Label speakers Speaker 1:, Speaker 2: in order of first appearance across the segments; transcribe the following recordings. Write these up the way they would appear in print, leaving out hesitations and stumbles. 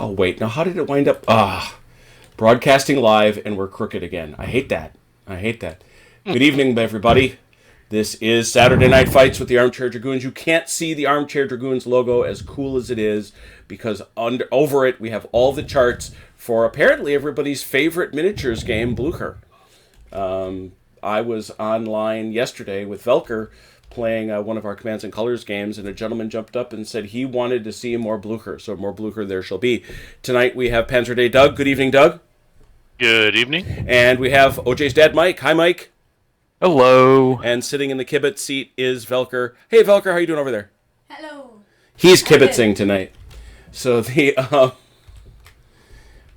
Speaker 1: Oh, wait. Now, how did it wind up? Broadcasting live, and we're crooked again. I hate that. Good evening, everybody. This is Saturday Night Fights with the Armchair Dragoons. You can't see the Armchair Dragoons logo, as cool as it is, because over it we have all the charts for apparently everybody's favorite miniatures game, Blucher. I was online yesterday with Velker playing one of our Commands and Colors games, and a gentleman jumped up and said he wanted to see more Blucher, so more Blucher there shall be. Tonight we have Panzer Day Doug. Good evening, Doug.
Speaker 2: Good evening.
Speaker 1: And we have OJ's dad, Mike. Hi, Mike.
Speaker 3: Hello.
Speaker 1: And sitting in the kibitz seat is Velker. Hey, Velker, how you doing over there?
Speaker 4: Hello.
Speaker 1: He's kibitzing tonight. So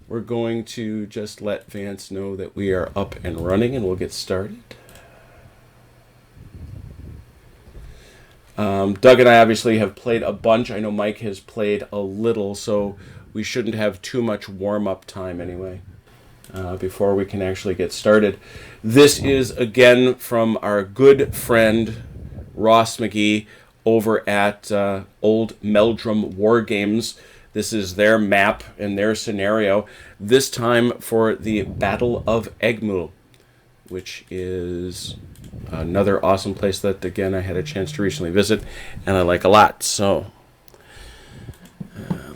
Speaker 1: we're going to just let Vance know that we are up and running, and we'll get started. Doug and I obviously have played a bunch. I know Mike has played a little, so we shouldn't have too much warm-up time anyway before we can actually get started. This is, again, from our good friend Ross McGee over at Old Meldrum War Games. This is their map and their scenario, this time for the Battle of Eggmuhl, which is another awesome place that, again, I had a chance to recently visit, and I like a lot. So,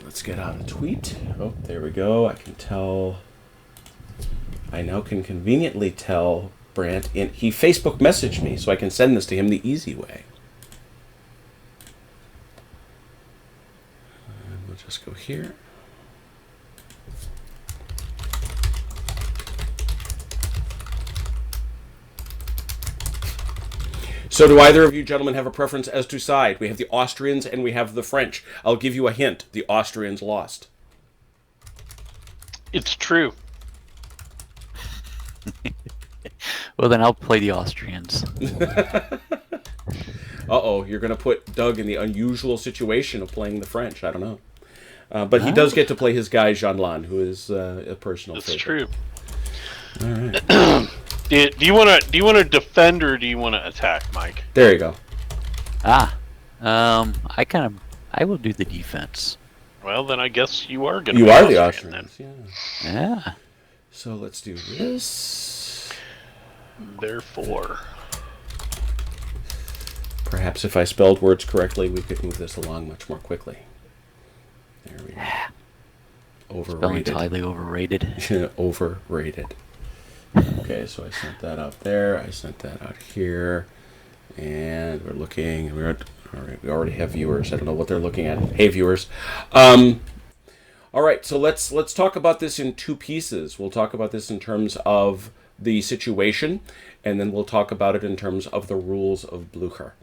Speaker 1: let's get out a tweet. Oh, there we go. I now can conveniently tell Brant, he Facebook messaged me, so I can send this to him the easy way. And we'll just go here. So do either of you gentlemen have a preference as to side? We have the Austrians and we have the French. I'll give you a hint. The Austrians lost.
Speaker 2: It's true.
Speaker 3: Well, then I'll play the Austrians.
Speaker 1: Uh-oh, you're going to put Doug in the unusual situation of playing the French. I don't know. But he does get to play his guy, Jean Lan, who is a personal favorite.
Speaker 2: That's true.
Speaker 1: All right.
Speaker 2: Do you want to defend or do you want to attack, Mike?
Speaker 1: There you go.
Speaker 3: I will do the defense.
Speaker 2: Well, then I guess you are going to.
Speaker 1: You are the Austrians,
Speaker 3: Yeah.
Speaker 1: So let's do this.
Speaker 2: Therefore,
Speaker 1: perhaps if I spelled words correctly, we could move this along much more quickly. There we go. Overrated.
Speaker 3: Spelling's highly overrated.
Speaker 1: Overrated. Okay, so I sent that out there. I sent that out here. And we're looking. All right, we already have viewers. I don't know what they're looking at. Hey, viewers. All right, so let's talk about this in two pieces. We'll talk about this in terms of the situation, and then we'll talk about it in terms of the rules of Blucher.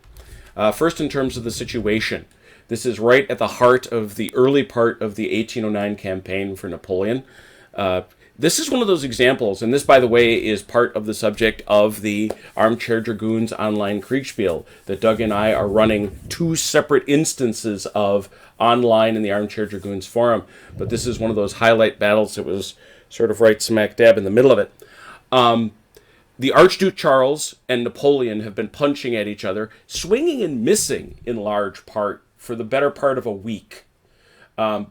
Speaker 1: First, in terms of the situation. This is right at the heart of the early part of the 1809 campaign for Napoleon. This is one of those examples, and this, by the way, is part of the subject of the Armchair Dragoons online Kriegspiel that Doug and I are running two separate instances of online in the Armchair Dragoons forum. But this is one of those highlight battles that was sort of right smack dab in the middle of it. The Archduke Charles and Napoleon have been punching at each other, swinging and missing in large part for the better part of a week.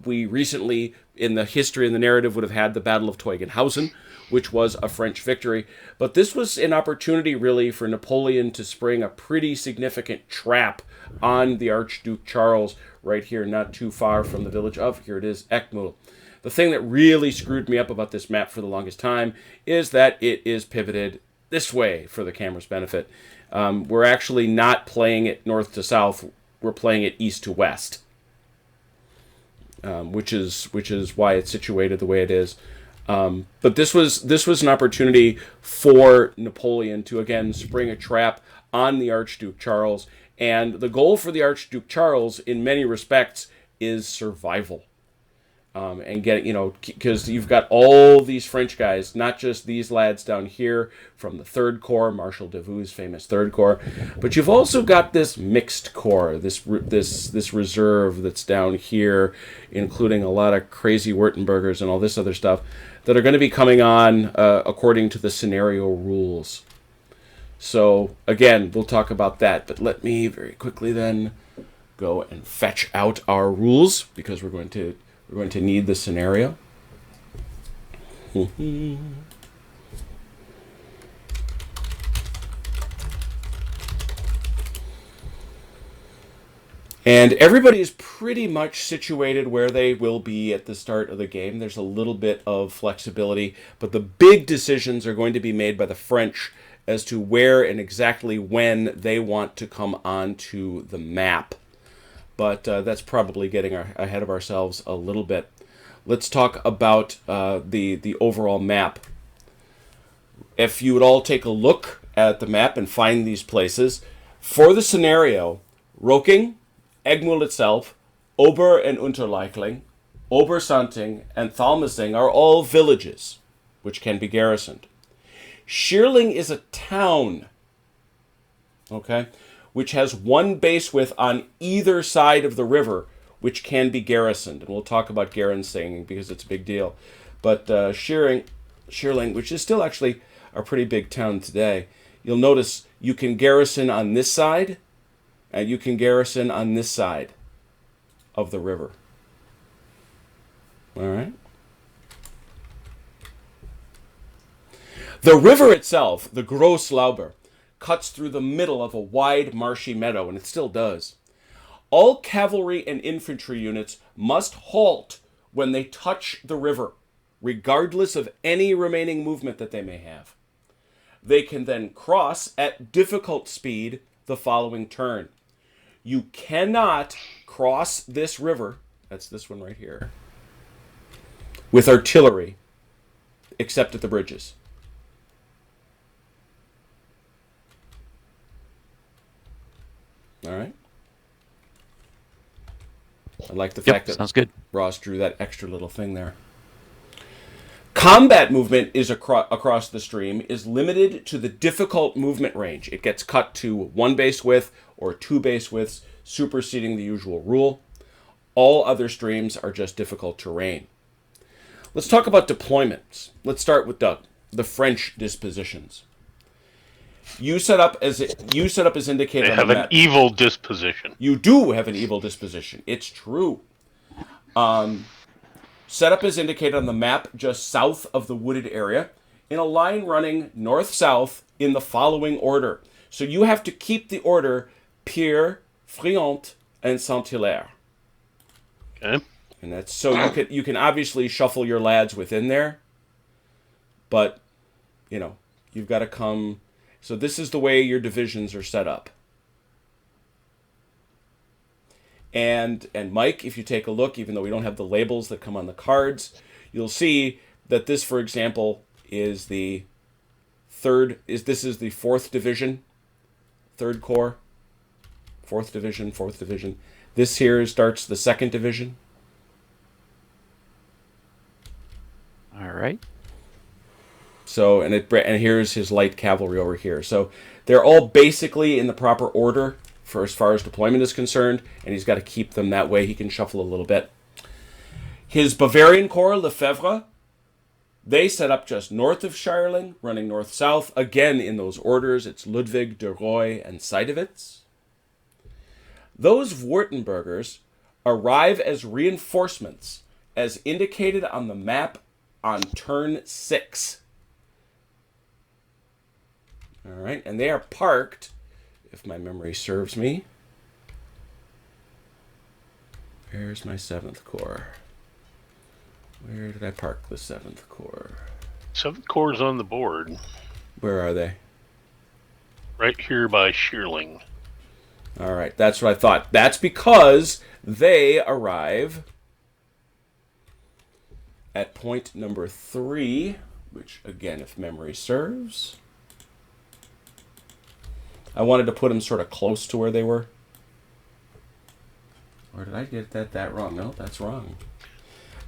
Speaker 1: We recently, in the history and the narrative, would have had the Battle of Teugn-Hausen, which was a French victory. But this was an opportunity, really, for Napoleon to spring a pretty significant trap on the Archduke Charles right here, not too far from the village of, here it is, Eggmuhl. The thing that really screwed me up about this map for the longest time is that it is pivoted this way for the camera's benefit. We're actually not playing it north to south. We're playing it east to west. Which is why it's situated the way it is. But this was an opportunity for Napoleon to again spring a trap on the Archduke Charles, and the goal for the Archduke Charles, in many respects, is survival. And get because you've got all these French guys, not just these lads down here from the Third Corps, Marshal Davout's famous Third Corps, but you've also got this mixed corps, this reserve that's down here, including a lot of crazy Württembergers and all this other stuff that are going to be coming on according to the scenario rules. So again, we'll talk about that, but let me very quickly then go and fetch out our rules, because we're going to We're going to need the scenario. And everybody is pretty much situated where they will be at the start of the game. There's a little bit of flexibility, but the big decisions are going to be made by the French as to where and exactly when they want to come onto the map. But that's probably getting ahead of ourselves a little bit. Let's talk about the overall map. If you would all take a look at the map and find these places, for the scenario, Roking, Eggmuhl itself, Ober and Unterleichling, Obersanting, and Thalmessing are all villages, which can be garrisoned. Schierling is a town, okay, which has one base width on either side of the river, which can be garrisoned. And we'll talk about garrisoning because it's a big deal. But Schierling, which is still actually a pretty big town today, you'll notice you can garrison on this side, and you can garrison on this side of the river. All right? The river itself, the Gross Lauber, cuts through the middle of a wide marshy meadow, and it still does. All cavalry and infantry units must halt when they touch the river, regardless of any remaining movement that they may have. They can then cross at difficult speed the following turn. You cannot cross this river, that's this one right here, with artillery, except at the bridges. All right? I like the fact that
Speaker 3: sounds good.
Speaker 1: Ross drew that extra little thing there. Combat movement is across the stream is limited to the difficult movement range. It gets cut to one base width or two base widths, superseding the usual rule. All other streams are just difficult terrain. Let's talk about deployments. Let's start with Doug, the French dispositions. You set up as indicated on the map.
Speaker 2: They have an evil disposition.
Speaker 1: You do have an evil disposition. It's true. Set up as indicated on the map just south of the wooded area in a line running north-south in the following order. So you have to keep the order Pierre, Friant, and Saint-Hilaire.
Speaker 2: Okay.
Speaker 1: And that's so you can obviously shuffle your lads within there, but you've got to come. So this is the way your divisions are set up. And Mike, if you take a look, even though we don't have the labels that come on the cards, you'll see that this, for example, is the this is the 4th Division, 3rd Corps, 4th Division, 4th Division. This here starts the 2nd Division.
Speaker 3: All right.
Speaker 1: So, and here's his light cavalry over here. So they're all basically in the proper order for as far as deployment is concerned, and he's got to keep them that way. He can shuffle a little bit. His Bavarian Corps, Lefebvre, they set up just north of Schierling, running north-south. Again, in those orders, it's Ludwig, De Roy, and Seidewitz. Those Württembergers arrive as reinforcements, as indicated on the map on turn 6. All right, and they are parked, if my memory serves me. Where's my 7th Corps? Where did I park the 7th Corps?
Speaker 2: 7th Corps is on the board.
Speaker 1: Where are they?
Speaker 2: Right here by Schierling.
Speaker 1: All right, that's what I thought. That's because they arrive at point number 3, which, again, if memory serves, I wanted to put them sort of close to where they were. Or did I get that wrong? No, that's wrong.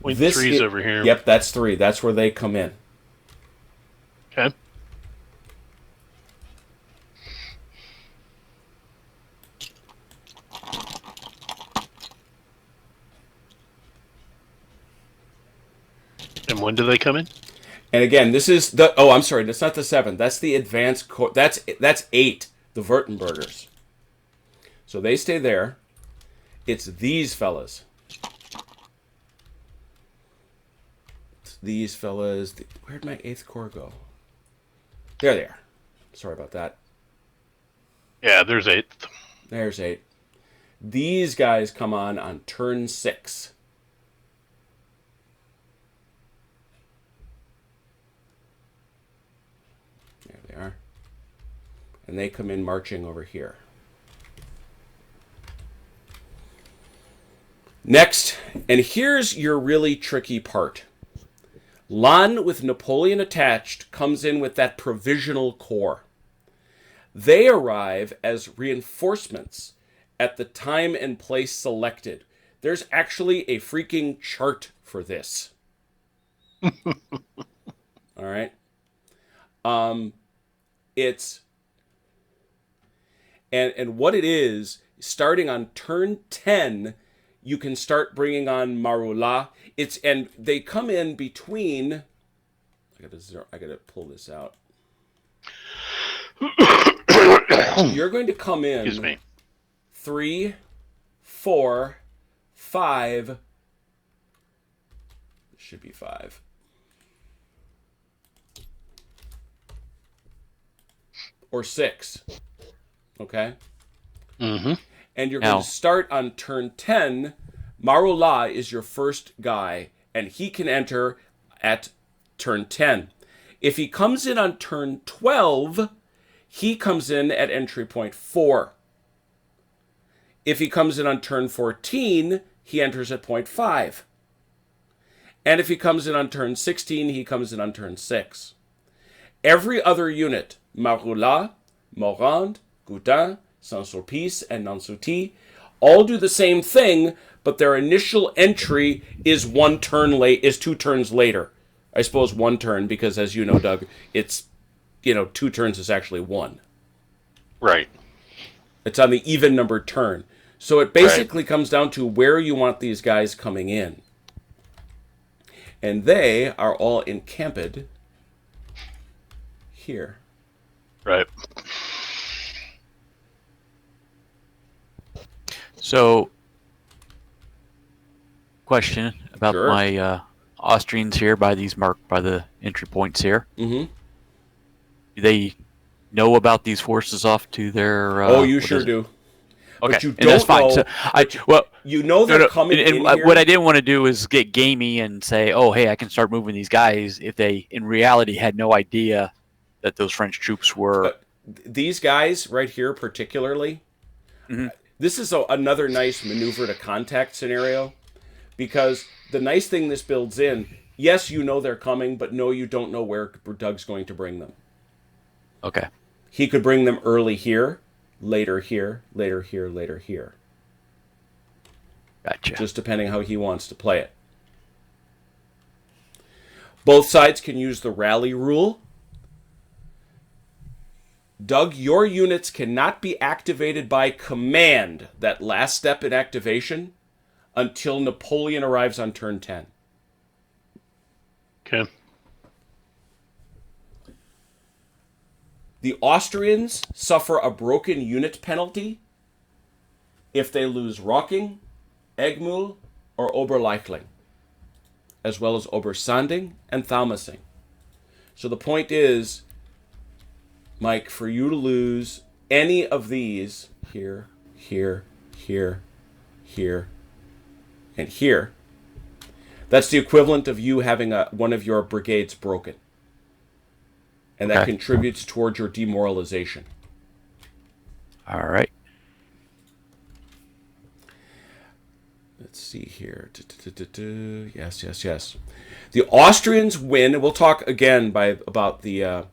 Speaker 2: Point 3's over here.
Speaker 1: Yep, that's 3. That's where they come in.
Speaker 2: Okay. And when do they come in?
Speaker 1: And again, this is the... Oh, I'm sorry. That's not the 7. That's the advanced... That's 8. The Württembergers. So they stay there. It's these fellas. these fellas. Where'd my 8th Corps go? There they are. Sorry about that.
Speaker 2: Yeah, there's 8.
Speaker 1: There's 8. These guys come on turn 6. There they are. And they come in marching over here. Next, and here's your really tricky part. Lannes with Napoleon attached comes in with that provisional corps. They arrive as reinforcements at the time and place selected. There's actually a freaking chart for this. All right. It's and what it is, starting on turn 10, you can start bringing on Marula. And they come in between. I gotta pull this out. You're going to come in.
Speaker 2: Excuse me.
Speaker 1: 3, 4, 5. It should be 5. Or 6. Okay?
Speaker 2: Mm-hmm.
Speaker 1: And you're going to start on turn 10. Marula is your first guy, and he can enter at turn 10. If he comes in on turn 12, he comes in at entry point 4. If he comes in on turn 14, he enters at point 5. And if he comes in on turn 16, he comes in on turn 6. Every other unit, Marula, Morand, Goutin, Saint-Sulpice, and Nansouty, all do the same thing, but their initial entry is 2 turns later. I suppose 1 turn, because as you know, Doug, it's, 2 turns is actually 1.
Speaker 2: Right.
Speaker 1: It's on the even numbered turn. So it basically comes down to where you want these guys coming in. And they are all encamped here.
Speaker 2: Right.
Speaker 3: So, question about
Speaker 1: Sure.
Speaker 3: my Austrians here by the entry points here.
Speaker 1: Mm-hmm.
Speaker 3: Do they know about these forces off to their?
Speaker 1: You sure do.
Speaker 3: Okay,
Speaker 1: But you
Speaker 3: and that's
Speaker 1: don't
Speaker 3: fine.
Speaker 1: know. You know they're coming in here.
Speaker 3: What I didn't want to do is get gamey and say, "Oh, hey, I can start moving these guys." If they, in reality, had no idea that those French troops were.
Speaker 1: These guys right here, particularly, this is another nice maneuver to contact scenario, because the nice thing this builds in, yes, you know they're coming, but no, you don't know where Doug's going to bring them.
Speaker 3: Okay.
Speaker 1: He could bring them early here, later here, later here, later here.
Speaker 3: Gotcha.
Speaker 1: Just depending how he wants to play it. Both sides can use the rally rule. Doug, your units cannot be activated by command, that last step in activation, until Napoleon arrives on turn 10.
Speaker 2: Okay.
Speaker 1: The Austrians suffer a broken unit penalty if they lose Rocking, Eggmuhl, or Oberleichling, as well as Obersanding and Thalmassing. So the point is, Mike, for you to lose any of these here, here, here, here, and here, that's the equivalent of you having one of your brigades broken. And that contributes towards your demoralization.
Speaker 3: All right.
Speaker 1: Let's see here. Yes. The Austrians win, and we'll talk again about the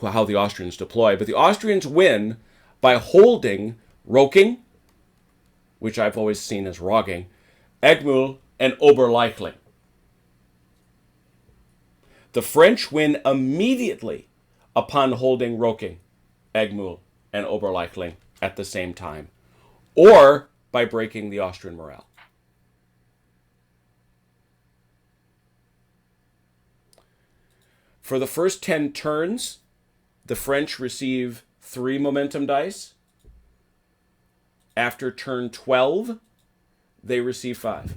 Speaker 1: how the Austrians deploy, but the Austrians win by holding Rocking, which I've always seen as Rogging, Eggmuhl, and Oberleichling. The French win immediately upon holding Rocking, Eggmuhl, and Oberleichling at the same time, or by breaking the Austrian morale. For the first 10 turns, the French receive 3 momentum dice. After turn 12, they receive 5.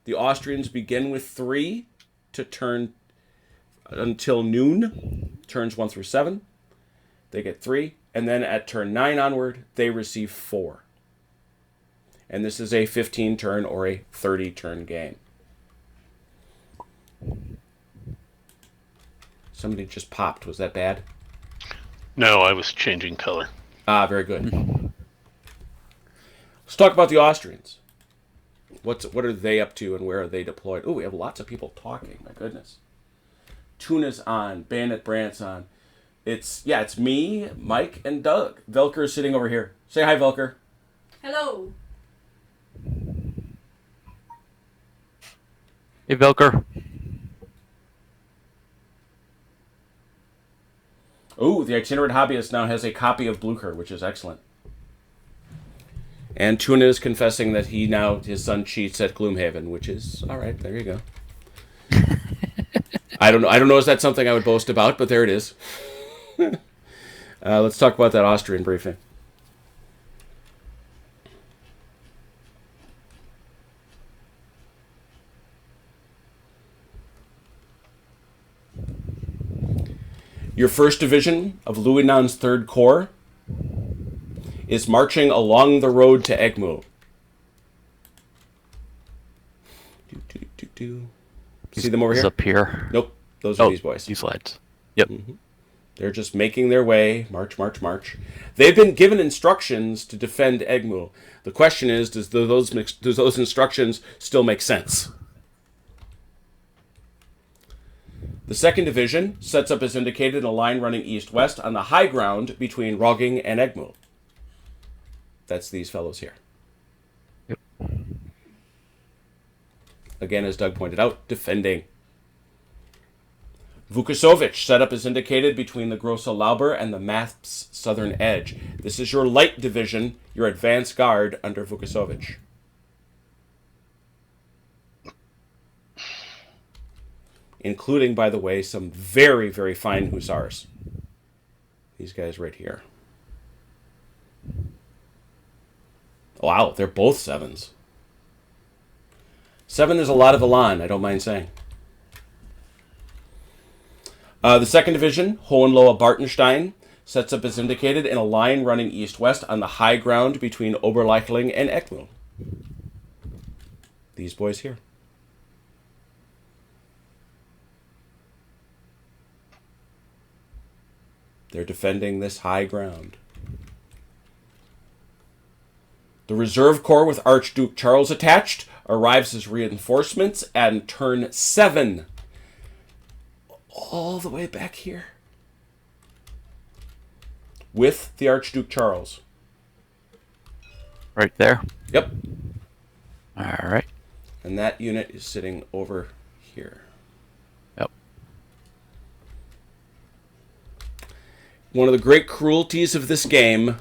Speaker 1: The Austrians begin with 3 to turn until noon, turns 1 through 7, they get 3. And then at turn 9 onward, they receive 4. And this is a 15-turn or a 30-turn game. Somebody just popped. Was that bad?
Speaker 2: No, I was changing color.
Speaker 1: Ah, very good. Let's talk about the Austrians. What are they up to and where are they deployed? Oh, we have lots of people talking. My goodness. Tuna's on. Bandit Brandt's on. It's me, Mike, and Doug. Velker is sitting over here. Say hi, Velker.
Speaker 4: Hello.
Speaker 3: Hey, Velker.
Speaker 1: Oh, the itinerant hobbyist now has a copy of Blucher, which is excellent. And Tuna is confessing that his son cheats at Gloomhaven, which is all right. There you go. I don't know. Is that something I would boast about? But there it is. Let's talk about that Austrian briefing. Your 1st Division of Louis-Nan's 3rd Corps is marching along the road to Eggmuhl. See them over here?
Speaker 3: Up here.
Speaker 1: Nope. Those are these boys.
Speaker 3: These lads. Yep.
Speaker 1: Mm-hmm. They're just making their way. March, march, march. They've been given instructions to defend Eggmuhl. The question is, does those instructions still make sense? The 2nd Division sets up as indicated in a line running east-west on the high ground between Rogging and Eggmuhl. That's these fellows here.
Speaker 3: Yep.
Speaker 1: Again, as Doug pointed out, defending. Vukasovic set up as indicated between the Grosse Lauber and the map's southern edge. This is your light division, your advance guard under Vukasovic. Including, by the way, some very, very fine hussars. These guys right here. Wow, they're both 7s. 7 is a lot of elan, I don't mind saying. The 2nd Division, Hohenlohe-Bartenstein, sets up as indicated in a line running east-west on the high ground between Oberleichling and Eckmühl. These boys here. They're defending this high ground. The Reserve Corps with Archduke Charles attached arrives as reinforcements and turn 7. All the way back here. With the Archduke Charles.
Speaker 3: Right there?
Speaker 1: Yep.
Speaker 3: All right.
Speaker 1: And that unit is sitting over here.
Speaker 3: Yep.
Speaker 1: One of the great cruelties of this game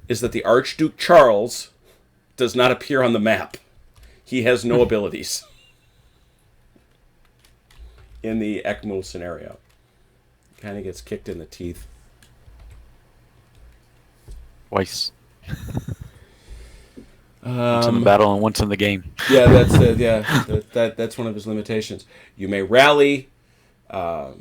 Speaker 1: is that the Archduke Charles does not appear on the map. He has no abilities in the Eckmuhl scenario. Kind of gets kicked in the teeth.
Speaker 3: Twice. Once in the battle and once in the game.
Speaker 1: Yeah, that's one of his limitations. You may rally. Yep.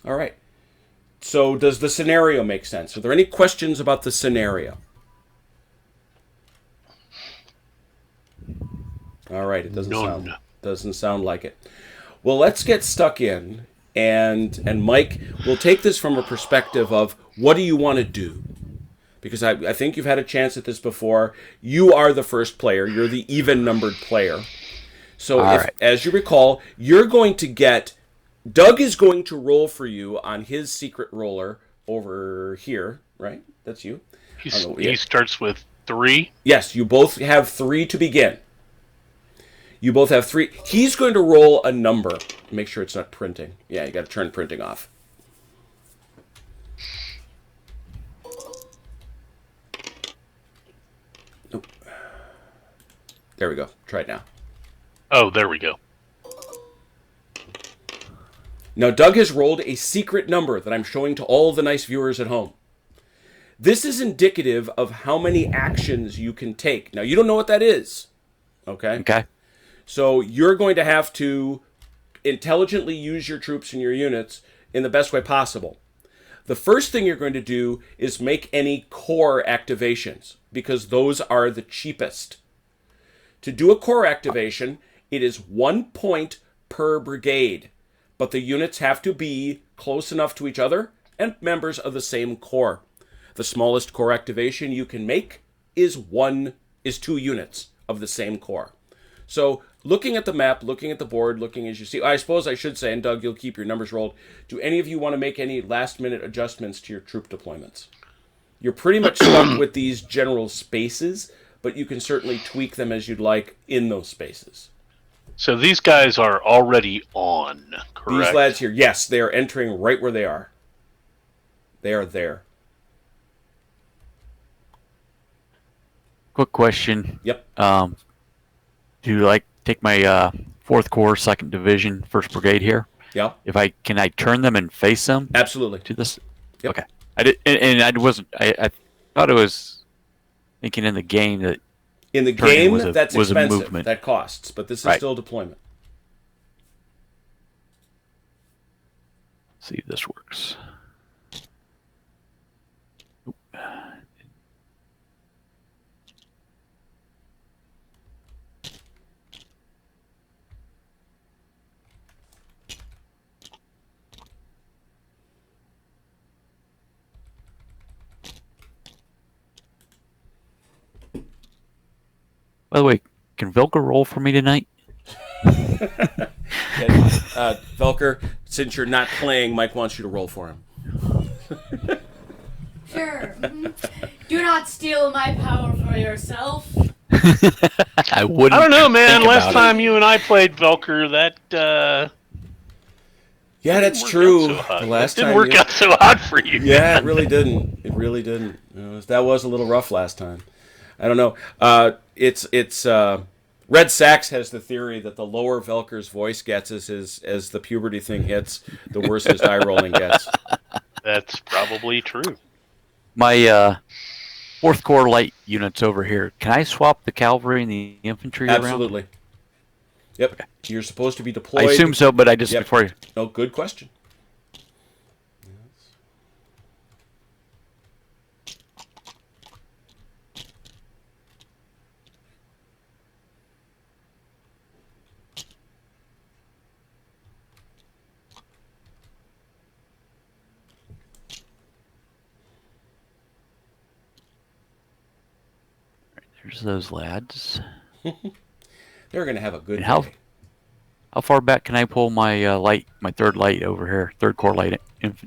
Speaker 1: All right. So does the scenario make sense? Are there any questions about the scenario? All right, it doesn't sound like it. Well, let's get stuck in, and Mike, we'll take this from a perspective of what do you want to do? Because I think you've had a chance at this before. You are the first player. You're the even-numbered player. So as you recall, you're going to get... Doug is going to roll for you on his secret roller over here, right? That's you.
Speaker 2: He starts with 3?
Speaker 1: Yes, you both have 3 to begin. You both have 3. He's going to roll a number. Make sure it's not printing. Yeah, you got to turn printing off. Nope. There we go. Try it now.
Speaker 2: Oh, there we go.
Speaker 1: Now, Doug has rolled a secret number that I'm showing to all the nice viewers at home. This is indicative of how many actions you can take. Now, you don't know what that is, okay?
Speaker 3: Okay.
Speaker 1: So you're going to have to intelligently use your troops and your units in the best way possible. The first thing you're going to do is make any core activations, because those are the cheapest. To do a core activation, it is 1 point per brigade, but the units have to be close enough to each other and members of the same corps. The smallest core activation you can make is 2 units of the same corps. So looking at the map, looking at the board, looking as you see, I suppose I should say, and Doug, you'll keep your numbers rolled, do any of you want to make any last-minute adjustments to your troop deployments? You're pretty much stuck with these general spaces, but you can certainly tweak them as you'd like in those spaces.
Speaker 2: So these guys are already on, correct?
Speaker 1: These lads here, yes, they are entering right where they are. They are there.
Speaker 3: Quick question.
Speaker 1: Yep.
Speaker 3: Do you like take my 4th Corps, 2nd Division, 1st Brigade here?
Speaker 1: Yeah.
Speaker 3: Can I turn them and face them?
Speaker 1: Absolutely.
Speaker 3: To this?
Speaker 1: Yep.
Speaker 3: Okay. I did, and I wasn't. I thought it was thinking in the game that
Speaker 1: in the game that's
Speaker 3: was
Speaker 1: expensive.
Speaker 3: A movement.
Speaker 1: That costs, but this is
Speaker 3: Right.
Speaker 1: still deployment.
Speaker 3: See if this works. By the way, can Vilka roll for me tonight?
Speaker 1: Velker, since you're not playing, Mike wants you to roll for him.
Speaker 4: Sure. Do not steal my power for yourself.
Speaker 3: I wouldn't.
Speaker 2: I don't know, man.
Speaker 3: think
Speaker 2: Last
Speaker 3: about
Speaker 2: time you and I played Velker, that
Speaker 1: Yeah, that's
Speaker 2: didn't work
Speaker 1: true.
Speaker 2: out so hot.
Speaker 1: The last
Speaker 2: It didn't
Speaker 1: time
Speaker 2: work out so hot for you.
Speaker 1: Yeah, it really didn't. It really didn't. That was a little rough last time. I don't know. It's Red Sachs has the theory that the lower Velker's voice gets as the puberty thing hits, the worse his die rolling gets.
Speaker 2: That's probably true.
Speaker 3: My 4th Corps light units over here. Can I swap the cavalry and the infantry around?
Speaker 1: Absolutely. Yep. Okay. You're supposed to be
Speaker 3: I
Speaker 1: deployed.
Speaker 3: assume so, but I just
Speaker 1: Yep.
Speaker 3: before you.
Speaker 1: Oh, good question.
Speaker 3: There's those lads.
Speaker 1: They're going to have a good
Speaker 3: And how
Speaker 1: day.
Speaker 3: far back can I pull my light, my 3rd light over here, 3rd Corps light
Speaker 1: Let's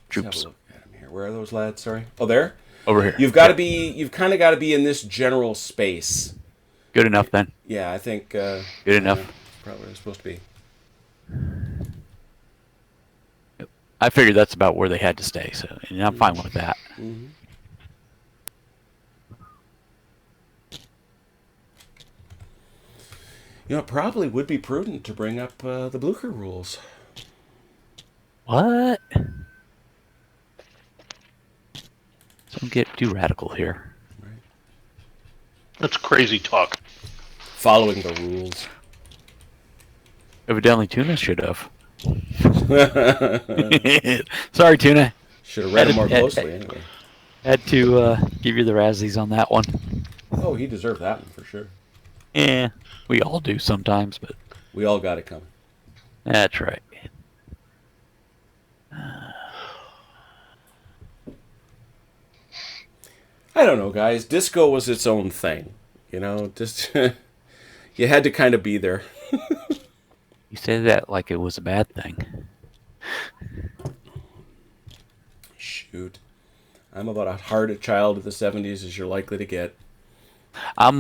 Speaker 3: troops
Speaker 1: have a look at 'em here. Where are those lads? Sorry. Oh, there.
Speaker 3: over here?
Speaker 1: You've got to be. You've kind of got to be in this general space.
Speaker 3: Good enough then.
Speaker 1: Yeah, I think.
Speaker 3: Good enough.
Speaker 1: Probably where it's supposed to be.
Speaker 3: I figured that's about where they had to stay, so and I'm fine with that.
Speaker 1: Mm-hmm. You know, it probably would be prudent to bring up the Blucher rules.
Speaker 3: What? Don't get too radical here.
Speaker 2: That's crazy talk.
Speaker 1: Following the rules.
Speaker 3: Evidently, Tuna should have. Sorry, Tuna.
Speaker 1: Should have read it more closely anyway.
Speaker 3: Had to give you the Razzies on that one.
Speaker 1: Oh, he deserved that one for sure.
Speaker 3: Yeah, we all do sometimes, but
Speaker 1: We all got it coming.
Speaker 3: that's right.
Speaker 1: I don't know, guys. Disco was its own thing. You know, just you had to kind of be there.
Speaker 3: You say that like it was a bad thing.
Speaker 1: Shoot. I'm about as hard a child of the 70s as you're likely to get.
Speaker 3: I'm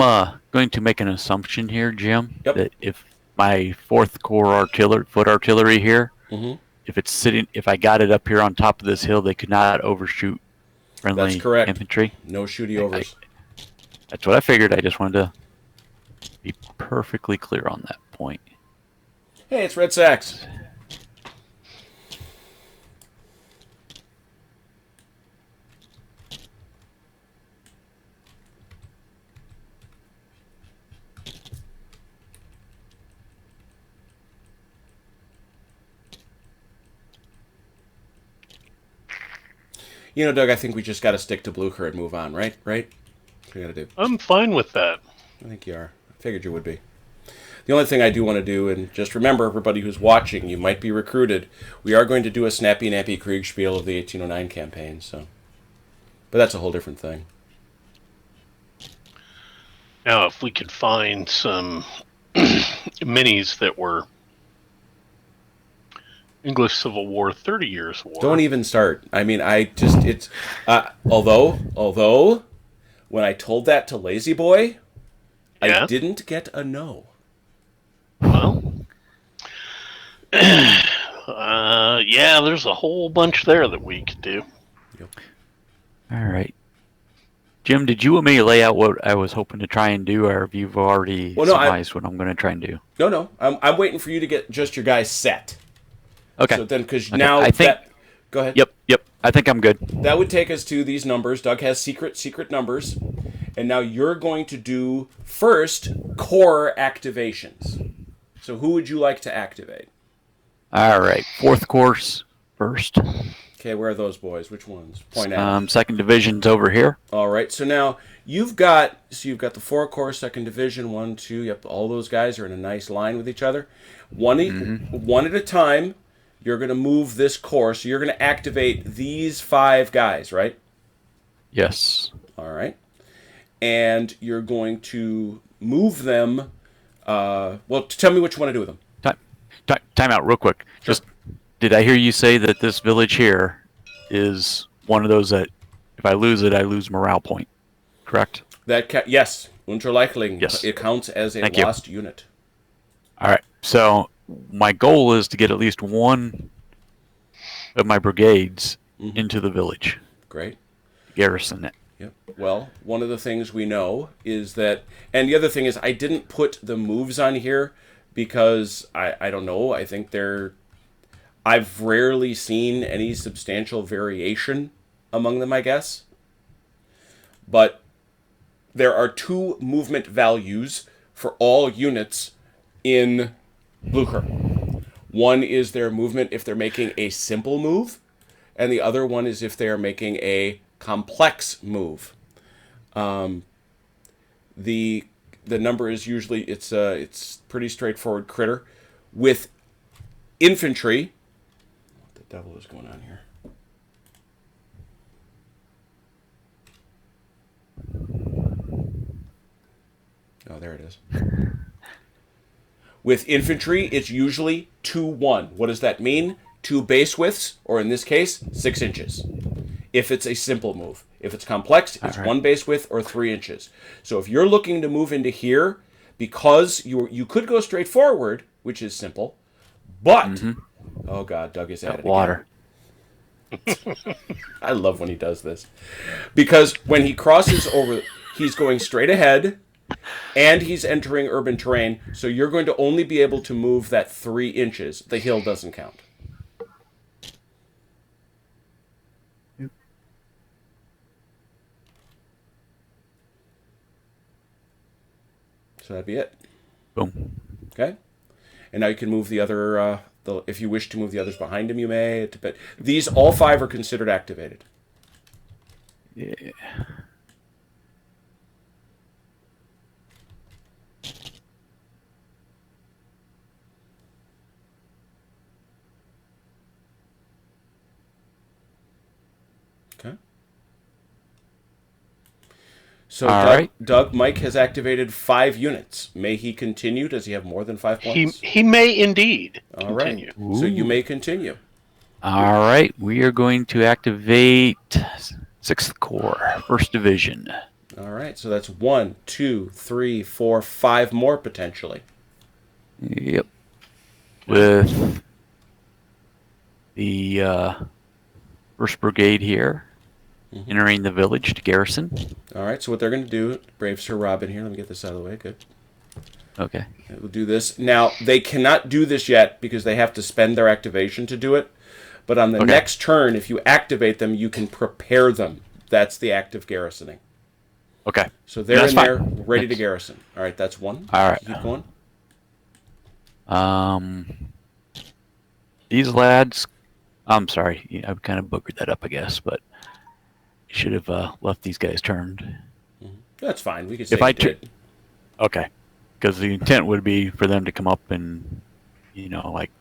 Speaker 3: going to make an assumption here, Jim,
Speaker 1: Yep.
Speaker 3: that if my 4th Corps foot artillery here,
Speaker 1: Mm-hmm.
Speaker 3: if I got it up here on top of this hill, they could not overshoot friendly
Speaker 1: That's correct.
Speaker 3: infantry.
Speaker 1: No shooty overs.
Speaker 3: That's what I figured. I just wanted to be perfectly clear on that point.
Speaker 1: Hey, it's Red Sachs. Doug, I think we just got to stick to Blucher and move on, right? Right? What we got to do.
Speaker 2: I'm fine with that.
Speaker 1: I think you are. I figured you would be. The only thing I do want to do, and just remember, everybody who's watching, you might be recruited. We are going to do a snappy nappy Kriegspiel of the 1809 campaign, so. But that's a whole different thing.
Speaker 2: Now, if we could find some minis that were English Civil War, 30 Years' War.
Speaker 1: Don't even start. I mean, although, when I told that to Lazy Boy,
Speaker 2: Yeah?
Speaker 1: I didn't get a no.
Speaker 2: Well, yeah, there's a whole bunch there that we could do.
Speaker 3: All right. Jim, did you want me to lay out what I was hoping to try and do, or have you already surmised what I'm going to try and do?
Speaker 1: No. I'm waiting for you to get just your guys set.
Speaker 3: Okay.
Speaker 1: So then, because
Speaker 3: Okay.
Speaker 1: now
Speaker 3: I think.
Speaker 1: Go ahead.
Speaker 3: Yep. I think I'm good.
Speaker 1: That would take us to these numbers. Doug has secret numbers. And now you're going to do first core activations. So who would you like to activate?
Speaker 3: All right. Fourth course first.
Speaker 1: Okay, where are those boys? Which ones? Point out.
Speaker 3: Second division's over here.
Speaker 1: All right. So now you've got the 4 core second division, 1, 2. Yep, all those guys are in a nice line with each other. One at a time. You're going to move this core. So you're going to activate these 5 guys, right?
Speaker 3: Yes.
Speaker 1: All right. And you're going to move them. Tell me what you want to do with them.
Speaker 3: Time out real quick.
Speaker 1: Sure.
Speaker 3: Just, did I hear you say that this village here is one of those that if I lose it, I lose morale point? Correct?
Speaker 1: Yes. Unterleichling.
Speaker 3: Yes.
Speaker 1: It counts as a
Speaker 3: Thank you.
Speaker 1: lost unit.
Speaker 3: All right. So my goal is to get at least one of my brigades into the village.
Speaker 1: Great.
Speaker 3: Garrison it.
Speaker 1: Yep. Well, one of the things we know is that, and the other thing is I didn't put the moves on here because I don't know. I think I've rarely seen any substantial variation among them, I guess. But there are 2 movement values for all units in Blucher. One is their movement if they're making a simple move, and the other one is if they are making a complex move. The number is usually it's pretty straightforward critter. With infantry, what the devil is going on here? Oh, there it is. With infantry, it's usually 2-1. What does that mean? 2 base widths, or in this case, 6 inches. If it's a simple move. If it's complex, it's 1 base width or 3 inches. So if you're looking to move into here, because you could go straight forward, which is simple, but oh god, Doug is at it
Speaker 3: Water.
Speaker 1: again. I love when he does this. Because when he crosses over, he's going straight ahead, and he's entering urban terrain, so you're going to only be able to move that 3 inches. The hill doesn't count. So that'd be it.
Speaker 3: Boom.
Speaker 1: Okay? And now you can move the other, if you wish to move the others behind him, you may. But these, all 5 are considered activated.
Speaker 3: Yeah.
Speaker 1: Okay. So
Speaker 3: All
Speaker 1: Doug,
Speaker 3: right.
Speaker 1: Doug, Mike has activated 5 units. May he continue? Does he have more than 5 points?
Speaker 2: He may indeed
Speaker 1: All right.
Speaker 2: continue.
Speaker 1: So you may continue.
Speaker 3: All right. We are going to activate 6th Corps, 1st Division.
Speaker 1: All right. So that's 1, 2, 3, 4, 5 more potentially.
Speaker 3: Yep. With the 1st Brigade here entering the village to garrison.
Speaker 1: All right. So what they're going to do, brave Sir Robin here. Let me get this out of the way. Good.
Speaker 3: Okay.
Speaker 1: We'll do this. Now, they cannot do this yet because they have to spend their activation to do it. But on the next turn, if you activate them, you can prepare them. That's the act of garrisoning.
Speaker 3: Okay.
Speaker 1: So they're in there,
Speaker 3: fine.
Speaker 1: ready to garrison. All right, that's 1.
Speaker 3: All right.
Speaker 1: Keep going.
Speaker 3: These lads, I'm sorry, I kind of boogered that up, I guess, but should have left these guys turned.
Speaker 1: That's fine. We could say
Speaker 3: Okay. Because the intent would be for them to come up and, like,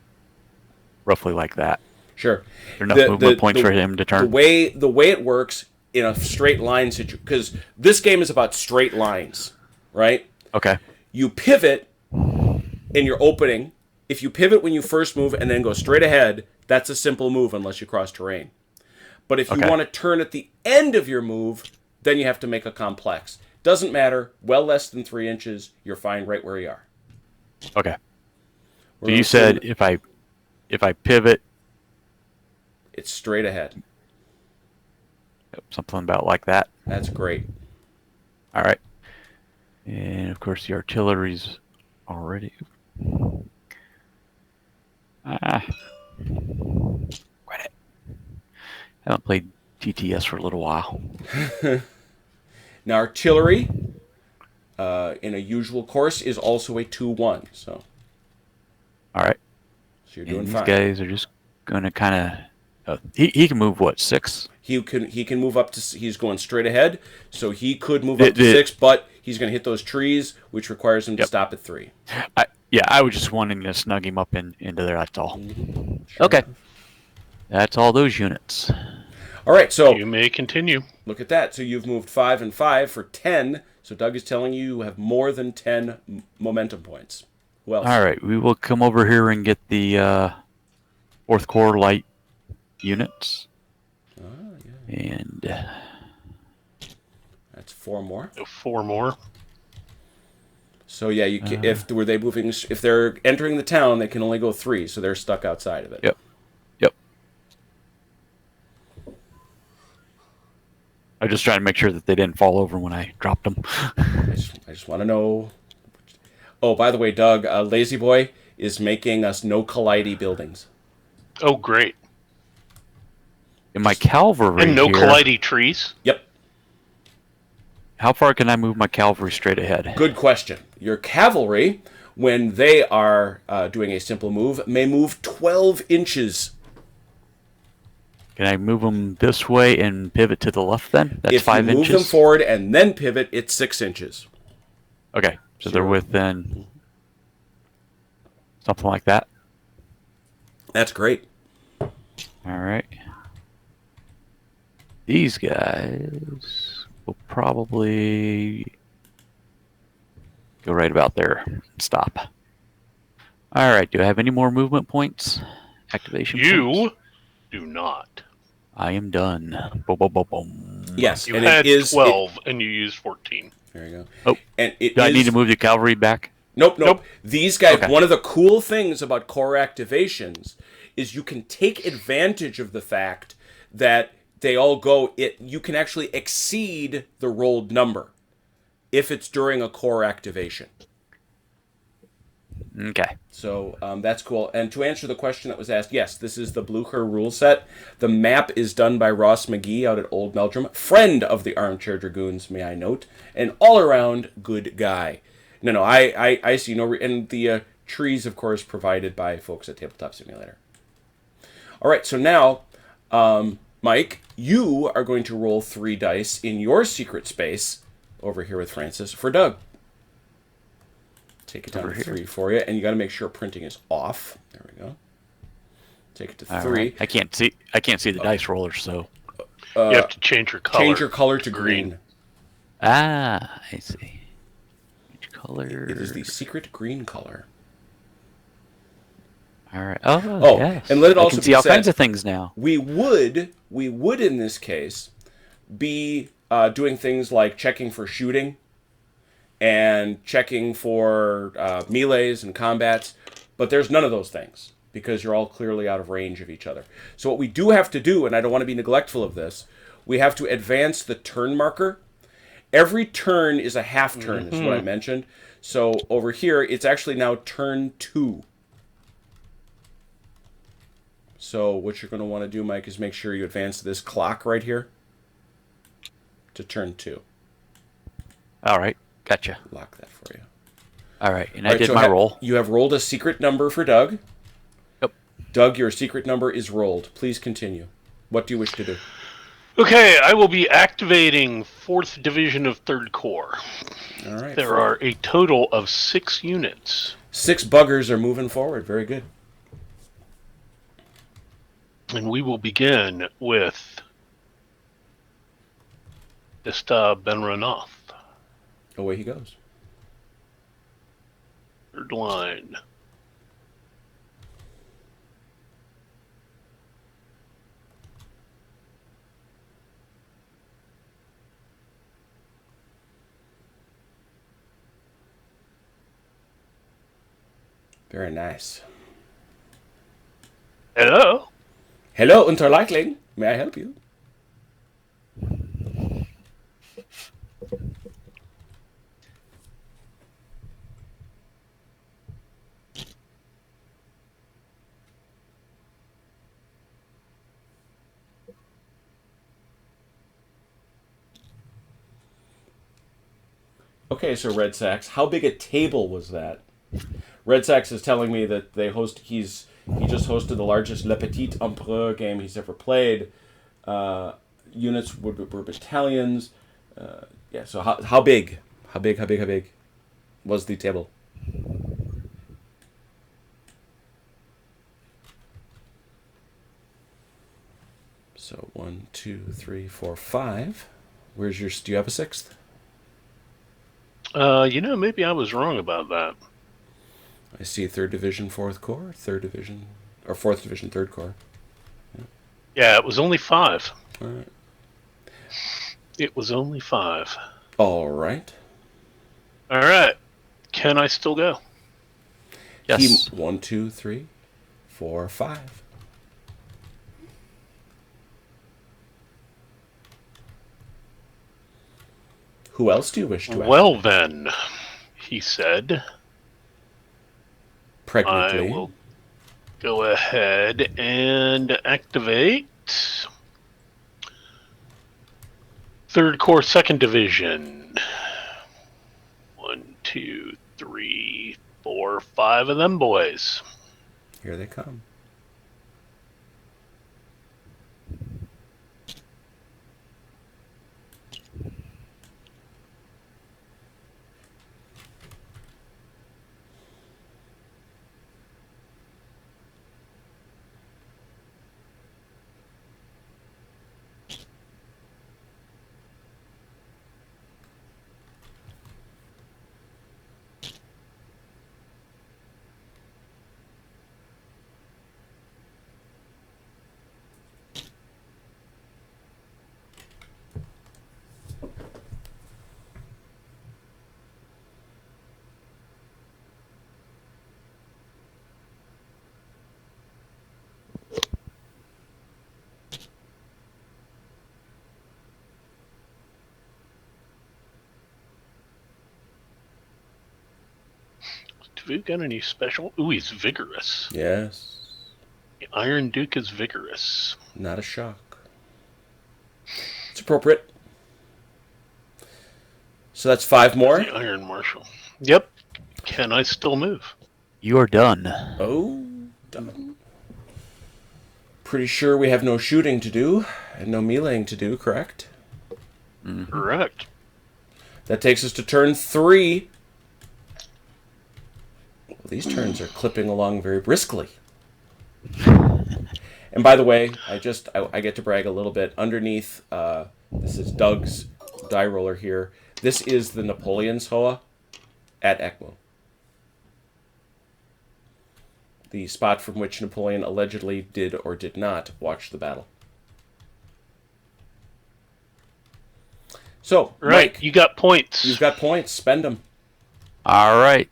Speaker 3: roughly like that.
Speaker 1: Sure.
Speaker 3: There are enough movement points for him to turn.
Speaker 1: The way it works in a straight line situation, because this game is about straight lines, right?
Speaker 3: Okay.
Speaker 1: You pivot in your opening. If you pivot when you first move and then go straight ahead, that's a simple move unless you cross terrain. But if you want to turn at the end of your move, then you have to make a complex. Doesn't matter. Well less than 3 inches. You're fine right where you are.
Speaker 3: Okay. So you said if I pivot,
Speaker 1: it's straight ahead.
Speaker 3: Something about like that.
Speaker 1: That's great.
Speaker 3: All right. And of course the artillery's already. Credit. I haven't played TTS for a little while.
Speaker 1: Now, artillery, in a usual course, is also a 2-1. So,
Speaker 3: all right.
Speaker 1: So you're doing fine.
Speaker 3: These guys are just going to kind of. He can move what, 6?
Speaker 1: He can move up to. He's going straight ahead, so he could move up to 6, but he's going to hit those trees, which requires him to stop at 3.
Speaker 3: I was just wanting to snug him up into there. That's all.
Speaker 1: Mm-hmm. Sure.
Speaker 3: Okay. That's all those units.
Speaker 1: All right, so
Speaker 2: you may continue.
Speaker 1: Look at that. So you've moved 5 and 5 for 10. So Doug is telling you have more than 10 momentum points. Well,
Speaker 3: all right, we will come over here and get the 4th Corps light units. And
Speaker 1: that's 4 more.
Speaker 2: 4 more.
Speaker 1: So yeah, if they're entering the town, they can only go 3, so they're stuck outside of it.
Speaker 3: Yep. I was just trying to make sure that they didn't fall over when I dropped them.
Speaker 1: I just want to know. Oh, by the way, Doug, Lazy Boy is making us no collidey buildings.
Speaker 2: Oh, great.
Speaker 3: In my cavalry
Speaker 2: and no
Speaker 3: here,
Speaker 2: collidey trees?
Speaker 1: Yep.
Speaker 3: How far can I move my cavalry straight ahead?
Speaker 1: Good question. Your cavalry, when they are doing a simple move, may move 12 inches.
Speaker 3: Can I move them this way and pivot to the left then? That's 5 inches?
Speaker 1: If you move them forward and then pivot, it's 6 inches.
Speaker 3: Okay, so they're within something like that?
Speaker 1: That's great.
Speaker 3: All right. These guys will probably go right about there and stop. All right, do I have any more movement points? Activation points?
Speaker 2: You do not.
Speaker 3: I am done. Boom, boom, boom, boom.
Speaker 1: Yes,
Speaker 2: you
Speaker 1: and
Speaker 2: had 12 and you used 14.
Speaker 1: There you go.
Speaker 3: Oh,
Speaker 1: and
Speaker 3: do I need to move the cavalry back?
Speaker 1: Nope. These guys, one of the cool things about core activations is you can take advantage of the fact that they all go, you can actually exceed the rolled number if it's during a core activation.
Speaker 3: Okay.
Speaker 1: So that's cool. And to answer the question that was asked, yes, this is the Blucher rule set. The map is done by Ross McGee out at Old Meldrum, friend of the Armchair Dragoons, may I note, an all-around good guy. No, I see no... and the trees, of course, provided by folks at Tabletop Simulator. All right, so now, Mike, you are going to roll 3 dice in your secret space over here with Francis for Doug. Take it down to 3 for you, and you got to make sure printing is off. There we go. Take it to 3.
Speaker 3: Right. I can't see the dice roller, so
Speaker 2: you have to change your color.
Speaker 1: Change your color to green.
Speaker 3: Ah, I see. Which color?
Speaker 1: It is the secret green color.
Speaker 3: All right. Oh, yes.
Speaker 1: And let it also
Speaker 3: I can see
Speaker 1: be
Speaker 3: all
Speaker 1: said,
Speaker 3: kinds of things now.
Speaker 1: We would in this case be doing things like checking for shooting and checking for melees and combats, but there's none of those things because you're all clearly out of range of each other. So what we do have to do, and I don't want to be neglectful of this, we have to advance the turn marker. Every turn is a half turn, is what I mentioned. So over here, it's actually now turn 2. So what you're going to want to do, Mike, is make sure you advance this clock right here to turn 2.
Speaker 3: All right. Gotcha.
Speaker 1: Lock that for you.
Speaker 3: All right, and I did my roll.
Speaker 1: You have rolled a secret number for Doug.
Speaker 3: Yep.
Speaker 1: Doug, your secret number is rolled. Please continue. What do you wish to do?
Speaker 2: Okay, I will be activating 4th Division of 3rd Corps.
Speaker 1: All right.
Speaker 2: There are a total of 6 units.
Speaker 1: 6 buggers are moving forward. Very good.
Speaker 2: And we will begin with Ista Benranoth.
Speaker 1: Away he goes.
Speaker 2: 3rd line.
Speaker 1: Very nice.
Speaker 2: Hello?
Speaker 1: Hello, Unterleichling. May I help you? Okay, so Red Sox, how big a table was that? Red Sox is telling me that he just hosted the largest Le Petit Empereur game he's ever played. Units were battalions. Yeah, so how big? How big was the table? So 1, 2, 3, 4, 5. Where's your? Do you have a 6th?
Speaker 2: Maybe I was wrong about that.
Speaker 1: I see 3rd Division, 4th Corps, 3rd Division, or 4th Division, 3rd Corps.
Speaker 2: Yeah, it was only 5.
Speaker 1: All right.
Speaker 2: It was only 5.
Speaker 1: All right.
Speaker 2: All right. Can I still go?
Speaker 3: Yes.
Speaker 1: 1, 2, 3, 4, 5. Who else do you wish to add?
Speaker 2: Well, then, he said,
Speaker 1: Pregnantly.
Speaker 2: I will go ahead and activate 3rd Corps, 2nd Division. 1, 2, 3, 4, 5 of them boys.
Speaker 1: Here they come.
Speaker 2: Do we got any special? Ooh, he's vigorous.
Speaker 1: Yes.
Speaker 2: The Iron Duke is vigorous.
Speaker 1: Not a shock. It's appropriate. So that's 5 more?
Speaker 2: The Iron Marshal. Yep. Can I still move?
Speaker 3: You are done.
Speaker 1: Oh, done. Pretty sure we have no shooting to do and no meleeing to do, correct?
Speaker 3: Mm-hmm.
Speaker 2: Correct.
Speaker 1: That takes us to turn 3. Well, these turns are clipping along very briskly. And by the way, I get to brag a little bit. Underneath, this is Doug's die roller here. This is the Napoleon's Hoa at Eggmuhl. The spot from which Napoleon allegedly did or did not watch the battle. So,
Speaker 2: Right,
Speaker 1: Mike,
Speaker 2: you got points.
Speaker 1: you've got points. Spend them.
Speaker 3: All right.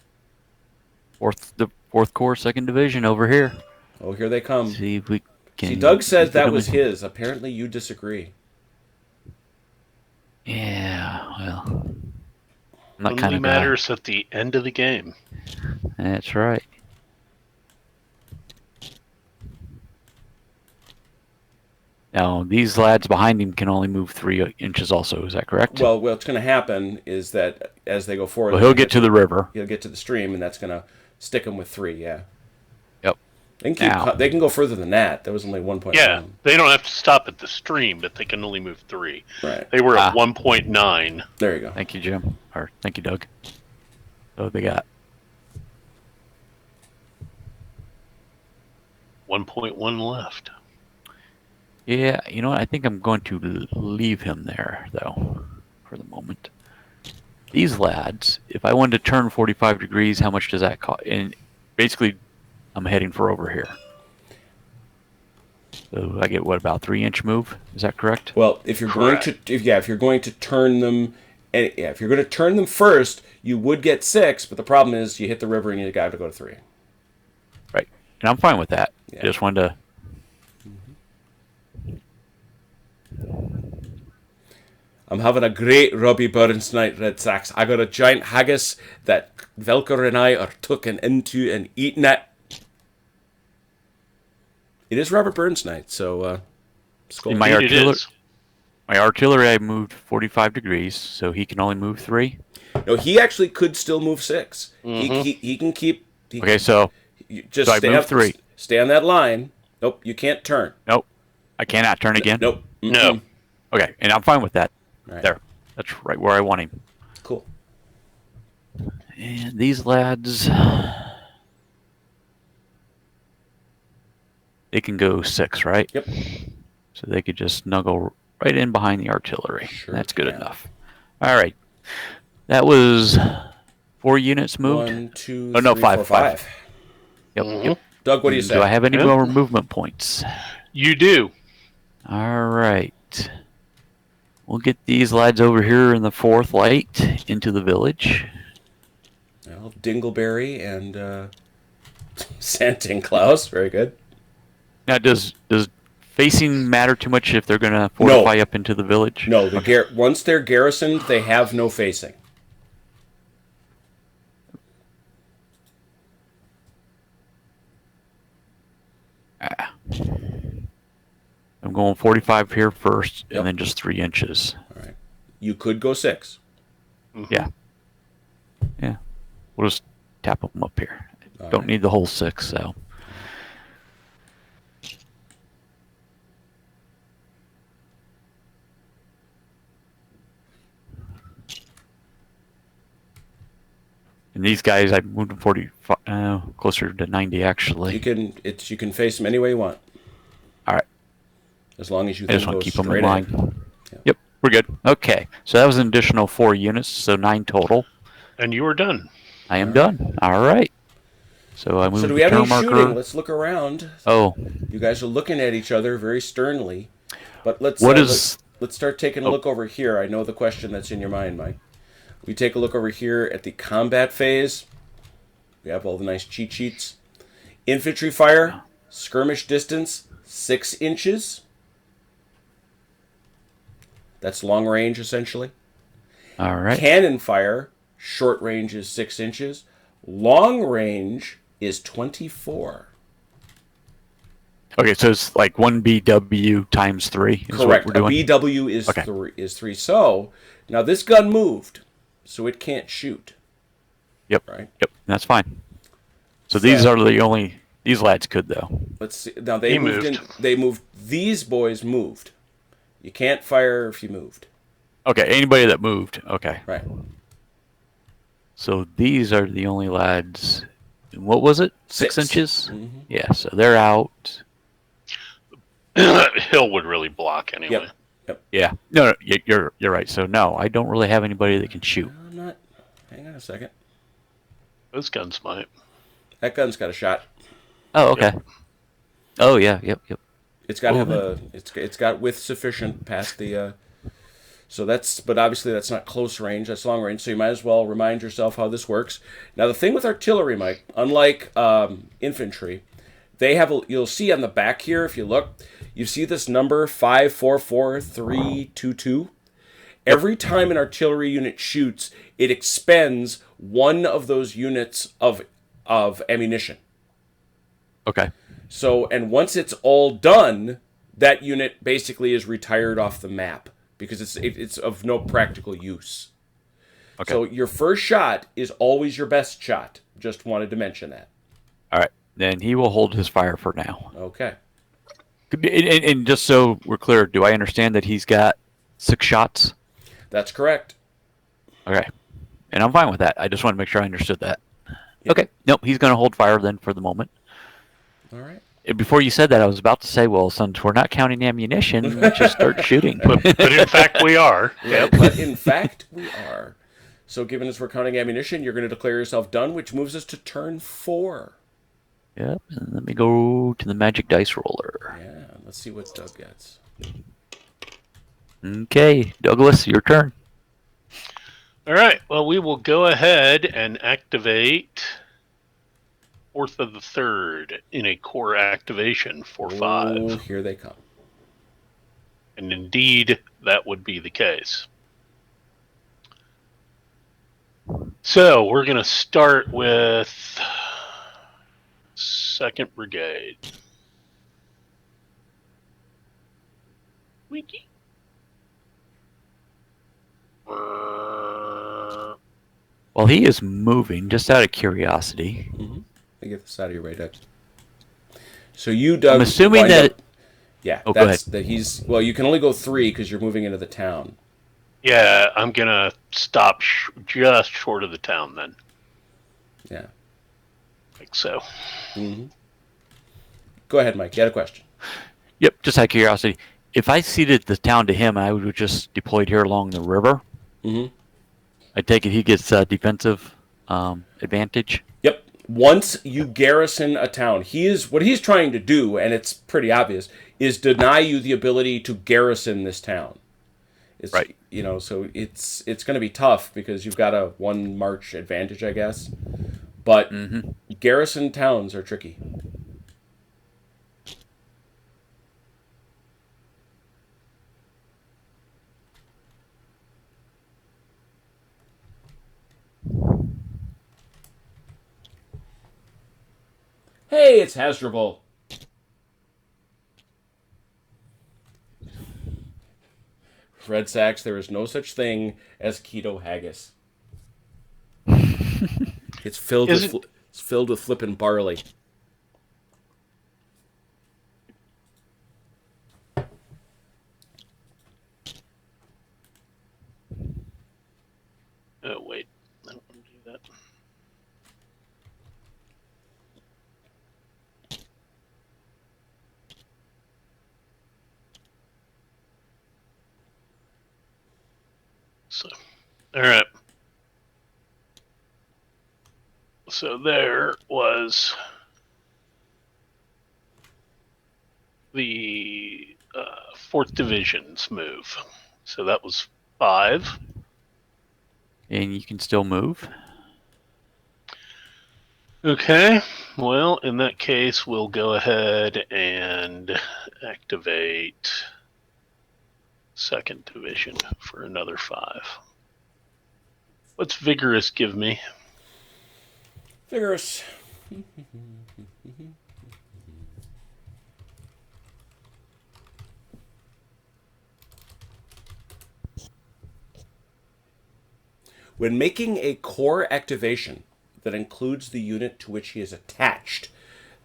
Speaker 3: The 4th Corps, 2nd Division over here.
Speaker 1: Oh, here they come.
Speaker 3: See if we can.
Speaker 1: See, Doug says
Speaker 3: get
Speaker 1: that
Speaker 3: them
Speaker 1: was
Speaker 3: in.
Speaker 1: his. Apparently, you disagree.
Speaker 3: Yeah, well, I'm not
Speaker 2: Only
Speaker 3: kind of
Speaker 2: matters at the end of the game.
Speaker 3: That's right. Now, these lads behind him can only move 3 inches also, is that correct?
Speaker 1: Well, what's going to happen is that as they go forward...
Speaker 3: Well, he'll get to the river.
Speaker 1: He'll get to the stream, and that's going to stick him with 3, yeah.
Speaker 3: Yep.
Speaker 1: They can go further than that. That was only 1.1.
Speaker 2: Yeah, they don't have to stop at the stream, but they can only move 3.
Speaker 1: Right.
Speaker 2: They were at 1.9.
Speaker 1: There you go.
Speaker 3: Thank you, Jim. Or thank you, Doug. So they got
Speaker 2: 1.1 left.
Speaker 3: Yeah, you know what? I think I'm going to leave him there, though, for the moment. These lads, if I wanted to turn 45 degrees, how much does that cost? And basically, I'm heading for over here. So I get, what, about 3-inch move? Is that correct?
Speaker 1: Well, if you're going to turn them, if you're going to turn them first, you would get 6, but the problem is you hit the river and you got to go to 3.
Speaker 3: Right. And I'm fine with that.
Speaker 1: Yeah.
Speaker 3: Just wanted to...
Speaker 1: I'm having a great Robbie Burns night, Red Sox. I got a giant haggis that Velker and I are tucking into and eating it. It is Robert Burns night, so
Speaker 3: my artillery, I moved 45 degrees, so he can only move 3.
Speaker 1: No, he actually could still move 6.
Speaker 2: Mm-hmm.
Speaker 1: He can keep.
Speaker 3: So
Speaker 1: just
Speaker 3: I moved 3.
Speaker 1: Stay on that line. Nope, you can't turn.
Speaker 3: Nope, I cannot turn again.
Speaker 1: Nope. Mm-mm.
Speaker 2: No.
Speaker 3: Okay, and I'm fine with that.
Speaker 1: Right.
Speaker 3: There, that's right where I want him.
Speaker 1: Cool.
Speaker 3: And these lads, they can go 6, right?
Speaker 1: Yep.
Speaker 3: So they could just snuggle right in behind the artillery.
Speaker 1: Sure
Speaker 3: That's good
Speaker 1: can.
Speaker 3: enough. All right, that was 4 units moved.
Speaker 1: 1, 2,
Speaker 3: Oh no,
Speaker 1: 3, 4,
Speaker 3: 5.
Speaker 1: 5.
Speaker 3: Yep.
Speaker 2: Mhm.
Speaker 3: Yep.
Speaker 1: Doug, what do you say?
Speaker 3: Do I have any more movement points?
Speaker 2: You do.
Speaker 3: All right. We'll get these lads over here in the 4th light into the village.
Speaker 1: Well, Dingleberry and Santinclaus. Very good.
Speaker 3: Now, does facing matter too much if they're going to fortify up into the village?
Speaker 1: No, once they're garrisoned, they have no facing.
Speaker 3: I'm going 45 here first,
Speaker 1: Yep.
Speaker 3: and then just 3 inches.
Speaker 1: All right. You could go 6.
Speaker 2: Mm-hmm.
Speaker 3: Yeah. Yeah. We'll just tap them up here.
Speaker 1: All
Speaker 3: Don't
Speaker 1: right.
Speaker 3: need the whole 6, so. And these guys, I moved them 45, closer to 90 actually.
Speaker 1: You can face them any way you want.
Speaker 3: All right.
Speaker 1: As long as you
Speaker 3: I
Speaker 1: can
Speaker 3: just
Speaker 1: go
Speaker 3: want to keep them
Speaker 1: straight
Speaker 3: in line.
Speaker 1: ahead. Yeah.
Speaker 3: Yep, we're good. Okay, so that was an additional 4 units, so 9 total.
Speaker 2: And you were done.
Speaker 3: I am done. All right. So I moved
Speaker 1: So do
Speaker 3: the
Speaker 1: we have
Speaker 3: turn
Speaker 1: any
Speaker 3: marker.
Speaker 1: shooting? Let's look around.
Speaker 3: Oh,
Speaker 1: You guys are looking at each other very sternly. But let's let's start taking a look over here. I know the question that's in your mind, Mike. We take a look over here at the combat phase. We have all the nice cheat sheets. Infantry fire, skirmish distance, 6 inches. That's long range, essentially.
Speaker 3: all right.
Speaker 1: Cannon fire, short range is 6 inches. Long range is 24.
Speaker 3: Okay, so it's like 1 BW times 3 is
Speaker 1: Correct.
Speaker 3: what we're doing?
Speaker 1: A BW is
Speaker 3: Okay.
Speaker 1: 3. So, now this gun moved, so it can't shoot.
Speaker 3: Yep,
Speaker 1: Right.
Speaker 3: yep, that's fine. So these are the only... These lads could, though.
Speaker 1: Let's see. Now they moved. They moved. These boys moved. You can't fire if you moved.
Speaker 3: Okay, anybody that moved. Okay.
Speaker 1: Right.
Speaker 3: So these are the only lads... What was it? 6
Speaker 1: 6.
Speaker 3: inches?
Speaker 1: Mhm.
Speaker 3: Yeah, so they're out.
Speaker 2: Hill would really block anyway.
Speaker 1: Yep.
Speaker 3: Yeah. No, you're right. So no, I don't really have anybody that can shoot.
Speaker 1: I'm not. Hang on a second.
Speaker 2: Those guns might.
Speaker 1: That gun's got a shot.
Speaker 3: Oh, okay. Oh, yeah. Yep.
Speaker 1: It's got to have a. It's got width sufficient past the. So that's, but obviously that's not close range. That's long range. So you might as well remind yourself how this works. Now the thing with artillery, Mike, unlike infantry, they have. You'll see on the back here if you look, you see this number 544322. Every time an artillery unit shoots, it expends one of those units of ammunition.
Speaker 3: Okay.
Speaker 1: So, and once it's all done, that unit basically is retired off the map because it's of no practical use. Okay. So your first shot is always your best shot. Just wanted to mention that.
Speaker 3: All right. Then he will hold his fire for now.
Speaker 1: Okay.
Speaker 3: And just so we're clear, do I understand that he's got 6 shots?
Speaker 1: That's correct.
Speaker 3: Okay. And I'm fine with that. I just want to make sure I understood that.
Speaker 1: Yep.
Speaker 3: Okay. Nope, he's going to hold fire then for the moment.
Speaker 1: All right.
Speaker 3: Before you said that, I was about to say, well, since we're not counting ammunition, let's just start shooting.
Speaker 2: But in fact, we are.
Speaker 1: Right, but in fact, we are. So given as we're counting ammunition, you're going to declare yourself done, which moves us to turn 4.
Speaker 3: Yep. And let me go to the magic dice roller.
Speaker 1: Yeah, let's see what Doug gets.
Speaker 3: Okay, Douglas, your turn.
Speaker 2: All right. Well, we will go ahead and activate Fourth of the Third in a core activation for 5.
Speaker 1: Oh, here they come.
Speaker 2: And indeed, that would be the case. So we're going to start with 2nd Brigade. Wiki.
Speaker 3: Well, he is moving, just out of curiosity.
Speaker 1: Mm-hmm. Let me get this out of your way, Doug. So you, Doug,
Speaker 3: I'm assuming
Speaker 1: wind
Speaker 3: that...
Speaker 1: up- yeah,
Speaker 3: Oh, go
Speaker 1: that's
Speaker 3: ahead.
Speaker 1: that he's... Well, you can only go 3 because you're moving into the town.
Speaker 2: Yeah, I'm going to stop just short of the town then.
Speaker 1: Yeah.
Speaker 2: Like so.
Speaker 1: Mm-hmm. Go ahead, Mike. You had a question.
Speaker 3: Yep, just out of curiosity. If I ceded the town to him, I would have just deployed here along the river.
Speaker 1: Mm-hmm.
Speaker 3: I take it he gets defensive advantage.
Speaker 1: Yep. Once you garrison a town, what he's trying to do, and it's pretty obvious, is deny you the ability to garrison this town. It's,
Speaker 3: right.
Speaker 1: You know, so it's going to be tough because you've got a 1 march advantage, I guess. But garrison towns are tricky. Hey, it's Hasdrubal. Red Sacks, there is no such thing as keto haggis. It's filled with flippin' barley.
Speaker 2: Oh, wait. I don't want to do that. So, all right. So there was the 4th Division's move. So that was 5.
Speaker 3: And you can still move.
Speaker 2: Okay. Well, in that case, we'll go ahead and activate 2nd Division for another 5. What's Vigorous give me?
Speaker 1: Vigorous. When making a core activation that includes the unit to which he is attached,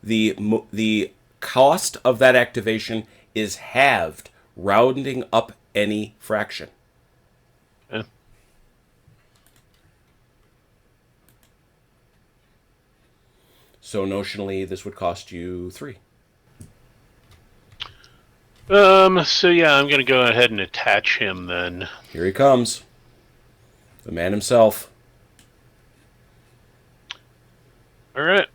Speaker 1: the cost of that activation is halved, rounding up any fraction.
Speaker 2: Okay.
Speaker 1: So notionally, this would cost you 3.
Speaker 2: So yeah, I'm gonna go ahead and attach him then.
Speaker 1: Here he comes. The man himself.
Speaker 2: All right.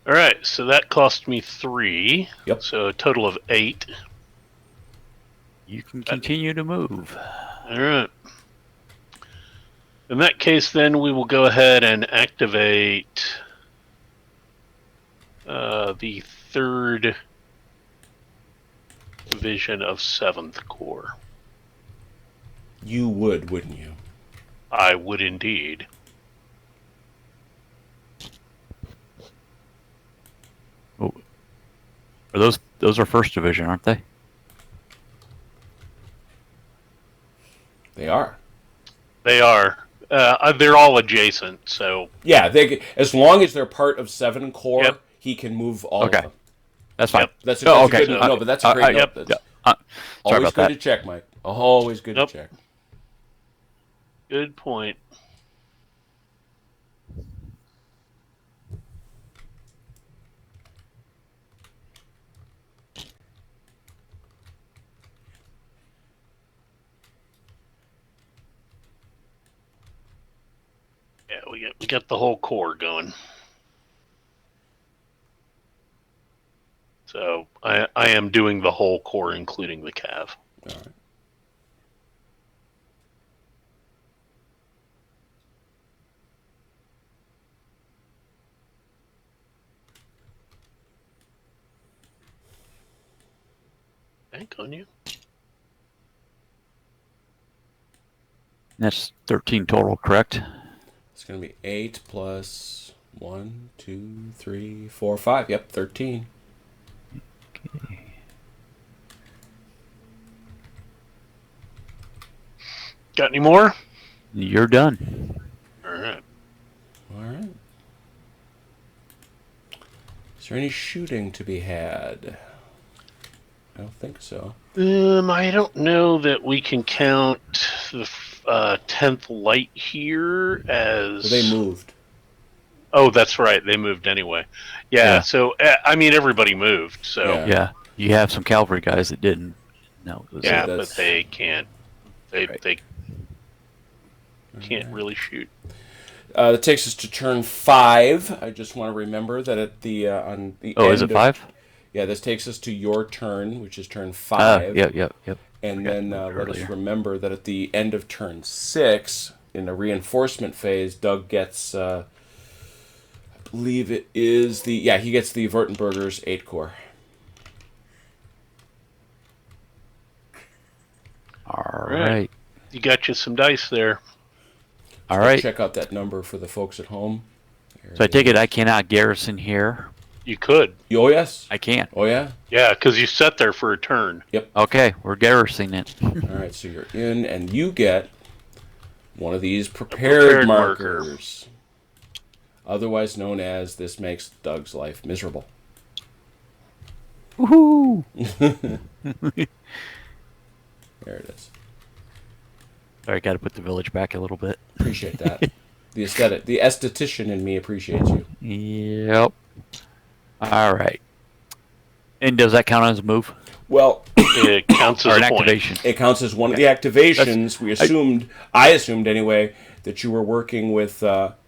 Speaker 2: All right, so that cost me 3.
Speaker 1: Yep.
Speaker 2: So a total of 8.
Speaker 3: You can continue to move.
Speaker 2: All right. In that case, then we will go ahead and activate the 3rd division of 7th Corps.
Speaker 1: You would, wouldn't you?
Speaker 2: I would indeed.
Speaker 3: Oh, are those are 1st Division, aren't they?
Speaker 1: They are.
Speaker 2: They are. They're all adjacent, so...
Speaker 1: Yeah, as long as they're part of 7 Corps,
Speaker 2: Yep.
Speaker 1: he can move all
Speaker 3: Okay.
Speaker 1: of them.
Speaker 3: That's fine.
Speaker 2: Yep.
Speaker 1: That's a
Speaker 3: Okay.
Speaker 1: good note. No, but that's a great note.
Speaker 2: Yep.
Speaker 1: That's
Speaker 3: Sorry
Speaker 1: always
Speaker 3: about
Speaker 1: good
Speaker 3: that.
Speaker 1: to check, Mike. Always good
Speaker 2: Yep.
Speaker 1: to check.
Speaker 2: Good point. Yeah, we got the whole Corps going. So I am doing the whole Corps, including the Cav.
Speaker 1: All right.
Speaker 2: Bank on you.
Speaker 3: That's 13 total, correct?
Speaker 1: It's going to be 8 plus 1, 2, 3, 4, 5. Yep, 13.
Speaker 2: Got any more?
Speaker 3: You're done.
Speaker 2: All right.
Speaker 1: All right. Is there any shooting to be had? I don't think so.
Speaker 2: I don't know that we can count the 10th light here as...
Speaker 1: Well, they moved.
Speaker 2: Oh, that's right. They moved anyway. Yeah. So I mean, everybody moved. So
Speaker 1: Yeah.
Speaker 3: Yeah, you have some cavalry guys that didn't. No, it was
Speaker 2: yeah,
Speaker 1: that's-
Speaker 2: but they can't. They
Speaker 3: Right.
Speaker 2: they can't really shoot.
Speaker 1: That takes us to turn 5. I just want to remember that at the on the
Speaker 3: Oh,
Speaker 1: end
Speaker 3: is it
Speaker 1: of-
Speaker 3: 5?
Speaker 1: Yeah, this takes us to your turn, which is turn 5.
Speaker 3: Yep.
Speaker 1: And
Speaker 3: Forgot
Speaker 1: then
Speaker 3: about
Speaker 1: let us
Speaker 3: earlier.
Speaker 1: remember that at the end of turn 6, in the reinforcement phase, Doug gets, I believe it is he gets the Vertibirds 8 Corps.
Speaker 3: All
Speaker 2: Right.
Speaker 3: right.
Speaker 2: You got you some dice there.
Speaker 3: All right.
Speaker 1: Check out that number for the folks at home. There
Speaker 3: So I take it I cannot garrison here.
Speaker 2: You could.
Speaker 1: Oh, yes.
Speaker 3: I can't.
Speaker 1: Oh, yeah?
Speaker 2: Yeah, because you sat there for a turn.
Speaker 3: Okay, we're garrisoning it.
Speaker 1: All right, so you're in, and you get one of these prepared
Speaker 2: marker.
Speaker 1: markers. Otherwise known as, this makes Doug's life miserable.
Speaker 3: Woohoo!
Speaker 1: There it is.
Speaker 3: Sorry, got to put the village back a little bit.
Speaker 1: Appreciate that. The esthetician in me appreciates you.
Speaker 3: Yep. All right. And does that count as a move
Speaker 1: Well,
Speaker 2: It counts
Speaker 3: or
Speaker 2: as
Speaker 3: an
Speaker 2: a point.
Speaker 3: activation?
Speaker 1: it counts as one of the activations. I assumed anyway, that you were working with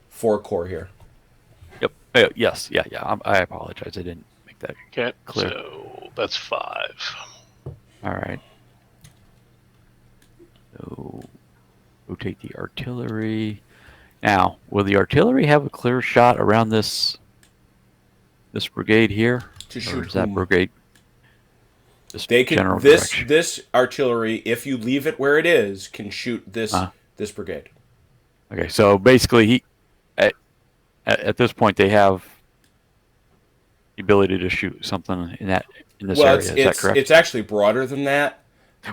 Speaker 1: 4 Corps here.
Speaker 3: Yep. Yes. Yeah. I apologize. I didn't make that
Speaker 2: Okay,
Speaker 3: clear.
Speaker 2: so that's 5.
Speaker 3: All right. So rotate the artillery. Now, will the artillery have a clear shot around this brigade here?
Speaker 1: To
Speaker 3: Or
Speaker 1: shoot
Speaker 3: is that
Speaker 1: whom?
Speaker 3: brigade? This
Speaker 1: They can
Speaker 3: general
Speaker 1: this
Speaker 3: direction?
Speaker 1: this artillery, if you leave it where it is, can shoot this this brigade.
Speaker 3: Okay, so basically, at this point they have the ability to shoot something in this area. Is that correct?
Speaker 1: It's actually broader than that.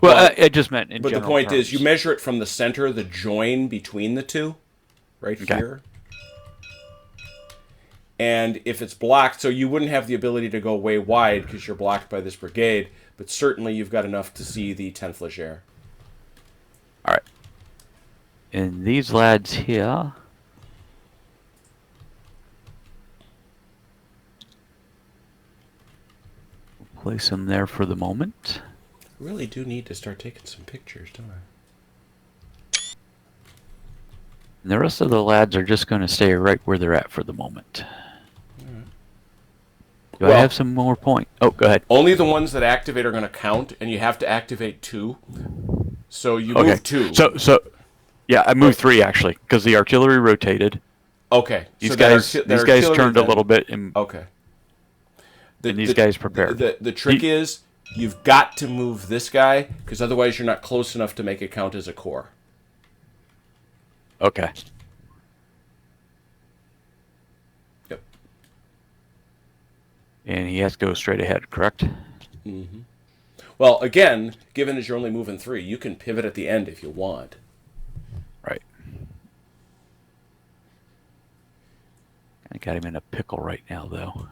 Speaker 3: Well, I just meant in
Speaker 1: But the
Speaker 3: general
Speaker 1: point is,
Speaker 3: terms.
Speaker 1: you measure it from the center, the join between the two, right
Speaker 3: Okay.
Speaker 1: here. And if it's blocked, so you wouldn't have the ability to go way wide because you're blocked by this brigade, but certainly you've got enough to see the 10th Leger.
Speaker 3: All right. And these lads here. We'll place them there for the moment.
Speaker 1: I really do need to start taking some pictures, don't I?
Speaker 3: And the rest of the lads are just going to stay right where they're at for the moment. Do I have some more point? Oh, go ahead.
Speaker 1: Only the ones that activate are going to count, and you have to activate 2. So you move 2.
Speaker 3: So, yeah, I moved 3 actually because the artillery rotated.
Speaker 1: Okay.
Speaker 3: These
Speaker 1: so
Speaker 3: guys
Speaker 1: artillery
Speaker 3: turned a
Speaker 1: then-
Speaker 3: little bit, and
Speaker 1: Okay.
Speaker 3: and these guys prepared.
Speaker 1: The trick is you've got to move this guy because otherwise you're not close enough to make it count as a core.
Speaker 3: Okay.
Speaker 1: Yep.
Speaker 3: And he has to go straight ahead, correct?
Speaker 1: Mm-hmm. Well, again, given as you're only moving 3, you can pivot at the end if you want.
Speaker 3: Right. I got him in a pickle right now, though.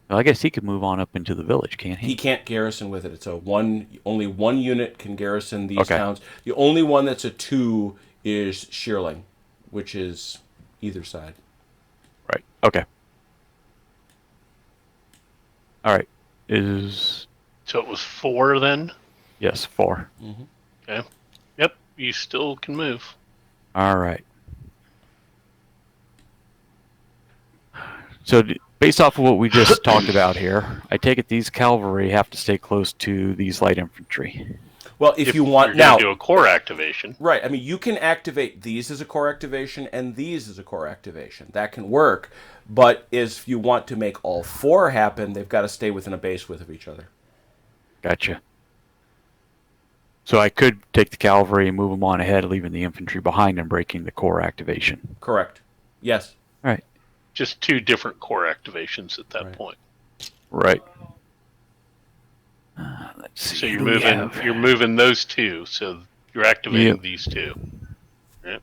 Speaker 3: Well, I guess he could move on up into the village, can't he?
Speaker 1: He can't garrison with it. It's only one unit can garrison these
Speaker 3: Okay.
Speaker 1: towns. The only one that's a 2 is Shearling, which is either side.
Speaker 3: Right. Okay. All right. Is
Speaker 2: So it was 4 then?
Speaker 3: yes, 4.
Speaker 1: Mm-hmm.
Speaker 2: Okay. Yep, you still can move.
Speaker 3: All right. So based off of what we just talked about here, I take it these cavalry have to stay close to these light infantry.
Speaker 1: Well, if you want
Speaker 2: you're
Speaker 1: now,
Speaker 2: gonna do a core activation.
Speaker 1: right? I mean, you can activate these as a core activation and these as a core activation. That can work, but if you want to make all 4 happen, they've got to stay within a base width of each other.
Speaker 3: Gotcha. So I could take the cavalry and move them on ahead, leaving the infantry behind and breaking the core activation.
Speaker 1: Correct. Yes.
Speaker 3: All right.
Speaker 2: Just 2 different core activations at that
Speaker 1: Right.
Speaker 2: point.
Speaker 3: Right. Let's see.
Speaker 2: So
Speaker 3: who do we have?
Speaker 2: you're moving those 2. So you're activating
Speaker 3: Yep.
Speaker 2: these 2. Yep.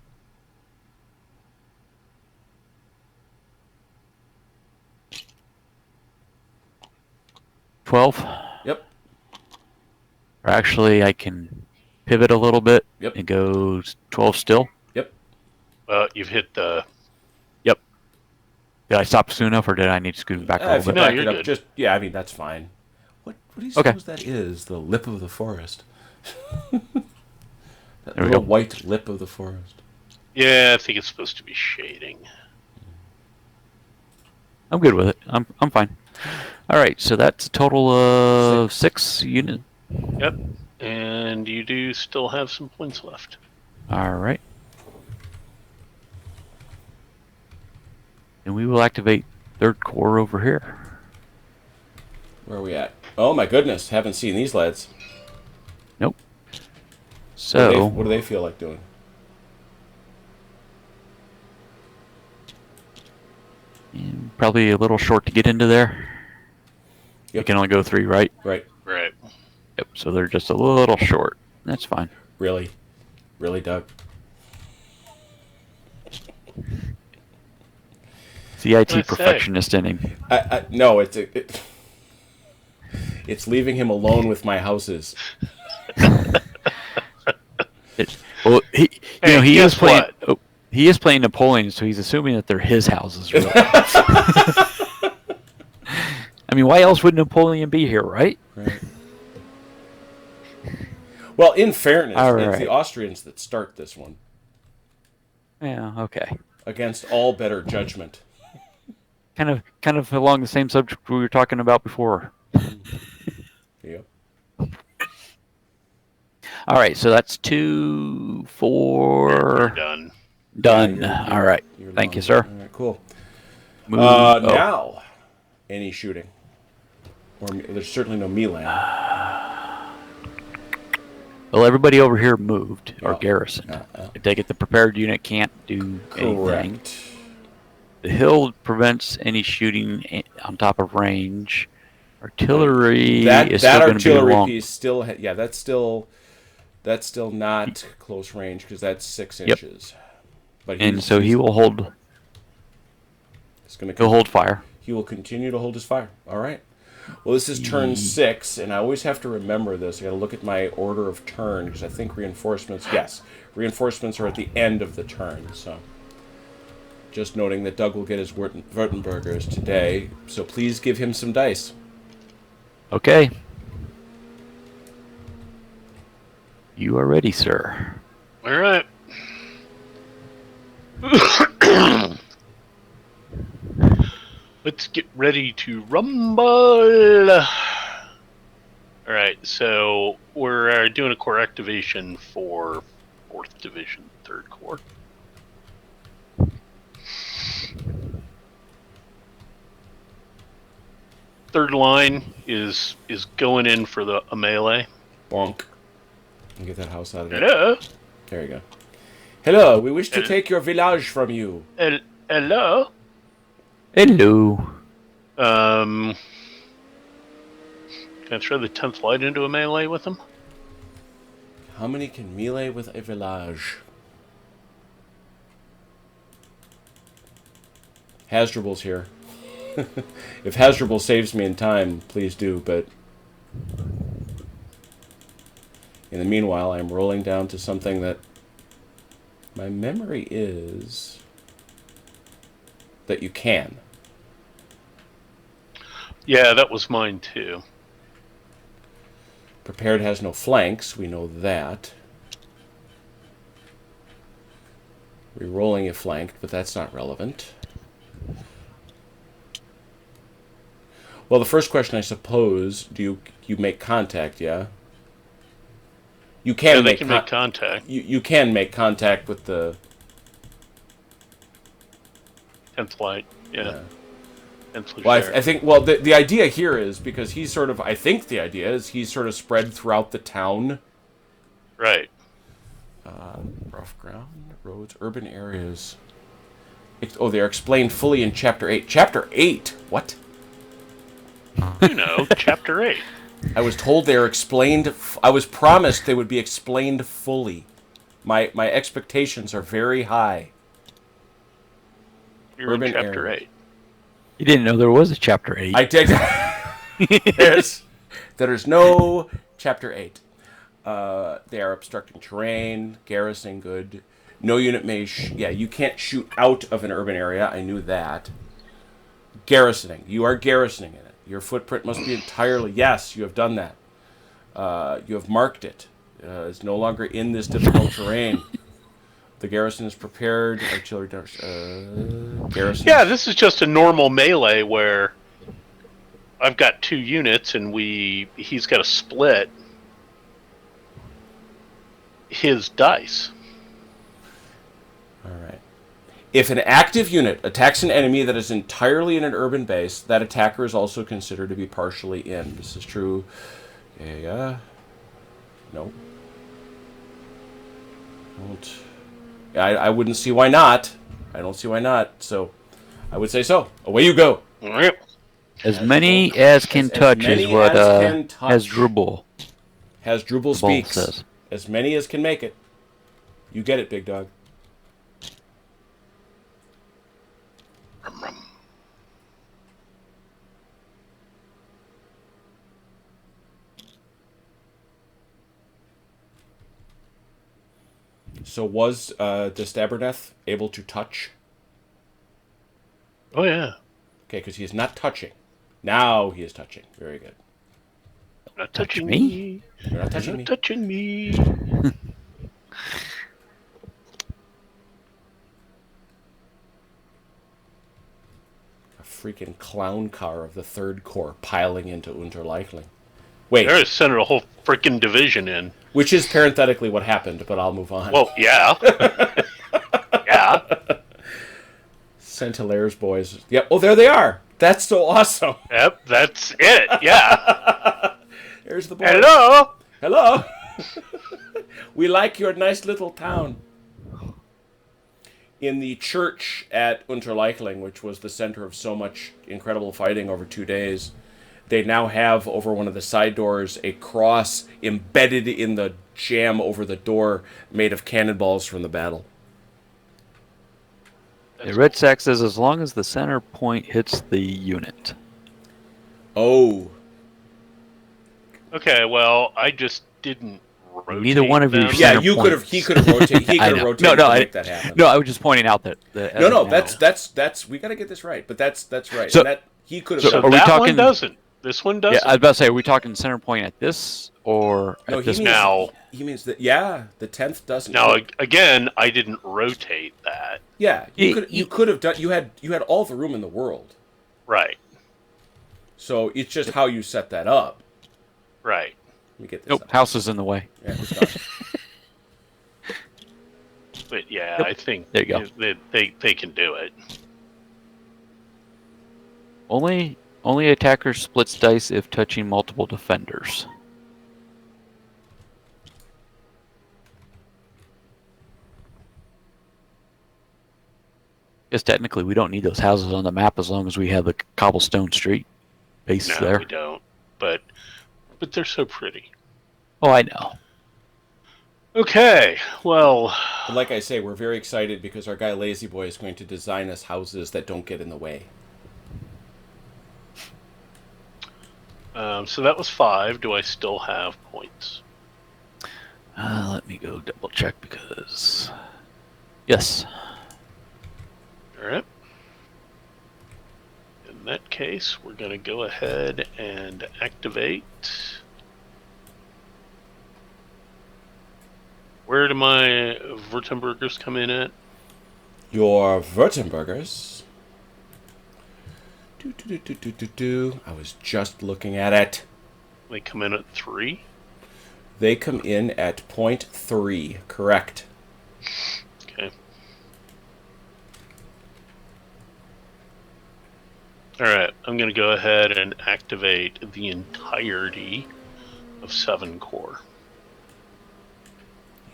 Speaker 3: $12.
Speaker 1: Yep.
Speaker 3: Or actually, I can pivot a little bit
Speaker 1: Yep.
Speaker 3: and go 12 still.
Speaker 1: Yep.
Speaker 2: Well, you've hit the.
Speaker 3: Yep. Did I stop soon enough, or did I need to scoot back a
Speaker 1: If
Speaker 3: little
Speaker 1: you
Speaker 3: bit?
Speaker 2: No,
Speaker 1: back
Speaker 2: you're
Speaker 1: it up,
Speaker 2: good.
Speaker 1: just I mean that's fine. What do you
Speaker 3: Okay.
Speaker 1: suppose that is? The lip of the forest. That
Speaker 3: There we
Speaker 1: little
Speaker 3: go.
Speaker 1: white lip of the forest.
Speaker 2: Yeah, I think it's supposed to be shading.
Speaker 3: I'm good with it. I'm fine. All right, so that's a total of 6 units.
Speaker 2: Yep. And you do still have some points left.
Speaker 3: All right. And we will activate 3rd Corps over here.
Speaker 1: Where are we at? Oh my goodness! Haven't seen these lads.
Speaker 3: Nope.
Speaker 1: What
Speaker 3: So
Speaker 1: do they feel like doing?
Speaker 3: probably a little short to get into there. You
Speaker 1: Yep.
Speaker 3: can only go 3, right?
Speaker 1: Right.
Speaker 2: Right.
Speaker 3: Yep. So they're just a little short. That's fine.
Speaker 1: Really, Doug.
Speaker 3: CIT
Speaker 2: What I say?
Speaker 3: perfectionist in him.
Speaker 1: No, it's leaving him alone with my houses.
Speaker 3: Well, he
Speaker 2: Hey,
Speaker 3: is
Speaker 2: guess
Speaker 3: playing.
Speaker 2: what?
Speaker 3: Oh, he is playing Napoleon, so he's assuming that they're his houses. Really. I mean, why else would Napoleon be here, right?
Speaker 1: Right. Well, in fairness,
Speaker 3: All
Speaker 1: it's
Speaker 3: right.
Speaker 1: the Austrians that start this one
Speaker 3: Yeah. Okay.
Speaker 1: against all better judgment.
Speaker 3: Kind of along the same subject we were talking about before.
Speaker 1: Yep.
Speaker 3: All right, so that's 2, 4.
Speaker 2: You're done.
Speaker 3: Done.
Speaker 1: Yeah,
Speaker 3: All right.
Speaker 1: you're
Speaker 3: Thank you,
Speaker 1: long.
Speaker 3: sir.
Speaker 1: All right, cool.
Speaker 3: Move. Oh.
Speaker 1: Now, any shooting? Or there's certainly no Milan.
Speaker 3: Well, everybody over here moved or
Speaker 1: Oh.
Speaker 3: garrisoned. I take it the prepared unit can't do anything.
Speaker 1: Correct.
Speaker 3: The hill prevents any shooting on top of range. Artillery
Speaker 1: That
Speaker 3: is still going to be
Speaker 1: artillery
Speaker 3: long.
Speaker 1: piece still, that's still not close range because that's 6
Speaker 3: Yep.
Speaker 1: inches. But
Speaker 3: And so he will hold. He'll hold fire.
Speaker 1: He will continue to hold his fire. All right. Well, this is turn 6, and I always have to remember this. I got to look at my order of turn because I think reinforcements. Yes, reinforcements are at the end of the turn. So, just noting that Doug will get his Württembergers today. So please give him some dice.
Speaker 3: Okay. You are ready, sir.
Speaker 2: All right. Let's get ready. ready to rumble. All right, so we're doing a core activation for 4th Division, 3rd Corps. Third line is going in for a melee.
Speaker 1: Bonk. And get that house out of there.
Speaker 2: Hello.
Speaker 1: There you go. Hello, we wish to take your village from you.
Speaker 2: Hello.
Speaker 3: Hello.
Speaker 2: Can I throw the 10th light into a melee with him?
Speaker 1: How many can melee with a village? Hasdrubal's here. If Hasdrubal saves me in time, please do, but in the meanwhile, I'm rolling down to something that my memory is that you can.
Speaker 2: Yeah, that was mine too.
Speaker 1: Prepared has no flanks, we know that. Rerolling if flanked, but that's not relevant. Well, the first question, I suppose, do you make contact, yeah? You can
Speaker 2: make contact.
Speaker 1: You can make contact with the
Speaker 2: 10th light, yeah. 10th
Speaker 1: Well, I think, well, the idea here is, because he's sort of, I think the idea is he's sort of spread throughout the town.
Speaker 2: Right.
Speaker 1: Rough ground, roads, urban areas. They're explained fully in Chapter 8. Chapter 8? What?
Speaker 2: You know, Chapter 8.
Speaker 1: I was told they are explained. I was promised they would be explained fully. My expectations are very high.
Speaker 2: You're in Chapter
Speaker 1: area.
Speaker 2: 8.
Speaker 3: You didn't know there was a Chapter 8.
Speaker 1: I did. There's no Chapter 8. They are obstructing terrain, garrisoning good. No unit may... you can't shoot out of an urban area. I knew that. Garrisoning. You are garrisoning it. Your footprint must be entirely... Yes, you have done that. You have marked it. It's no longer in this difficult terrain. The garrison is prepared. Artillery... garrison...
Speaker 2: Yeah, this is just a normal melee where I've got 2 units and he's got to split his dice.
Speaker 1: All right. If an active unit attacks an enemy that is entirely in an urban base, that attacker is also considered to be partially in. This is true. Yeah. No. Won't. I wouldn't see why not. I don't see why not. So, I would say so. Away you go.
Speaker 3: As many as can touch is what Hasdrubal
Speaker 1: speaks.
Speaker 3: says.
Speaker 1: As many as can make it. You get it, big dog. So was the Stabberneth able to touch?
Speaker 2: Oh, yeah.
Speaker 1: Okay, because he is not touching. Now he is touching. Very good.
Speaker 2: Not touching me.
Speaker 1: You're not touching me.
Speaker 2: Not touching me.
Speaker 1: A freaking clown car of the 3rd Corps piling into Unterleichling. Wait.
Speaker 2: They're sending a whole freaking division in.
Speaker 1: Which is parenthetically what happened, but I'll move on.
Speaker 2: Well, yeah. Yeah.
Speaker 1: Centillaires boys. Yep. Oh, there they are. That's so awesome.
Speaker 2: Yep, that's it. Yeah.
Speaker 1: There's the boys.
Speaker 2: Hello.
Speaker 1: Hello. We like your nice little town. In the church at Unterleichling, which was the center of so much incredible fighting over 2 days, they now have over one of the side doors a cross embedded in the jamb over the door made of cannonballs from the battle.
Speaker 3: The red sack says as long as the center point hits the unit.
Speaker 1: Oh.
Speaker 2: Okay, well, I just didn't rotate
Speaker 3: Neither one of you.
Speaker 2: them.
Speaker 1: Yeah, he could have rotated. He could have rotated to make that happen.
Speaker 3: No, I was just pointing out that.
Speaker 1: That's we got to get this right. But that's right.
Speaker 3: So,
Speaker 1: and that he could have.
Speaker 2: So
Speaker 3: are we
Speaker 2: that
Speaker 3: talking?
Speaker 2: one doesn't. This one doesn't.
Speaker 3: Yeah, I was about to say, are we talking center point at this or
Speaker 1: No,
Speaker 3: at this?
Speaker 2: now.
Speaker 1: He means that. Yeah, the 10th doesn't.
Speaker 2: Now again, I didn't rotate that.
Speaker 1: Yeah, you could have done. You had all the room in the world.
Speaker 2: Right.
Speaker 1: So it's just how you set that up.
Speaker 2: Right.
Speaker 1: Let me get this
Speaker 3: Nope,
Speaker 1: up.
Speaker 3: house is in the way.
Speaker 1: Yeah, it's gone.
Speaker 2: But yeah,
Speaker 3: Yep.
Speaker 2: I think
Speaker 3: There you go.
Speaker 2: they can do it.
Speaker 3: Only attacker splits dice if touching multiple defenders. Guess technically we don't need those houses on the map as long as we have the cobblestone street base
Speaker 2: No,
Speaker 3: there.
Speaker 2: we don't. But they're so pretty.
Speaker 3: Oh, I know.
Speaker 2: Okay, well,
Speaker 1: But like I say, we're very excited because our guy Lazy Boy is going to design us houses that don't get in the way.
Speaker 2: so that was 5. Do I still have points?
Speaker 3: Let me go double check because... Yes.
Speaker 2: All right. In that case, we're going to go ahead and activate. Where do my Vertibirds come in at?
Speaker 1: Your Vertibirds. I was just looking at it.
Speaker 2: They come in at 3.
Speaker 1: They come in at 0.3. Correct.
Speaker 2: Okay. All right. I'm going to go ahead and activate the entirety of 7 core.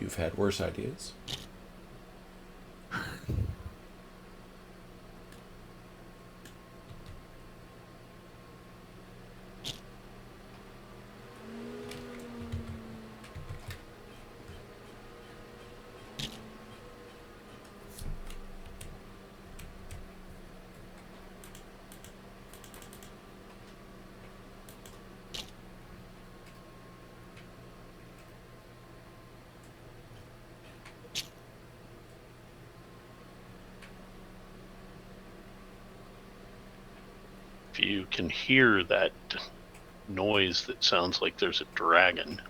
Speaker 1: You've had worse ideas.
Speaker 2: If you can hear that noise that sounds like there's a dragon,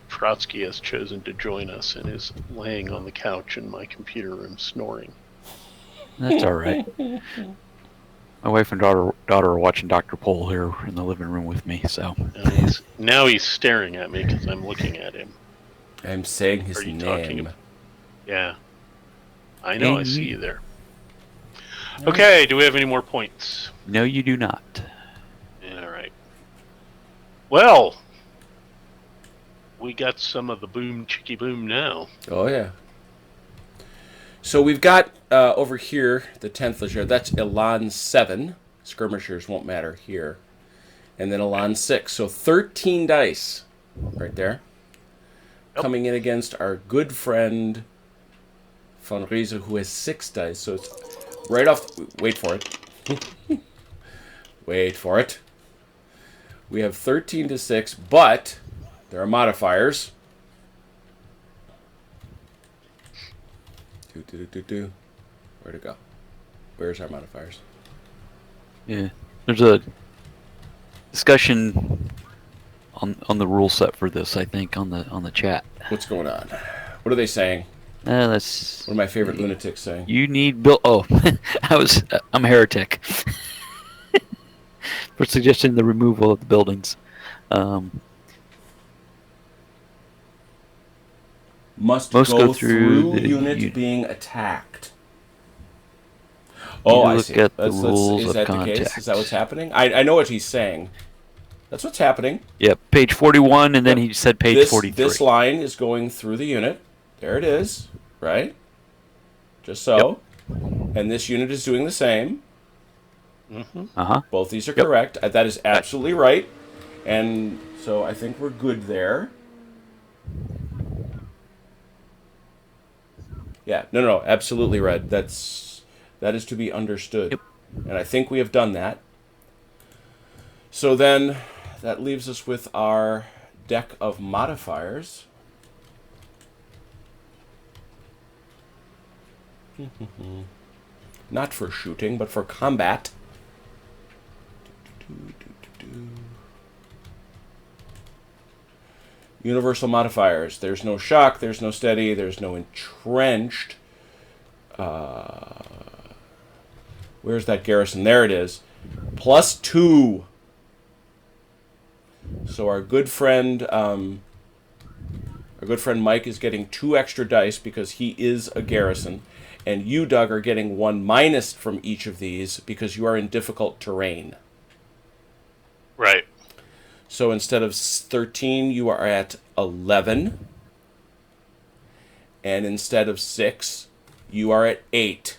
Speaker 2: Trotsky has chosen to join us and is laying on the couch in my computer room snoring.
Speaker 3: That's all right. My wife and daughter are watching Dr. Pol here in the living room with me, so...
Speaker 2: Now he's staring at me because I'm looking at him.
Speaker 1: I'm saying his
Speaker 2: Are you talking
Speaker 1: name.
Speaker 2: about- Yeah. I know, I
Speaker 3: Name
Speaker 2: see
Speaker 3: me.
Speaker 2: you there. Okay, do we have any more points?
Speaker 3: No, you do not.
Speaker 2: All right. Well, we got some of the boom chicky boom now.
Speaker 1: Oh, yeah. So we've got over here the 10th Leger. That's Elan 7. Skirmishers won't matter here. And then Elan 6. So 13 dice right there.
Speaker 2: Yep.
Speaker 1: Coming in against our good friend Von Riese, who has 6 dice. So it's right off... Wait for it. Wait for it. We have 13 to 6, but there are modifiers. Where'd it go? Where's our modifiers?
Speaker 3: Yeah. There's a discussion on the rule set for this, I think, on the chat.
Speaker 1: What's going on? What are they saying?
Speaker 3: That's...
Speaker 1: One of my favorite lunatics saying.
Speaker 3: You need build... Oh, I'm a heretic. For suggesting the removal of the buildings.
Speaker 1: Must
Speaker 3: Most
Speaker 1: go
Speaker 3: go
Speaker 1: through
Speaker 3: through the
Speaker 1: unit being attacked. Oh,
Speaker 3: You
Speaker 1: I
Speaker 3: look
Speaker 1: see.
Speaker 3: at the rules
Speaker 1: Is
Speaker 3: of
Speaker 1: that the case?
Speaker 3: contact.
Speaker 1: Is that what's happening? I know what he's saying. That's what's happening.
Speaker 3: Yeah, page 41, and then he said page 43.
Speaker 1: This line is going through the unit. There it is, right? Just so. And this unit is doing the same.
Speaker 3: Uh-huh.
Speaker 1: Both these are
Speaker 3: Yep.
Speaker 1: correct. That is absolutely right. And so I think we're good there. Yeah, no, absolutely right. That is to be understood.
Speaker 3: Yep.
Speaker 1: And I think we have done that. So then that leaves us with our deck of modifiers. Not for shooting, but for combat. Universal modifiers. There's no shock, there's no steady, there's no entrenched. What Where's that garrison? There it is. +2. So our good friend Mike is getting 2 extra dice because he is a garrison. And you, Doug, are getting 1 minus from each of these because you are in difficult terrain.
Speaker 2: Right.
Speaker 1: So instead of 13, you are at 11. And instead of 6, you are at 8.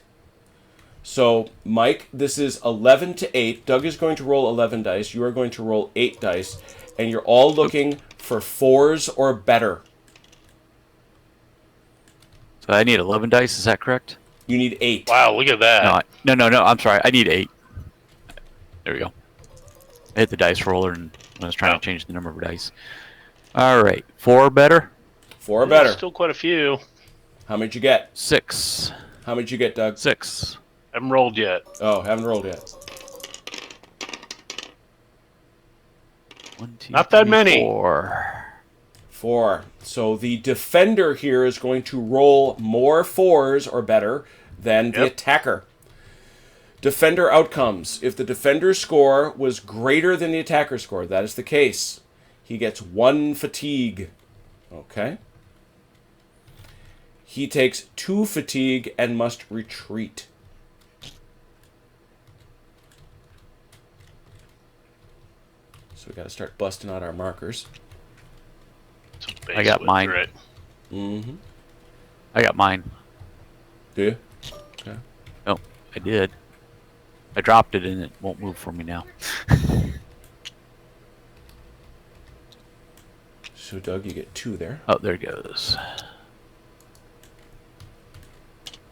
Speaker 1: So, Mike, this is 11 to 8. Doug is going to roll 11 dice. You are going to roll 8 dice. And you're all looking for 4s or better.
Speaker 3: So I need 11 dice, is that correct?
Speaker 1: You need 8.
Speaker 2: Wow, look at that.
Speaker 3: No, I'm sorry. I need 8. There we go. I hit the dice roller and I was trying to change the number of dice. All right. 4 or better?
Speaker 1: 4 or better.
Speaker 2: Still quite a few.
Speaker 1: How many did you get?
Speaker 3: 6.
Speaker 1: How many did you get, Doug?
Speaker 3: 6.
Speaker 2: Haven't rolled yet.
Speaker 1: Oh, haven't rolled yet.
Speaker 3: 1, 2,
Speaker 2: Not that
Speaker 3: 3,
Speaker 2: many.
Speaker 3: 4.
Speaker 1: 4. So the defender here is going to roll more 4s or better than the attacker. Defender outcomes. If the defender's score was greater than the attacker's score, that is the case, he gets 1 fatigue. Okay. He takes 2 fatigue and must retreat. So we got to start busting out our markers.
Speaker 3: I got mine.
Speaker 2: Right.
Speaker 1: Mm-hmm.
Speaker 3: I got mine.
Speaker 1: Do you? Okay.
Speaker 3: Oh, I did. I dropped it and it won't move for me now.
Speaker 1: So, Doug, you get 2 there.
Speaker 3: Oh, there it goes.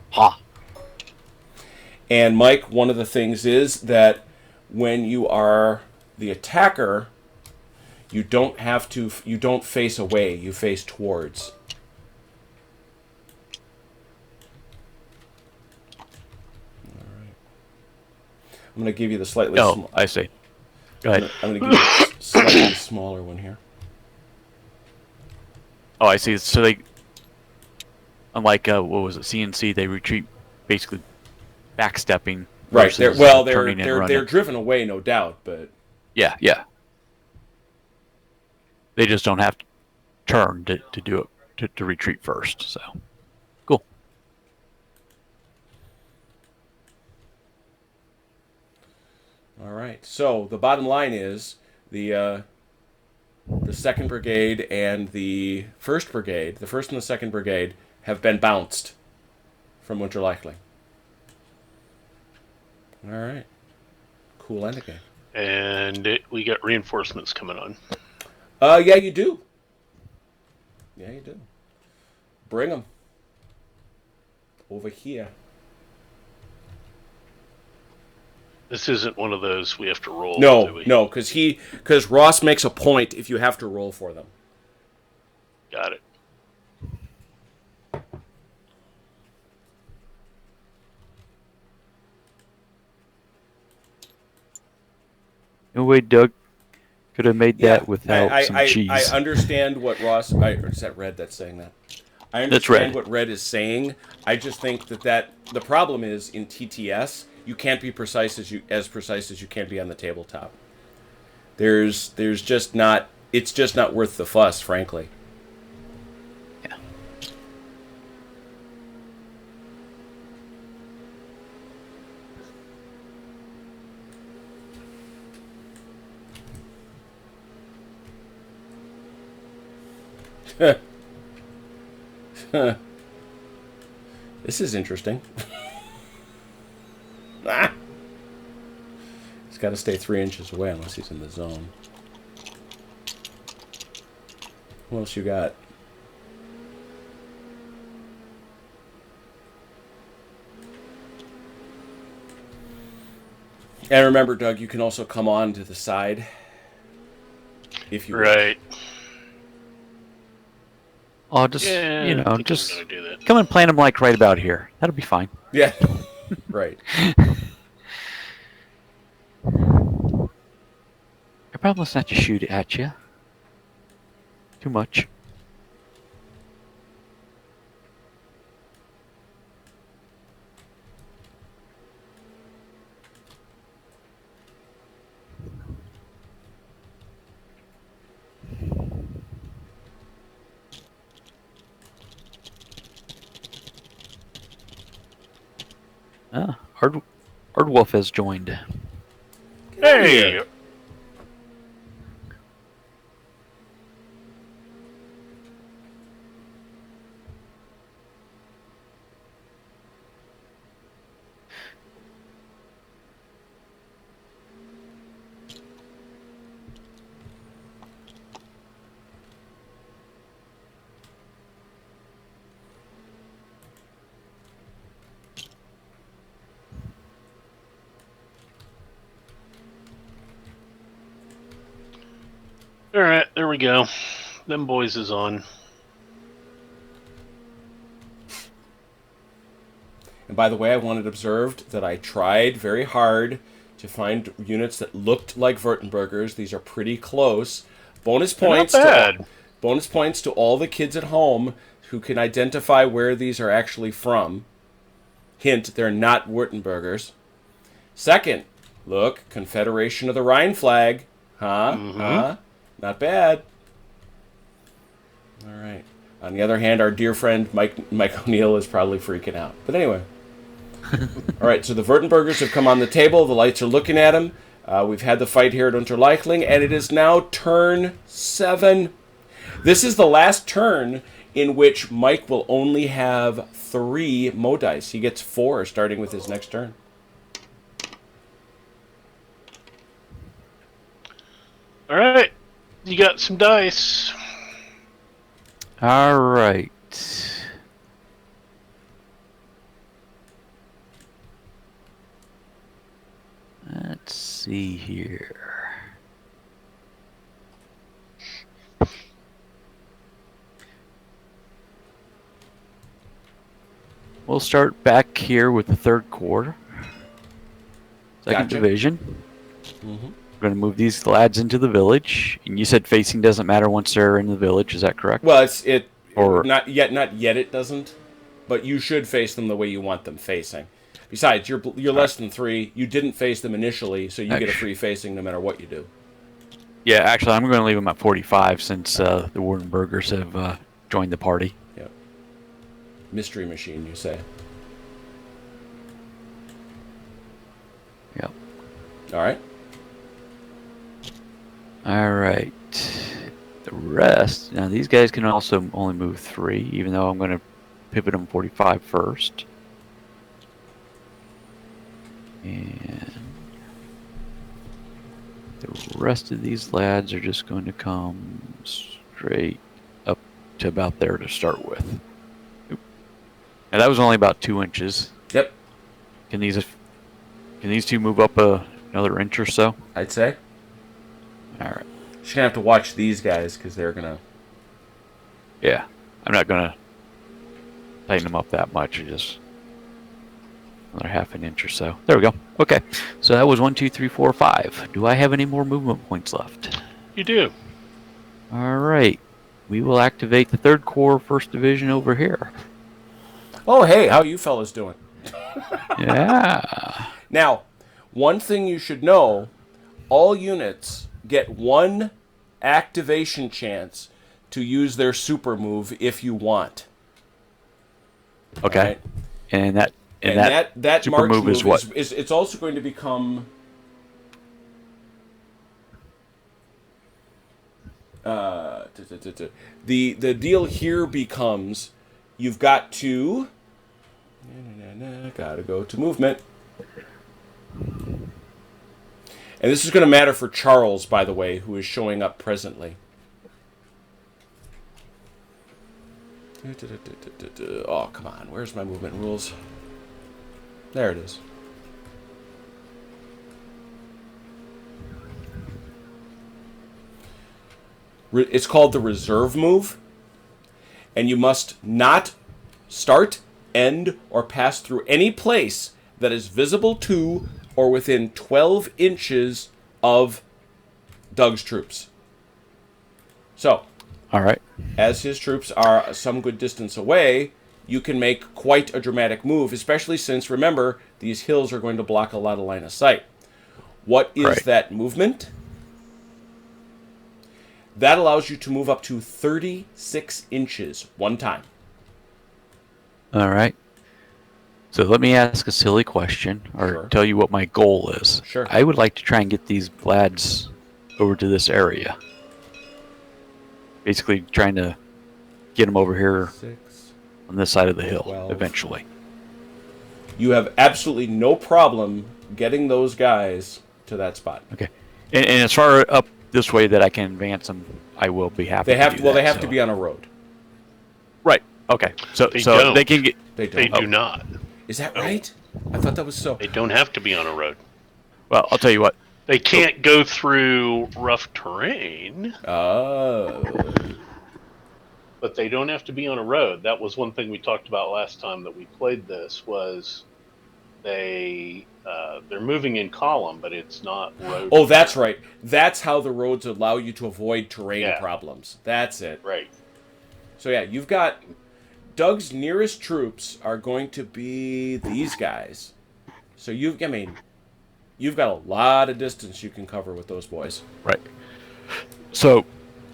Speaker 3: Ha!
Speaker 1: And, Mike, one of the things is that when you are the attacker, you don't face away, you face towards. All right. I'm going to give you the slightly
Speaker 3: I see. Go ahead.
Speaker 1: I'm going to give you a slightly smaller one here.
Speaker 3: Oh, I see. So they, unlike what was it, CNC, they retreat basically backstepping.
Speaker 1: Right.
Speaker 3: Turning and
Speaker 1: They're
Speaker 3: running.
Speaker 1: driven away, no doubt, but
Speaker 3: Yeah. They just don't have to turn to do it to retreat first. So, cool.
Speaker 1: all right. So the bottom line is the 2nd Brigade and the 1st Brigade, the 1st and the 2nd Brigade, have been bounced from Winter Likely. All right. Cool end of game.
Speaker 2: And we got reinforcements coming on.
Speaker 1: Yeah, you do. Yeah, you do. Bring them. Over here.
Speaker 2: This isn't one of those we have to roll.
Speaker 1: No,
Speaker 2: do we?
Speaker 1: no, because Ross makes a point if you have to roll for them.
Speaker 2: Got it.
Speaker 3: No way Doug could have made that without some
Speaker 1: I
Speaker 3: cheese.
Speaker 1: I understand what Ross... or is that Red that's saying that? I understand
Speaker 3: That's Red.
Speaker 1: what Red is saying. I just think that the problem is in TTS, you can't be precise as you can be on the tabletop. There's just not... It's just not worth the fuss, frankly.
Speaker 3: Yeah.
Speaker 1: This is interesting. Ah! He's got to stay 3 inches away unless he's in the zone. What else you got? And remember, Doug, you can also come on to the side if you
Speaker 2: Right.
Speaker 3: Oh, just
Speaker 2: Yeah,
Speaker 3: you
Speaker 2: I
Speaker 3: know,
Speaker 2: think
Speaker 3: just
Speaker 2: I'm gonna do that.
Speaker 3: come and plant them like right about here. That'll be fine.
Speaker 1: Yeah. Right.
Speaker 3: I promise not to shoot at you. Too much. Ardwolf has joined.
Speaker 2: Hey! Alright, there we go. Them boys is on.
Speaker 1: And by the way, I want it observed that I tried very hard to find units that looked like Vertibirds. These are pretty close. Bonus points.
Speaker 2: Not bad.
Speaker 1: Bonus points to all the kids at home who can identify where these are actually from. Hint, they're not Vertibirds. Second, look, Confederation of the Rhine flag. Huh?
Speaker 2: Mm-hmm.
Speaker 1: Huh? Not bad. All right. On the other hand, our dear friend Mike O'Neill is probably freaking out. But anyway. All right, so the Vertibirds have come on the table. The lights are looking at them. We've had the fight here at Unterleichling, and it is now turn 7. This is the last turn in which Mike will only have 3 Mo dice. He gets 4 starting with his next turn.
Speaker 2: All right, you got some dice.
Speaker 3: All right. Let's see here. We'll start back here with the 3rd Corps. Second
Speaker 1: Gotcha.
Speaker 3: Division.
Speaker 1: Mm-hmm.
Speaker 3: We're going to move these lads into the village. And you said facing doesn't matter once they're in the village. Is that correct?
Speaker 1: Well,
Speaker 3: Or-
Speaker 1: not yet it doesn't, but you should face them the way you want them facing. Besides, you're less than 3. You didn't face them initially, so you get a free facing no matter what you do.
Speaker 3: Yeah, actually, I'm going to leave them at 45 since the Wardenburgers have joined the party.
Speaker 1: Yep. Mystery machine, you say.
Speaker 3: Yep.
Speaker 1: All right.
Speaker 3: All right. The rest, now these guys can also only move 3, even though I'm going to pivot them 45 first. And the rest of these lads are just going to come straight up to about there to start with. Oop. And that was only about 2 inches.
Speaker 1: Yep.
Speaker 3: Can these 2 move up another inch or so?
Speaker 1: I'd say.
Speaker 3: All right.
Speaker 1: Just gonna have to watch these guys because they're gonna.
Speaker 3: Yeah, I'm not gonna tighten them up that much. Just another half an inch or so. There we go. Okay, so that was 1, 2, 3, 4, 5. Do I have any more movement points left?
Speaker 2: You do.
Speaker 3: All right, we will activate the 3rd Corps, 1st Division over here.
Speaker 1: Oh, hey, how you fellas doing?
Speaker 3: Yeah.
Speaker 1: Now, one thing you should know: all units get 1 activation chance to use their super move if you want.
Speaker 3: Okay.
Speaker 1: Right?
Speaker 3: And that super
Speaker 1: March
Speaker 3: move is what?
Speaker 1: It's also going to become the deal here becomes you've got to gotta go to movement. And this is going to matter for Charles, by the way, who is showing up presently. Oh, come on. Where's my movement rules? There it is. It's called the reserve move. And you must not start, end, or pass through any place that is visible to or within 12 inches of Doug's troops. So,
Speaker 3: All right.
Speaker 1: as his troops are some good distance away, you can make quite a dramatic move, especially since, remember, these hills are going to block a lot of line of sight. What is
Speaker 3: Right.
Speaker 1: that movement? That allows you to move up to 36 inches one time.
Speaker 3: All right. So let me ask a silly question, or
Speaker 1: Sure.
Speaker 3: tell you what my goal is.
Speaker 1: Sure.
Speaker 3: I would like to try and get these lads over to this area. Basically, trying to get them over here
Speaker 1: 6.
Speaker 3: on this side of the hill
Speaker 1: 12.
Speaker 3: eventually.
Speaker 1: You have absolutely no problem getting those guys to that spot.
Speaker 3: Okay. And as far up this way that I can advance them, I will be happy.
Speaker 1: They have
Speaker 3: to
Speaker 1: to.
Speaker 3: do
Speaker 1: Well,
Speaker 3: that,
Speaker 1: they have
Speaker 3: so.
Speaker 1: to be on a road.
Speaker 3: Right. Okay. So
Speaker 2: They
Speaker 3: so
Speaker 2: don't.
Speaker 3: they can get.
Speaker 1: They
Speaker 2: They
Speaker 1: don't.
Speaker 2: do not.
Speaker 1: Is that
Speaker 2: No.
Speaker 1: right? I thought that was so.
Speaker 2: They don't have to be on a road.
Speaker 3: Well, I'll tell you what.
Speaker 2: They can't go through rough terrain,
Speaker 1: Oh.
Speaker 2: but they don't have to be on a road. That was one thing we talked about last time that we played this. Was they're moving in column, but it's not road.
Speaker 1: Oh, that's right. That's how the roads allow you to avoid terrain
Speaker 2: Yeah.
Speaker 1: problems. That's it.
Speaker 2: Right.
Speaker 1: So yeah, you've got Doug's nearest troops are going to be these guys. So you've got a lot of distance you can cover with those boys.
Speaker 3: Right. So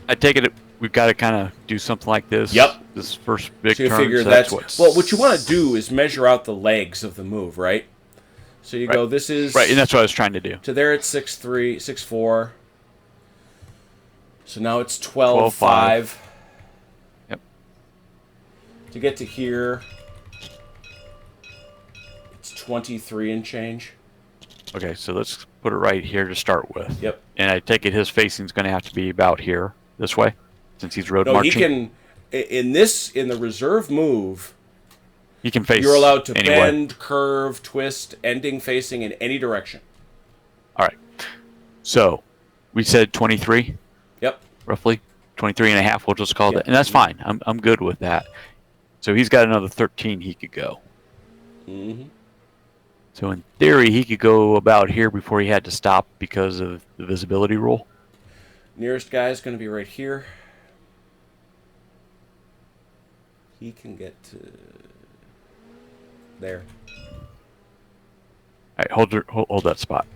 Speaker 3: I take it we've got to kind of do something like this.
Speaker 1: Yep.
Speaker 3: This first big
Speaker 1: So you
Speaker 3: turn.
Speaker 1: figure
Speaker 3: so
Speaker 1: that's
Speaker 3: what's
Speaker 1: well. What you want to do is measure out the legs of the move, right? So you
Speaker 3: Right.
Speaker 1: go. This is
Speaker 3: right, and that's what I was trying to do.
Speaker 1: to there. It's 6'3", 6'4". So now it's 12'5".
Speaker 3: Yep.
Speaker 1: To get to here, it's 23 and change.
Speaker 3: Okay, so let's put it right here to start with.
Speaker 1: Yep.
Speaker 3: And I take it his facing's going to have to be about here, this way, since he's road
Speaker 1: No,
Speaker 3: marching.
Speaker 1: he can. In the reserve move,
Speaker 3: He can face.
Speaker 1: you're allowed to
Speaker 3: anyway.
Speaker 1: bend, curve, twist, ending facing in any direction.
Speaker 3: All right. So we said 23,
Speaker 1: Yep.
Speaker 3: roughly 23 and a half. We'll just call
Speaker 1: Yep.
Speaker 3: that, and that's fine. I'm good with that. So he's got another 13 he could go.
Speaker 1: Mm-hmm.
Speaker 3: So in theory, he could go about here before he had to stop because of the visibility rule.
Speaker 1: Nearest guy is going to be right here. He can get to there.
Speaker 3: All right, hold that spot.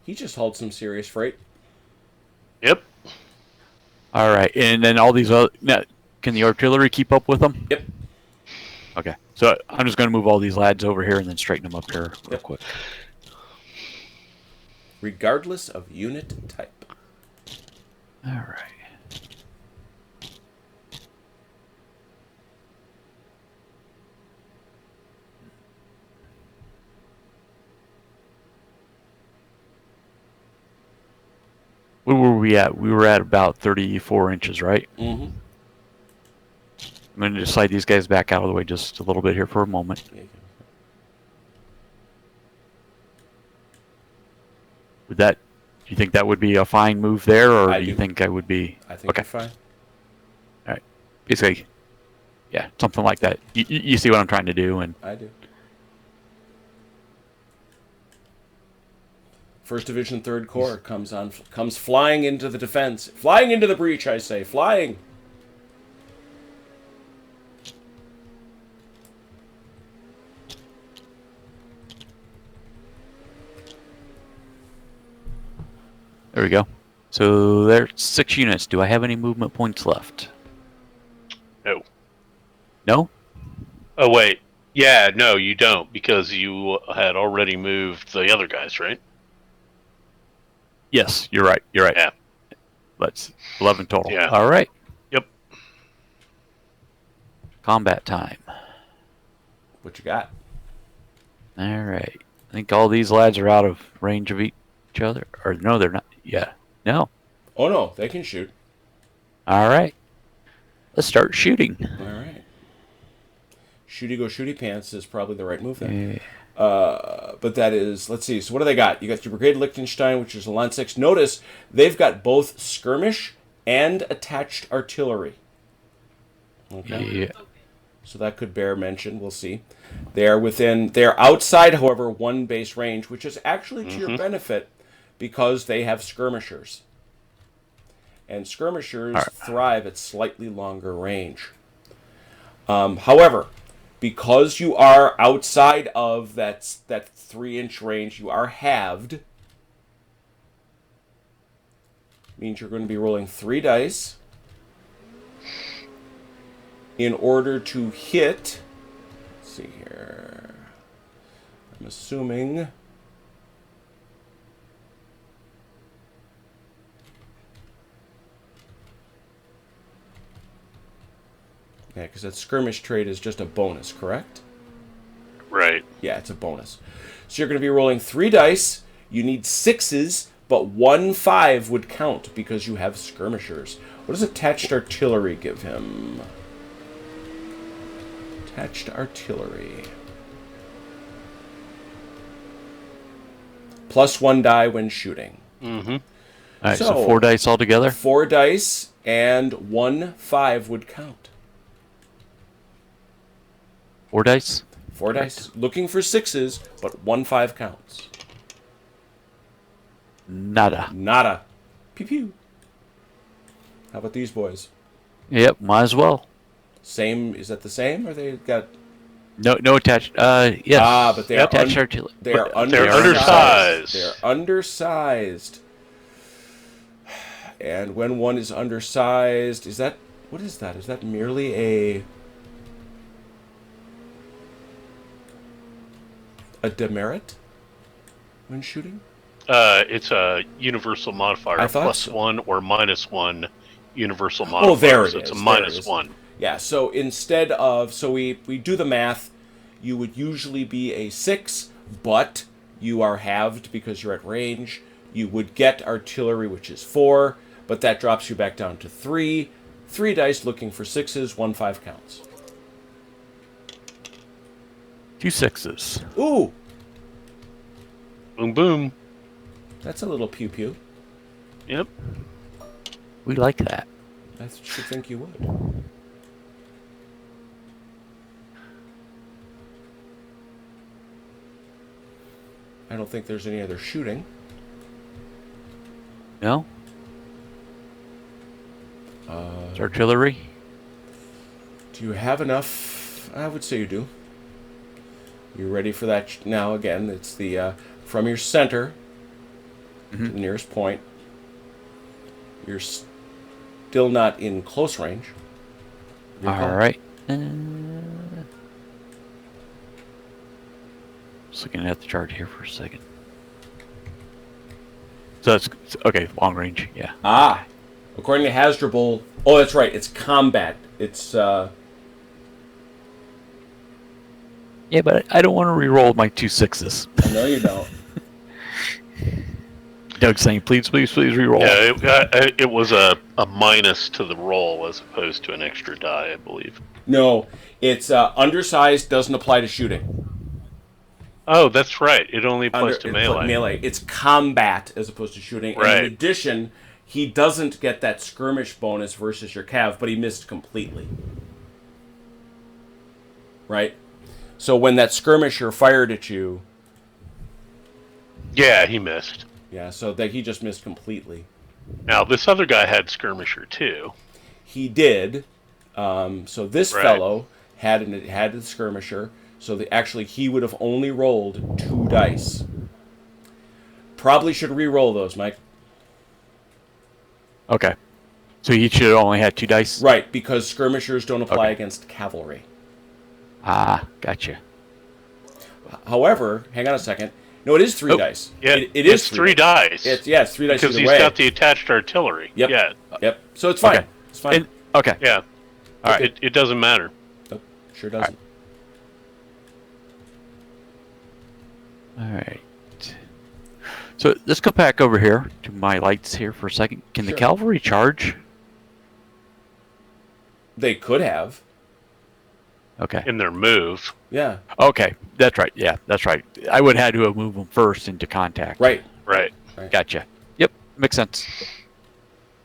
Speaker 1: He just hauled some serious freight.
Speaker 2: Yep.
Speaker 3: All right, and then all these other. Now, can the artillery keep up with them?
Speaker 1: Yep.
Speaker 3: Okay, so I'm just going to move all these lads over here and then straighten them up here real
Speaker 1: Yep.
Speaker 3: quick.
Speaker 1: Regardless of unit type.
Speaker 3: All right. Where were we at? We were at about 34 inches, right?
Speaker 1: Mm-hmm.
Speaker 3: I'm going to just slide these guys back out of the way just a little bit here for a moment. Would that? Do you think that would be a fine move there, or
Speaker 1: I
Speaker 3: do you
Speaker 1: do.
Speaker 3: think I would be?
Speaker 1: I think
Speaker 3: Okay.
Speaker 1: you're fine.
Speaker 3: All right. Basically, yeah, something like that. You see what I'm trying to do, and
Speaker 1: I do. First Division, 3rd Corps comes flying into the defense, flying into the breach. I say, flying.
Speaker 3: there we go. So there's 6 units. Do I have any movement points left?
Speaker 2: No.
Speaker 3: No?
Speaker 2: Oh wait. Yeah. No, you don't because you had already moved the other guys, right?
Speaker 3: Yes, you're right. You're right.
Speaker 2: Yeah.
Speaker 3: That's 11 total.
Speaker 2: Yeah.
Speaker 3: All right.
Speaker 2: Yep.
Speaker 3: Combat time.
Speaker 1: What you got?
Speaker 3: All right. I think all these lads are out of range of each other. Or no, they're not. Yeah. No.
Speaker 1: Oh no, they can shoot.
Speaker 3: All right. Let's start shooting.
Speaker 1: All right. Shooty go shooty pants is probably the right move there.
Speaker 3: Yeah.
Speaker 1: But that is, let's see. So what do they got? You got your Brigade Liechtenstein, which is a Line 6. Notice they've got both skirmish and attached artillery. Okay.
Speaker 3: Yeah.
Speaker 1: So that could bear mention. We'll see. They're outside, however, one base range, which is actually to your benefit because they have skirmishers. And skirmishers thrive at slightly longer range. However, because you are outside of that 3-inch range, you are halved. Means you're going to be rolling 3 dice. in order to hit. Let's see here. I'm assuming. Yeah, because that skirmish trait is just a bonus, correct?
Speaker 2: Right.
Speaker 1: Yeah, it's a bonus. So you're going to be rolling 3 dice. You need 6s, but 1 5 would count because you have skirmishers. What does attached artillery give him? Attached artillery. +1 die when shooting.
Speaker 2: Mm-hmm.
Speaker 3: All right, so 4 dice altogether?
Speaker 1: 4 dice and 1 5 would count.
Speaker 3: 4 dice?
Speaker 1: 4 dice. Looking for 6s, but 1 5 counts.
Speaker 3: Nada.
Speaker 1: Nada. Pew pew. How about these boys?
Speaker 3: Yep, might as well.
Speaker 1: Same. Is that the same? Or they got?
Speaker 3: No attached. Yes.
Speaker 1: But they are
Speaker 3: attached artillery.
Speaker 1: They are
Speaker 2: They're
Speaker 1: undersized.
Speaker 2: undersized.
Speaker 1: They're undersized. And when one is undersized, is that what is that? Is that merely a demerit when shooting?
Speaker 2: It's a universal modifier.
Speaker 1: I thought so.
Speaker 2: +1 or -1 universal modifier.
Speaker 1: Oh, there it
Speaker 2: so it's
Speaker 1: is.
Speaker 2: a
Speaker 1: There it is.
Speaker 2: -1.
Speaker 1: Yeah, so instead of, we do the math, you would usually be a 6, but you are halved because you're at range. You would get artillery, which is 4, but that drops you back down to 3. 3 dice looking for 6s, 1 5 counts.
Speaker 3: 2 6s.
Speaker 1: Ooh,
Speaker 2: Boom, boom.
Speaker 1: that's a little pew pew.
Speaker 2: Yep.
Speaker 3: We like that.
Speaker 1: I should think you would. I don't think there's any other shooting.
Speaker 3: No? It's artillery?
Speaker 1: Do you have enough? I would say you do. You ready for that? Now, again, it's the from your center to the nearest point. You're still not in close range. Your call.
Speaker 3: All right. Just looking at the chart here for a second. So it's okay, long range, yeah.
Speaker 1: Ah, according to Hasdrubal. Oh, that's right. It's combat. It's
Speaker 3: Yeah, but I don't want to re-roll my 2 6s.
Speaker 1: No, you don't.
Speaker 3: Doug's saying, please re-roll.
Speaker 2: Yeah, it was a minus to the roll as opposed to an extra die, I believe.
Speaker 1: No, it's undersized. Doesn't apply to shooting.
Speaker 2: Oh, that's right. It only applies to
Speaker 1: It's
Speaker 2: melee.
Speaker 1: melee. It's combat as opposed to shooting. And
Speaker 2: Right.
Speaker 1: in addition, he doesn't get that skirmish bonus versus your cav, but he missed completely. Right? So when that skirmisher fired at you,
Speaker 2: Yeah, he missed.
Speaker 1: yeah, so that he just missed completely.
Speaker 2: Now, this other guy had skirmisher, too.
Speaker 1: He did. So this
Speaker 2: Right.
Speaker 1: fellow had a skirmisher. So actually, he would have only rolled 2 dice. Probably should re-roll those, Mike.
Speaker 3: Okay. So he should have only had 2 dice?
Speaker 1: Right, because skirmishers don't apply
Speaker 3: Okay.
Speaker 1: against cavalry.
Speaker 3: Ah, gotcha.
Speaker 1: However, hang on a second. No, it is 3
Speaker 3: Oh,
Speaker 1: dice.
Speaker 2: Yeah,
Speaker 1: It is
Speaker 2: it's 3 dice.
Speaker 1: It's 3 dice
Speaker 2: because
Speaker 1: either
Speaker 2: he's
Speaker 1: way.
Speaker 2: got the attached artillery.
Speaker 1: Yep.
Speaker 2: Yeah,
Speaker 1: Yep. So it's fine.
Speaker 3: Okay.
Speaker 1: It's fine.
Speaker 3: Okay.
Speaker 2: yeah.
Speaker 3: All right.
Speaker 2: It doesn't matter.
Speaker 1: Nope, sure doesn't.
Speaker 3: All right. So let's go back over here to my lights here for a second. Can the
Speaker 1: Sure.
Speaker 3: cavalry charge?
Speaker 1: They could have.
Speaker 3: Okay.
Speaker 2: In their move.
Speaker 1: Yeah.
Speaker 3: Okay. That's right. Yeah, that's right. I would have had to have moved them first into contact.
Speaker 1: Right.
Speaker 2: Right.
Speaker 3: Gotcha. Yep. Makes sense.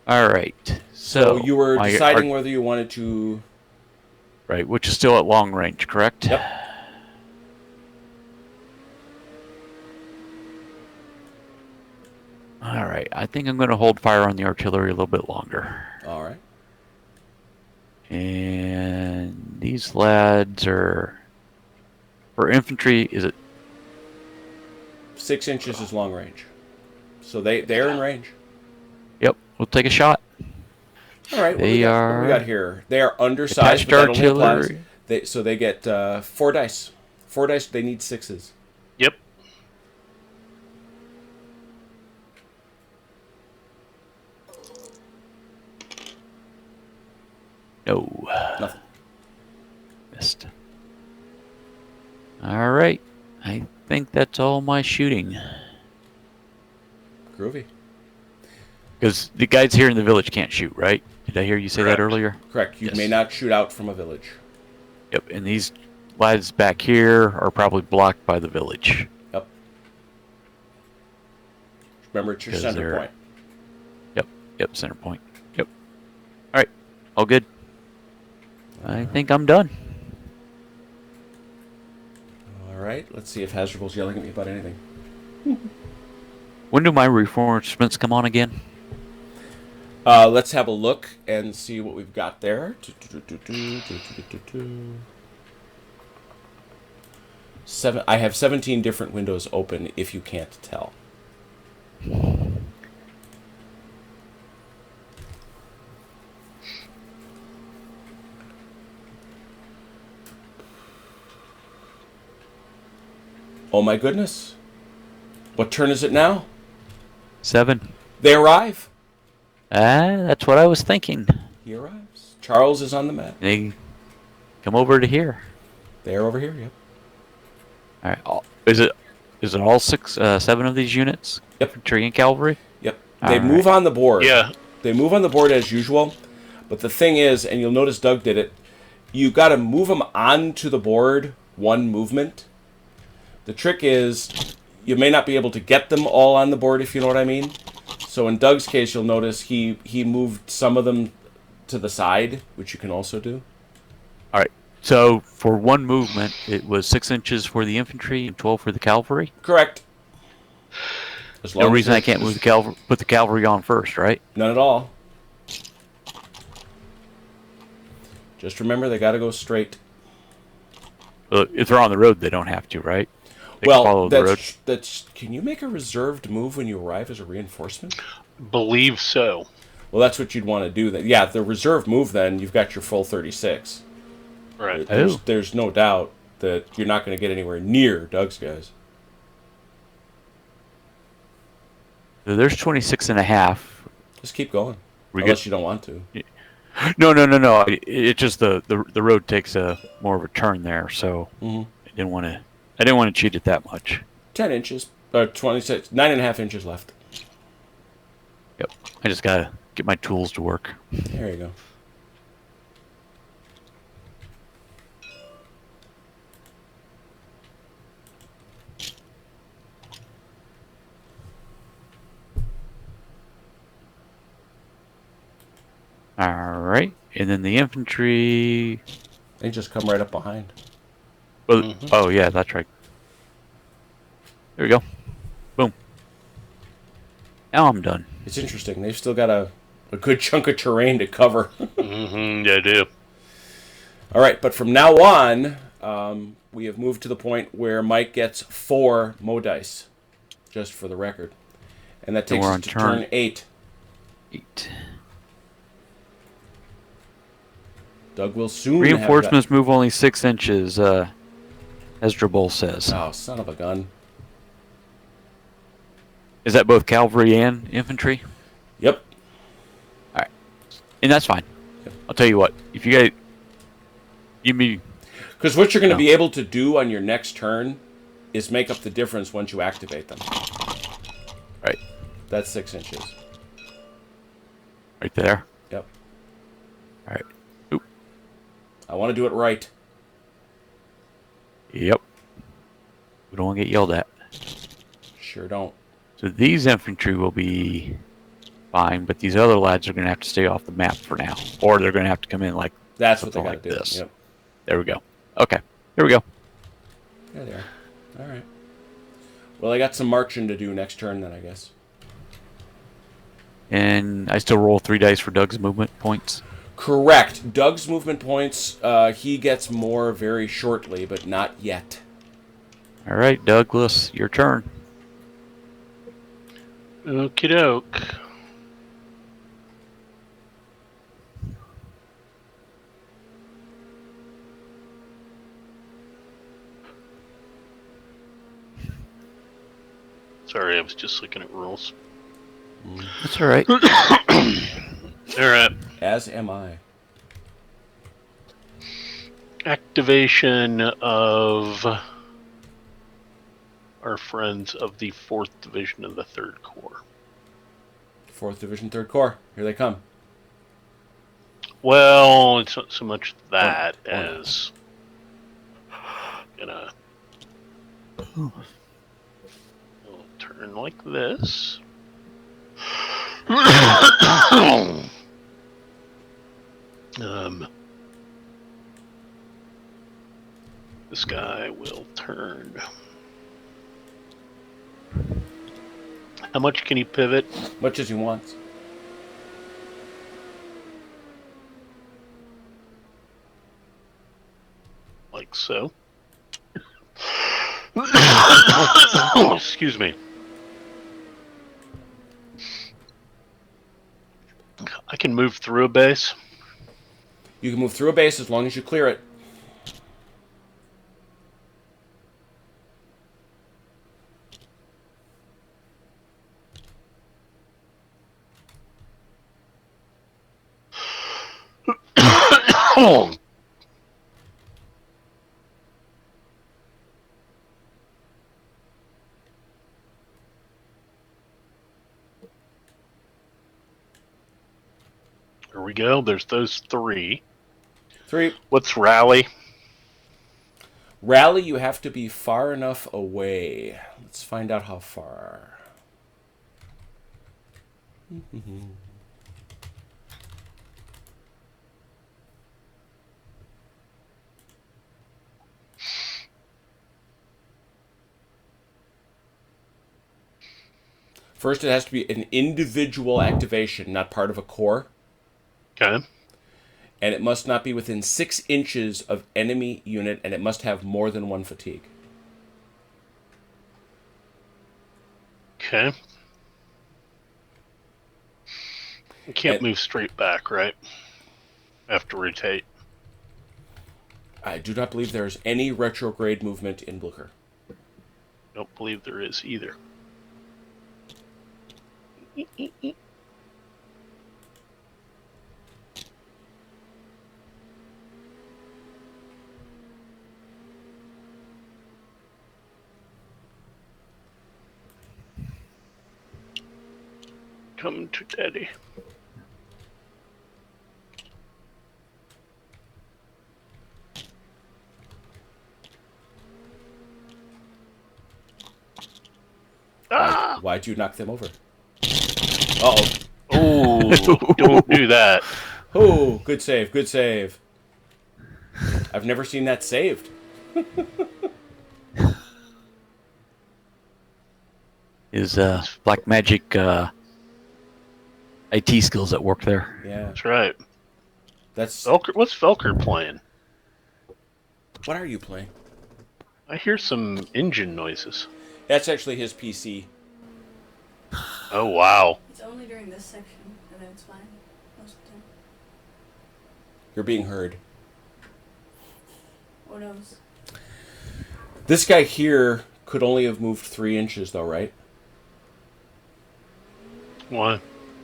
Speaker 3: All right.
Speaker 1: So you were
Speaker 3: my
Speaker 1: deciding whether you wanted to.
Speaker 3: right, which is still at long range, correct?
Speaker 1: Yep.
Speaker 3: All right. I think I'm going to hold fire on the artillery a little bit longer.
Speaker 1: All right.
Speaker 3: And these lads are for infantry. Is it
Speaker 1: 6 inches is long range. So they're in range.
Speaker 3: Yep, we'll take a shot.
Speaker 1: All right, what do we got here? They are undersized,
Speaker 3: attached
Speaker 1: but that only applies.
Speaker 3: artillery.
Speaker 1: So they get 4 dice. 4 dice. They need 6s.
Speaker 2: Yep.
Speaker 3: No.
Speaker 1: Nothing.
Speaker 3: Missed. All right. I think that's all my shooting.
Speaker 1: Groovy.
Speaker 3: Because the guys here in the village can't shoot, right? Did I hear you say
Speaker 2: Correct.
Speaker 3: that earlier?
Speaker 1: Correct. You
Speaker 3: Yes.
Speaker 1: may not shoot out from a village.
Speaker 3: Yep. And these lads back here are probably blocked by the village.
Speaker 1: Yep. Remember, it's your
Speaker 3: 'Cause
Speaker 1: center
Speaker 3: they're-
Speaker 1: point.
Speaker 3: Yep. Center point. Yep. All right. All good. I think I'm done.
Speaker 1: All right. Let's see if Hasdrubal's yelling at me about anything.
Speaker 3: When do my reinforcements come on again?
Speaker 1: Let's have a look and see what we've got there. I have 17 different windows open, if you can't tell. Oh my goodness. What turn is it now?
Speaker 3: 7.
Speaker 1: They arrive.
Speaker 3: That's what I was thinking.
Speaker 1: He arrives. Charles is on the mat.
Speaker 3: They come over to here.
Speaker 1: They're over here, yep.
Speaker 3: All right. Is it all 7 of these units?
Speaker 1: Yep.
Speaker 3: Infantry and cavalry?
Speaker 1: Yep.
Speaker 3: All
Speaker 1: They move
Speaker 3: right.
Speaker 1: on the board.
Speaker 2: Yeah.
Speaker 1: They move on the board as usual. But the thing is, and you'll notice Doug did it, you got to move them onto the board one movement. The trick is you may not be able to get them all on the board, if you know what I mean. So in Doug's case, you'll notice he moved some of them to the side, which you can also do.
Speaker 3: All right. So for one movement, it was 6 inches for the infantry and 12 for the cavalry.
Speaker 1: Correct. As
Speaker 3: No
Speaker 1: long as
Speaker 3: reason I
Speaker 1: it-
Speaker 3: can't move the cavalry. Put the cavalry on first, right?
Speaker 1: None at all. Just remember, they got to go straight.
Speaker 3: If they're on the road, they don't have to, right? They can follow
Speaker 1: Well,
Speaker 3: the road.
Speaker 1: that's. Can you make a reserved move when you arrive as a reinforcement?
Speaker 2: Believe so.
Speaker 1: Well, that's what you'd want to do. Then, yeah, the reserve move. Then you've got your full 36.
Speaker 2: Right.
Speaker 1: There's no doubt that you're not going to get anywhere near Doug's guys.
Speaker 3: So there's 26 and a half.
Speaker 1: Just keep going,
Speaker 3: We
Speaker 1: unless
Speaker 3: get-
Speaker 1: you don't want to.
Speaker 3: No. It's just the road takes a more of a turn there, so
Speaker 1: Mhm.
Speaker 3: I didn't want to cheat it that much.
Speaker 1: 10 inches, 26, 9.5 inches left.
Speaker 3: Yep. I just gotta get my tools to work.
Speaker 1: There you go.
Speaker 3: All right, and then the infantry.
Speaker 1: They just come right up behind.
Speaker 3: Well,
Speaker 2: Mhm.
Speaker 3: Oh yeah, that's right. There we go. Boom. Now I'm done.
Speaker 1: It's interesting. They've still got a good chunk of terrain to cover.
Speaker 2: Yeah, I do.
Speaker 1: All right, but from now on, we have moved to the point where Mike gets 4 Mo dice, just for the record. And that takes
Speaker 3: we're
Speaker 1: us
Speaker 3: on
Speaker 1: to
Speaker 3: turn
Speaker 1: turn 8.
Speaker 3: 8.
Speaker 1: Doug will soon
Speaker 3: Reinforcements move only 6 inches, Esdrubal says.
Speaker 1: have... Oh, son of a gun.
Speaker 3: Is that both cavalry and infantry?
Speaker 1: Yep.
Speaker 3: And that's fine.
Speaker 1: Yep.
Speaker 3: I'll tell you what. If you guys... You mean...
Speaker 1: Because what you're going to
Speaker 3: No.
Speaker 1: be able to do on your next turn is make up the difference once you activate them.
Speaker 3: Right.
Speaker 1: That's 6 inches.
Speaker 3: Right there.
Speaker 1: Yep.
Speaker 3: All right. Oop.
Speaker 1: I want to do it right.
Speaker 3: Yep. We don't want to get yelled at.
Speaker 1: Sure don't.
Speaker 3: So these infantry will be fine, but these other lads are going to have to stay off the map for now. Or they're going to have to come in like
Speaker 1: That's what they
Speaker 3: something
Speaker 1: got to
Speaker 3: like
Speaker 1: do.
Speaker 3: this.
Speaker 1: Yep.
Speaker 3: There we go. Okay. Here we go.
Speaker 1: Yeah, they are. All right. Well, I got some marching to do next turn then, I guess.
Speaker 3: And I still roll 3 dice for Doug's movement points.
Speaker 1: Correct. Doug's movement points, he gets more very shortly, but not yet.
Speaker 3: All right, Douglas, your turn.
Speaker 2: Okie doke. was just looking at rules.
Speaker 3: That's all right.
Speaker 2: All right.
Speaker 1: As am I.
Speaker 2: Activation of our friends of the 4th Division of the 3rd Corps.
Speaker 1: 4th Division, 3rd Corps. Here they come.
Speaker 2: Well, it's not so much that
Speaker 1: Oh,
Speaker 2: as gonna we'll turn like this. This guy will turn. How much can he pivot?
Speaker 1: Much as he wants.
Speaker 2: Like so. Excuse me. I can move through a base.
Speaker 1: You can move through a base as long as you clear it.
Speaker 2: Here we go. There's those 3.
Speaker 1: 3.
Speaker 2: What's rally?
Speaker 1: Rally, you have to be far enough away. Let's find out how far. First, it has to be an individual activation, not part of a corps.
Speaker 2: Okay.
Speaker 1: And it must not be within 6 inches of enemy unit, and it must have more than 1 fatigue.
Speaker 2: Okay. You can't
Speaker 1: And-
Speaker 2: move straight back, right? I have to rotate.
Speaker 1: I do not believe there is any retrograde movement in Blucher.
Speaker 2: Don't believe there is either. Come to daddy. Ah!
Speaker 1: Why'd you knock them over? Uh-oh.
Speaker 2: Oh, don't do that.
Speaker 1: Oh, good save, good save. I've never seen that saved.
Speaker 3: His black magic IT skills at work there.
Speaker 1: Yeah.
Speaker 2: That's right.
Speaker 1: That's...
Speaker 2: Velker, what's Velker playing?
Speaker 1: What are you playing?
Speaker 2: I hear some engine noises.
Speaker 1: That's actually his PC.
Speaker 2: Oh, wow.
Speaker 4: It's only during this section, and then it's fine most of the time.
Speaker 1: You're being heard.
Speaker 4: Who knows?
Speaker 1: This guy here could only have moved 3 inches, though, right?
Speaker 2: Why?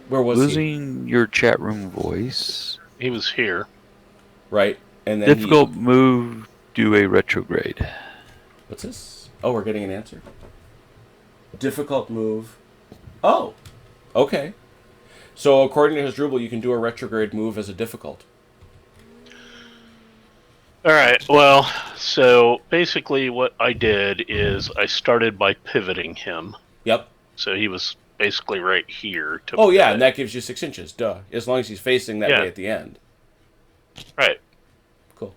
Speaker 1: Where was he?
Speaker 3: Losing your chat room voice.
Speaker 2: He was here.
Speaker 1: Right, and then
Speaker 3: Difficult move, do a retrograde.
Speaker 1: What's this? Oh, we're getting an answer. Difficult move. Oh, okay. So according to his dribble, you can do a retrograde move as a difficult.
Speaker 2: All right. Well, so basically what I did is I started by pivoting him.
Speaker 1: Yep.
Speaker 2: So he was basically right here. To
Speaker 1: Oh, yeah,
Speaker 2: pivot.
Speaker 1: and that gives you 6 inches. Duh. As long as he's facing that
Speaker 2: Yeah.
Speaker 1: way at the end.
Speaker 2: Right.
Speaker 1: Cool.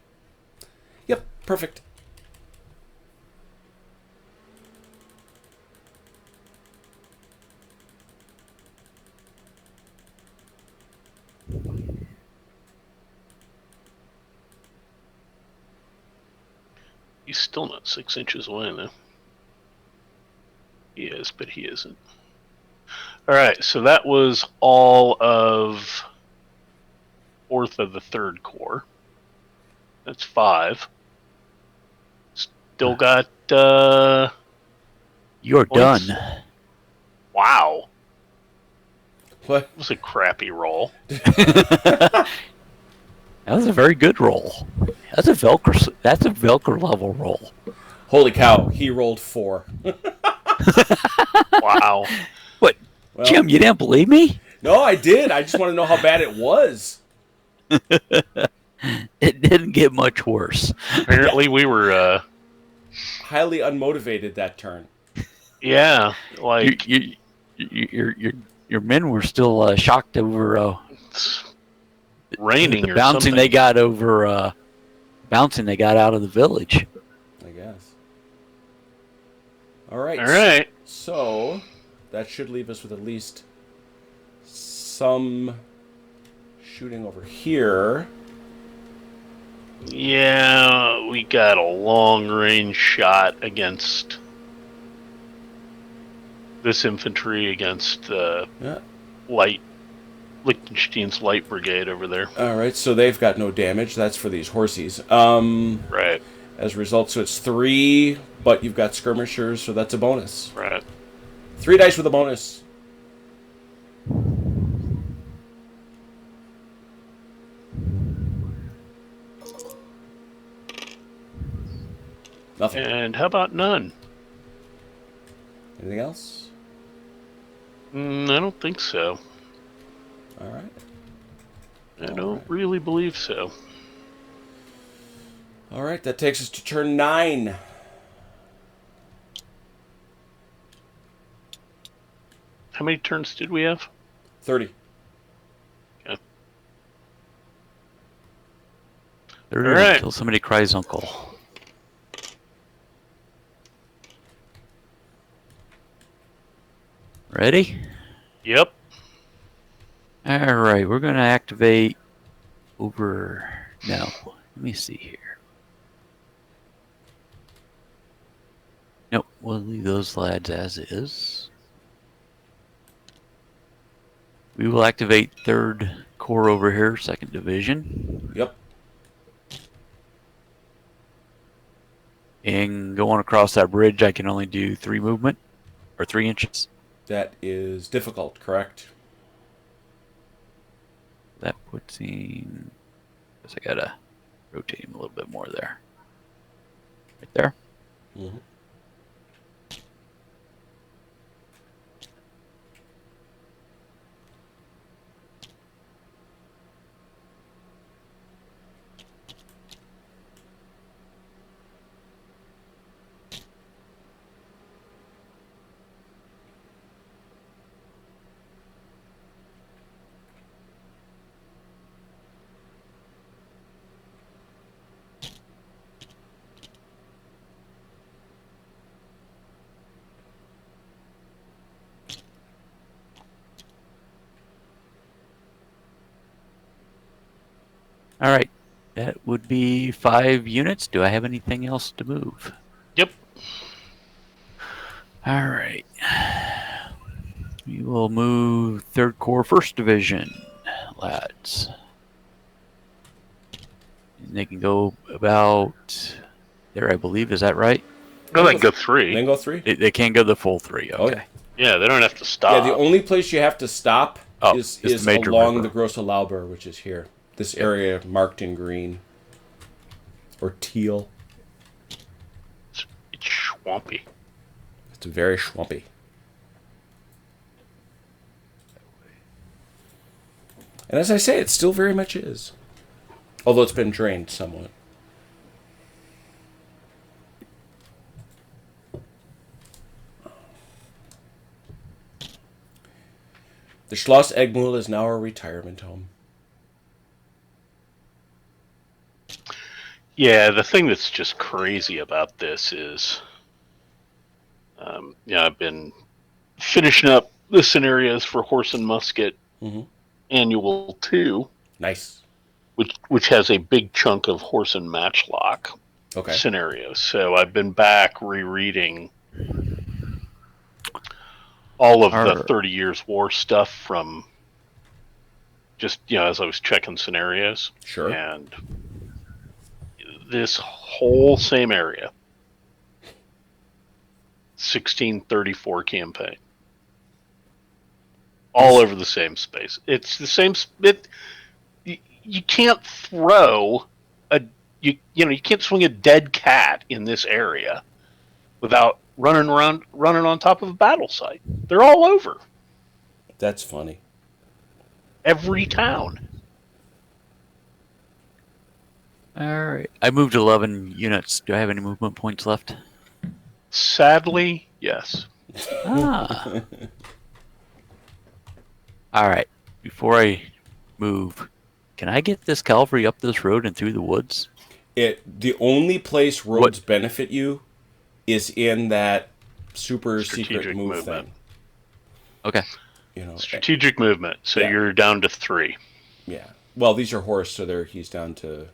Speaker 1: Yep, perfect.
Speaker 2: He's still not 6 inches away, though. He is, but he isn't. All right, so that was all of 4th of the 3rd Corps. That's 5. Still got
Speaker 3: You're
Speaker 2: Points.
Speaker 3: done.
Speaker 2: Wow.
Speaker 1: What?
Speaker 2: That was a crappy roll.
Speaker 3: That was a very good roll. That's a Velcro level roll.
Speaker 1: Holy cow! He rolled 4.
Speaker 2: Wow.
Speaker 3: What,
Speaker 1: Well,
Speaker 3: Jim? You didn't believe me?
Speaker 1: no, I did. I just want to know how bad it was.
Speaker 3: It didn't get much worse.
Speaker 2: Apparently we were,
Speaker 1: Highly unmotivated that turn.
Speaker 2: yeah, like
Speaker 3: Your men were still shocked over
Speaker 2: it's raining
Speaker 3: the
Speaker 2: or
Speaker 3: bouncing
Speaker 2: something.
Speaker 3: they got over bouncing they got out of the village.
Speaker 1: I guess. All right.
Speaker 2: All right.
Speaker 1: So that should leave us with at least some shooting over here.
Speaker 2: Yeah, we got a long range shot against this infantry against
Speaker 1: Yeah.
Speaker 2: Liechtenstein's light brigade over there.
Speaker 1: All right. So they've got no damage. That's for these horsies.
Speaker 2: Right.
Speaker 1: As a result, so it's 3, but you've got skirmishers, so that's a bonus.
Speaker 2: Right.
Speaker 1: 3 dice with a bonus. Nothing.
Speaker 2: And how about none?
Speaker 1: Anything else?
Speaker 2: I don't think so.
Speaker 1: All right.
Speaker 2: I don't really believe so.
Speaker 1: All right. That takes us to turn 9.
Speaker 2: How many turns did we have?
Speaker 1: 30.
Speaker 2: Okay.
Speaker 3: All
Speaker 2: right.
Speaker 3: Until somebody cries uncle. Ready?
Speaker 2: Yep.
Speaker 3: All right, we're going to activate over... No, let me see here. Nope, we'll leave those lads as is. We will activate 3rd Corps over here, 2nd Division.
Speaker 1: Yep.
Speaker 3: And going across that bridge, I can only do 3 movement, or 3 inches.
Speaker 1: That is difficult, correct?
Speaker 3: That puts him... I guess I gotta rotate him a little bit more there. Right there.
Speaker 1: Mm-hmm.
Speaker 3: All right. That would be 5 units. Do I have anything else to move?
Speaker 2: Yep.
Speaker 3: All right. We will move 3rd Corps 1st Division, lads. And they can go about there, I believe. Is that right?
Speaker 2: No, they can go 3.
Speaker 1: Then go 3?
Speaker 3: They can't go the full 3. Okay.
Speaker 1: Oh, yeah.
Speaker 2: Yeah, they don't have to stop.
Speaker 1: Yeah, the only place you have to stop is
Speaker 3: the major
Speaker 1: along
Speaker 3: river.
Speaker 1: the Grosse Lauber, which is here. This area marked in green. Or teal.
Speaker 2: It's swampy.
Speaker 1: It's very swampy. And as I say, it still very much is. Although it's been drained somewhat. The Schloss Eggmuhl is now a retirement home.
Speaker 2: Yeah, the thing that's just crazy about this is, I've been finishing up the scenarios for Horse and Musket Annual 2.
Speaker 1: Nice.
Speaker 2: Which has a big chunk of Horse and Matchlock scenarios. So I've been back rereading all of the 30 Years War stuff from just, as I was checking scenarios.
Speaker 1: Sure.
Speaker 2: And this whole same area, 1634 campaign. all over the same space. It's the same. You can't throw you can't swing a dead cat in this area without running on top of a battle site. They're all over
Speaker 1: That's funny.
Speaker 2: every town.
Speaker 3: All right. I moved 11 units. Do I have any movement points left?
Speaker 2: Sadly, yes.
Speaker 3: Ah. All right. Before I move, can I get this cavalry up this road and through the woods?
Speaker 1: The only place roads benefit you is in that super
Speaker 2: Strategic
Speaker 1: secret move
Speaker 2: movement.
Speaker 1: thing.
Speaker 3: Okay.
Speaker 2: Strategic movement. So
Speaker 1: Yeah.
Speaker 2: you're down to 3.
Speaker 1: Yeah. Well, these are horse, so he's down to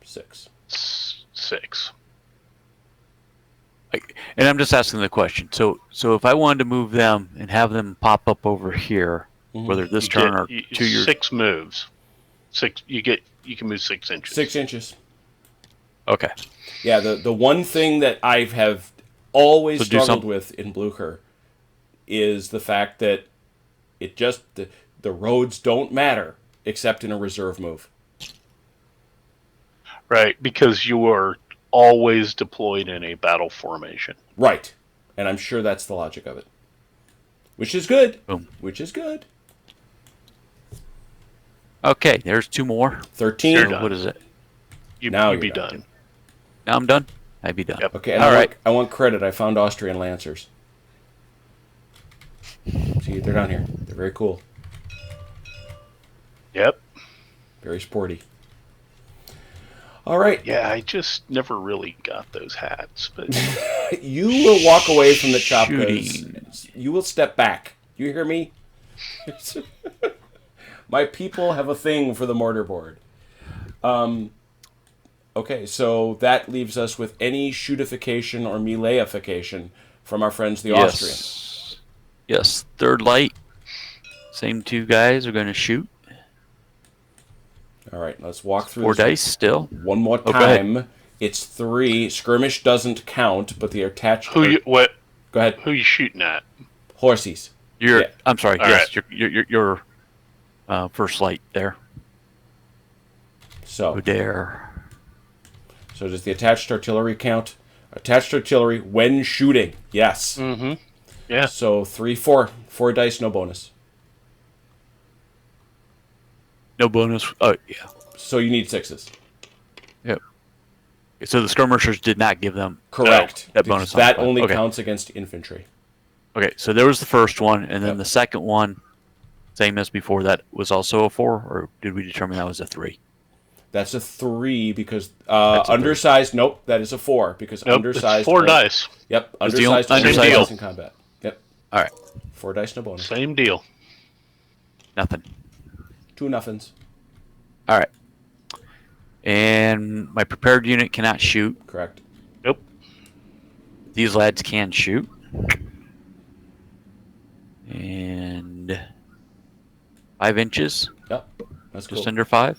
Speaker 1: 6.
Speaker 2: 6.
Speaker 3: And I'm just asking the question. So if I wanted to move them and have them pop up over here, whether this turn or 2 years,
Speaker 2: 6 moves. 6. You can move 6 inches.
Speaker 1: 6 inches.
Speaker 3: okay.
Speaker 1: Yeah. The one thing that I have always
Speaker 3: So do
Speaker 1: struggled
Speaker 3: some-
Speaker 1: with in Blucher is the fact that it just the roads don't matter except in a reserve move.
Speaker 2: Right, because you are always deployed in a battle formation.
Speaker 1: Right. And I'm sure that's the logic of it. Which is good.
Speaker 3: Boom.
Speaker 1: Which is good.
Speaker 3: Okay. There's 2 more.
Speaker 1: 13.
Speaker 2: You're
Speaker 3: So
Speaker 2: done.
Speaker 3: what is it?
Speaker 1: Now
Speaker 2: You'd be
Speaker 1: you're done.
Speaker 2: done.
Speaker 3: Now I'm done. I'd be done.
Speaker 2: Yep.
Speaker 1: Okay, and
Speaker 3: All
Speaker 1: I
Speaker 3: right.
Speaker 1: want credit. I found Austrian Lancers. See, they're down here. They're very cool.
Speaker 2: Yep.
Speaker 1: Very sporty. All right.
Speaker 2: Yeah, I just never really got those hats, but
Speaker 1: You will walk away from the chopkas.
Speaker 3: Shooting.
Speaker 1: You will step back. You hear me? My people have a thing for the mortar board. Okay, so that leaves us with any shootification or meleeification from our friends the Austrians.
Speaker 3: Yes. Third light. Same 2 guys are going to shoot.
Speaker 1: All right, let's walk through
Speaker 3: 4
Speaker 1: this
Speaker 3: dice still.
Speaker 1: one more
Speaker 3: Oh, go ahead.
Speaker 1: time. It's 3. Skirmish doesn't count, but the attached.
Speaker 2: who
Speaker 1: Go ahead.
Speaker 2: you shooting at?
Speaker 1: Horsies.
Speaker 3: You're.
Speaker 1: Yeah.
Speaker 3: I'm sorry.
Speaker 2: All
Speaker 3: yes. Your first light there.
Speaker 1: So,
Speaker 3: There.
Speaker 1: so does the attached artillery count? Attached artillery when shooting. Yes.
Speaker 2: Mm-hmm. Yeah.
Speaker 1: So 3, 4. 4 dice, no bonus.
Speaker 3: No bonus. Oh yeah.
Speaker 1: So you need 6s.
Speaker 3: Yep. So the skirmishers did not give them
Speaker 1: Correct.
Speaker 3: that bonus. on
Speaker 1: That
Speaker 3: the
Speaker 1: only
Speaker 3: okay.
Speaker 1: counts against infantry.
Speaker 3: Okay, so there was the first one, and then
Speaker 1: Yep.
Speaker 3: the second one, same as before. That was also a 4, or did we determine that was a 3?
Speaker 1: That's a 3 because
Speaker 3: a 3.
Speaker 1: undersized. Nope, that is a 4 because
Speaker 2: Nope,
Speaker 1: undersized.
Speaker 2: it's 4
Speaker 1: was-
Speaker 2: dice.
Speaker 1: Yep,
Speaker 3: It's the only-
Speaker 1: undersized. only
Speaker 3: undersized-
Speaker 1: dice in combat. Yep,
Speaker 3: All right,
Speaker 1: 4 dice, no bonus.
Speaker 2: Same deal.
Speaker 3: nothing.
Speaker 1: 2 nothings.
Speaker 3: All right, and my prepared unit cannot shoot.
Speaker 1: Correct.
Speaker 2: Nope.
Speaker 3: These lads can shoot, and 5 inches,
Speaker 1: Yep, that's cool.
Speaker 3: just under 5.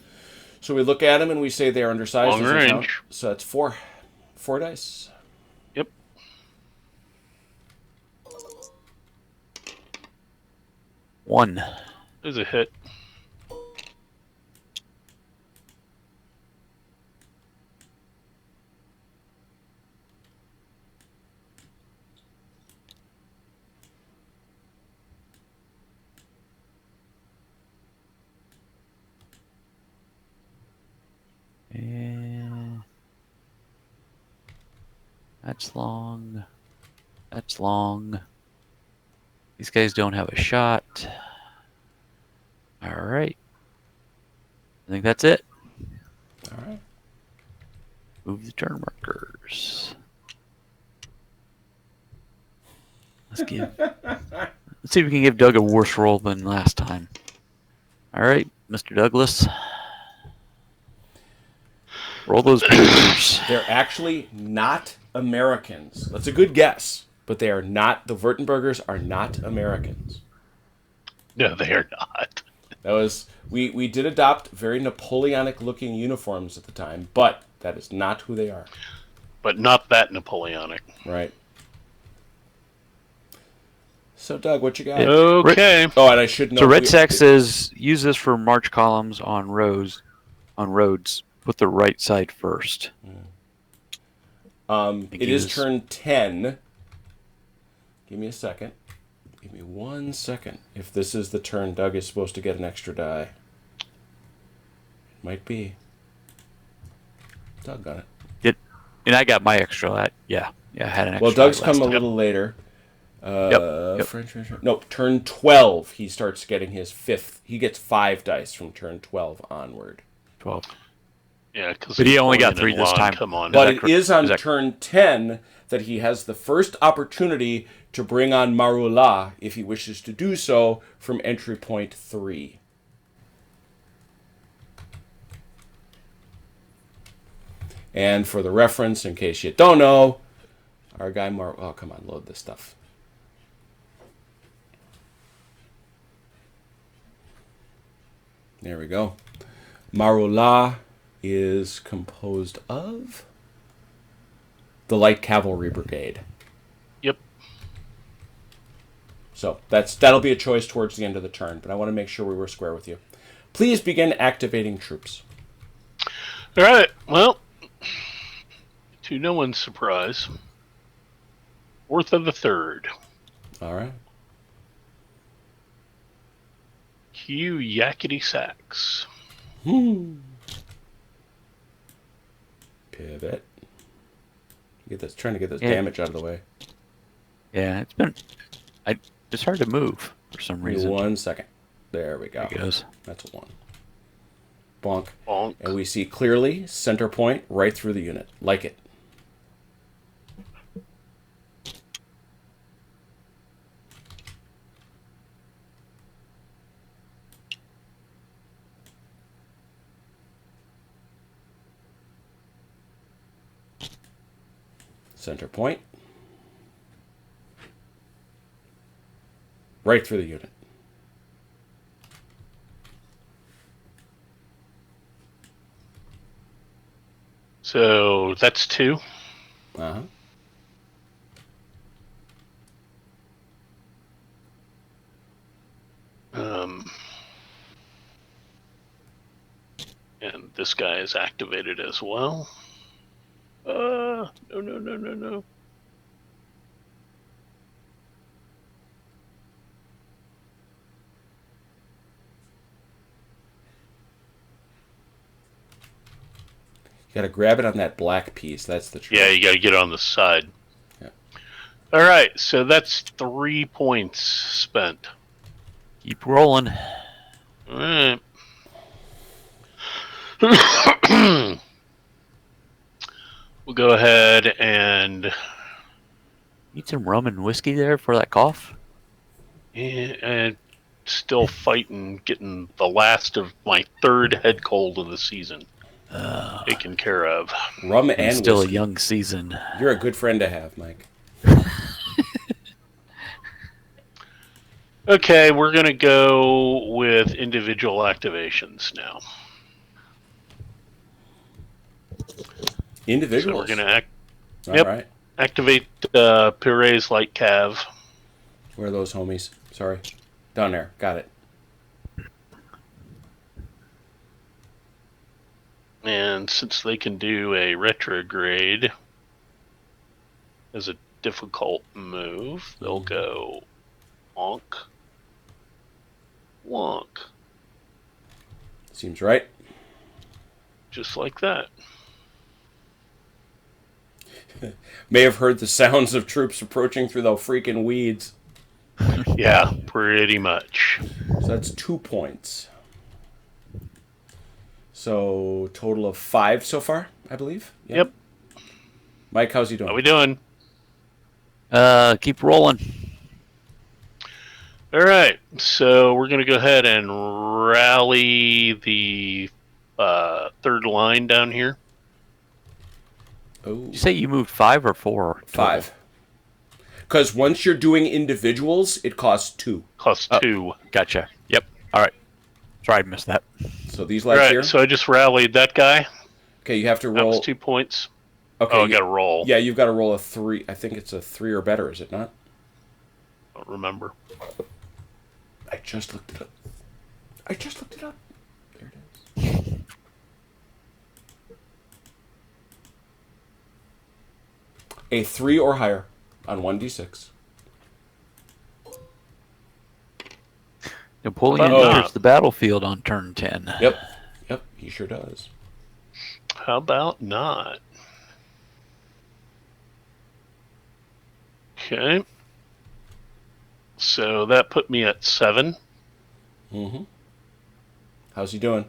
Speaker 1: So we look at them and we say they are undersized.
Speaker 2: Long
Speaker 1: doesn't count.
Speaker 2: range.
Speaker 1: So that's 4 dice.
Speaker 2: Yep.
Speaker 3: 1.
Speaker 2: There's a hit.
Speaker 3: And that's long. That's long. These guys don't have a shot. All right. I think that's it.
Speaker 1: All right.
Speaker 3: Move the turn markers. Let's see if we can give Doug a worse roll than last time. All right, Mr. Douglas. Roll those papers.
Speaker 1: They're actually not Americans. That's a good guess, but they are not. The Württembergers are not Americans.
Speaker 2: No, they are not.
Speaker 1: That was we did adopt very Napoleonic-looking uniforms at the time, but that is not who they are.
Speaker 2: But not that Napoleonic.
Speaker 1: Right. So, Doug, what you got?
Speaker 2: Okay.
Speaker 1: Oh, and I should know.
Speaker 3: So Red Sack says use this for march columns on roads. Put the right side first.
Speaker 1: It is turn 10. Give me a second. Give me 1 second. If this is the turn, Doug is supposed to get an extra die. It might be. Doug got it.
Speaker 3: And I got my extra. Yeah, I had an extra.
Speaker 1: Well, Doug's
Speaker 3: last
Speaker 1: come a
Speaker 3: time.
Speaker 1: little later.
Speaker 3: Yep.
Speaker 1: French. No, turn 12. He starts getting his 5th. He gets 5 dice from turn 12 onward.
Speaker 3: 12.
Speaker 2: Yeah, because
Speaker 3: But he only got 3 this time.
Speaker 2: Come on.
Speaker 1: But it is on turn 10 that he has the first opportunity to bring on Marula if he wishes to do so from entry point 3. And for the reference, in case you don't know, our guy oh, come on, load this stuff. There we go. Marula is composed of the Light Cavalry Brigade.
Speaker 2: Yep.
Speaker 1: So that'll be a choice towards the end of the turn, but I want to make sure we were square with you. Please begin activating troops.
Speaker 2: All right. Well, to no one's surprise, 4th of the 3rd.
Speaker 1: All right.
Speaker 2: Cue yakety sax.
Speaker 1: Pivot. Trying to get this damage out of the way.
Speaker 3: Yeah, it's hard to move for some reason.
Speaker 1: 1 second. There we go.
Speaker 3: There it goes.
Speaker 1: That's 1. Bonk.
Speaker 2: Bonk.
Speaker 1: And we see clearly center point right through the unit. Like it. Center point. Right through the unit.
Speaker 2: So that's 2.
Speaker 1: Uh-huh.
Speaker 2: And this guy is activated as well. No.
Speaker 1: You gotta grab it on that black piece. That's the trick.
Speaker 2: Yeah, you got to get on the side.
Speaker 1: Yeah.
Speaker 2: All right, so that's 3 points spent.
Speaker 3: Keep rolling.
Speaker 2: All right. We'll go ahead and
Speaker 3: Need some rum and whiskey there for that cough.
Speaker 2: and still fighting, getting the last of my 3rd head cold of the season taken care of.
Speaker 1: Rum and
Speaker 3: Still
Speaker 1: whiskey.
Speaker 3: a young season.
Speaker 1: You're a good friend to have, Mike.
Speaker 2: Okay, we're gonna go with individual activations now.
Speaker 1: Individuals.
Speaker 2: So we're gonna
Speaker 1: All
Speaker 2: Yep.
Speaker 1: right.
Speaker 2: activate Pire's Light Cav.
Speaker 1: Where are those homies? Sorry. Down there. Got it.
Speaker 2: And since they can do a retrograde as a difficult move, they'll go wonk, wonk,
Speaker 1: Seems right.
Speaker 2: just like that.
Speaker 1: May have heard the sounds of troops approaching through the freaking weeds.
Speaker 2: Yeah, pretty much.
Speaker 1: So that's 2 points. So total of 5 so far, I believe.
Speaker 2: Yep.
Speaker 1: Mike, how's he doing?
Speaker 2: How we doing?
Speaker 3: Keep rolling.
Speaker 2: All right, so we're going to go ahead and rally the 3rd line down here.
Speaker 1: Oh,
Speaker 3: Did you say you moved 5 or 4? total?
Speaker 1: 5. Because once you're doing individuals, it costs 2.
Speaker 2: Cost 2.
Speaker 3: Gotcha. Yep. All right. Sorry, I missed that.
Speaker 1: So these
Speaker 2: All
Speaker 1: lads
Speaker 2: right,
Speaker 1: here.
Speaker 2: so I just rallied that guy.
Speaker 1: Okay, you have to
Speaker 2: That
Speaker 1: roll.
Speaker 2: was 2 points.
Speaker 1: Okay,
Speaker 2: Oh, I got to roll.
Speaker 1: Yeah, you've got to roll a 3. I think it's a 3 or better, is it not?
Speaker 2: don't remember.
Speaker 1: I just looked it up. There it is. A 3 or higher on 1d6.
Speaker 3: Napoleon
Speaker 2: Oh.
Speaker 3: enters the battlefield on turn 10.
Speaker 1: Yep, he sure does.
Speaker 2: How about not? Okay. So that put me at 7.
Speaker 1: Mm-hmm. How's he doing?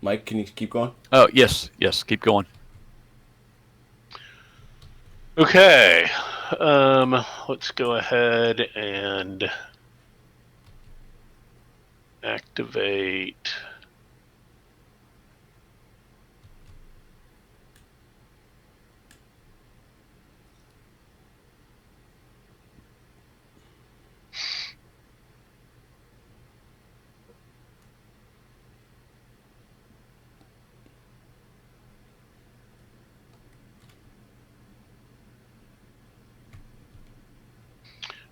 Speaker 1: Mike, can you keep going?
Speaker 3: Oh, yes, keep going.
Speaker 2: Okay. Let's go ahead and activate.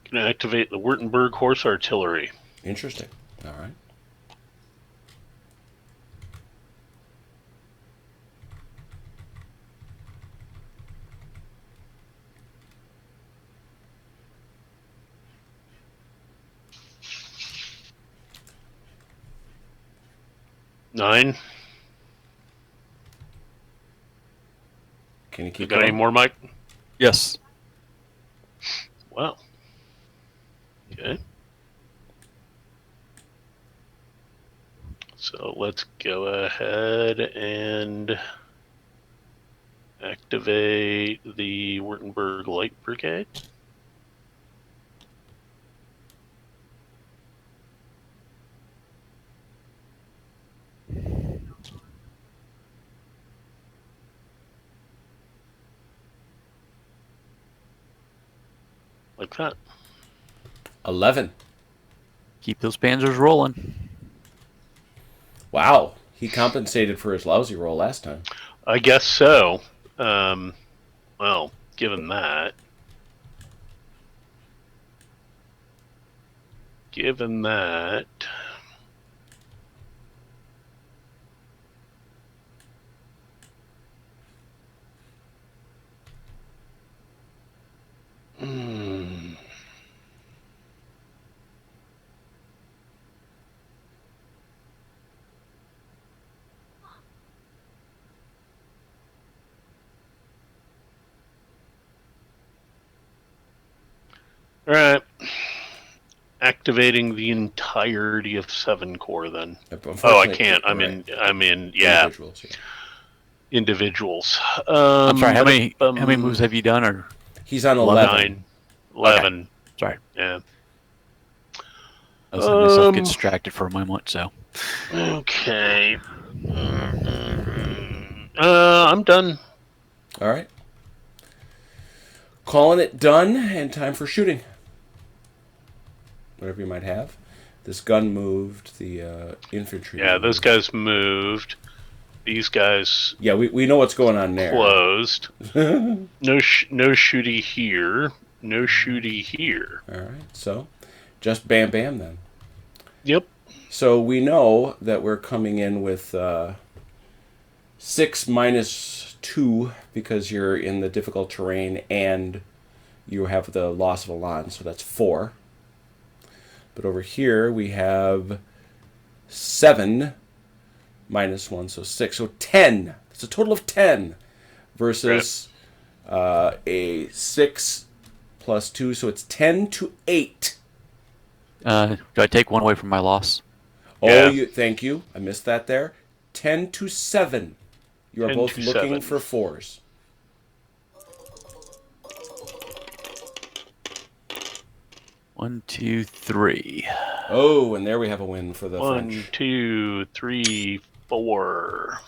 Speaker 2: Can activate the Württemberg Horse Artillery.
Speaker 1: Interesting. All right.
Speaker 2: Nine.
Speaker 1: Can you
Speaker 2: You
Speaker 1: keep
Speaker 2: got
Speaker 1: going?
Speaker 2: any more, Mike?
Speaker 3: Yes.
Speaker 2: Wow. Okay. So let's go ahead and activate the Württemberg Light Brigade. Like that.
Speaker 1: 11.
Speaker 3: Keep those panzers rolling.
Speaker 1: Wow. He compensated for his lousy roll last time.
Speaker 2: I guess so. Well, given that. Hmm. All right. Activating the entirety of 7 core then. Oh, I can't. I'm in yeah,
Speaker 1: Individuals, yeah.
Speaker 2: individuals.
Speaker 3: I'm sorry, how many moves have you done? Or
Speaker 1: He's on 11.
Speaker 2: 9, 11.
Speaker 3: sorry,
Speaker 2: Yeah.
Speaker 3: I was letting myself get distracted for a moment. So
Speaker 2: Okay. I'm done.
Speaker 1: All right. Calling it done and time for shooting. Whatever you might have. This gun moved, the infantry
Speaker 2: Yeah,
Speaker 1: moved.
Speaker 2: those guys moved. These guys
Speaker 1: Yeah, we know what's going on there.
Speaker 2: closed. No shooty here. No shooty here.
Speaker 1: All right, so just bam bam then.
Speaker 2: Yep.
Speaker 1: So we know that we're coming in with 6 minus 2 because you're in the difficult terrain and you have the loss of Elan, so that's 4. But over here we have 7 minus 1, so 6. So 10. It's a total of 10 versus a 6 plus 2, so it's 10 to 8.
Speaker 3: do I take one away from my loss?
Speaker 1: Oh,
Speaker 2: Yeah.
Speaker 1: thank you. I missed that there. 10 to 7. You are
Speaker 2: 10
Speaker 1: both
Speaker 2: to
Speaker 1: looking
Speaker 2: 7.
Speaker 1: for 4s.
Speaker 3: One, two, three.
Speaker 1: Oh, and there we have a win for the
Speaker 2: 1,
Speaker 1: French.
Speaker 2: 2, 3, 4.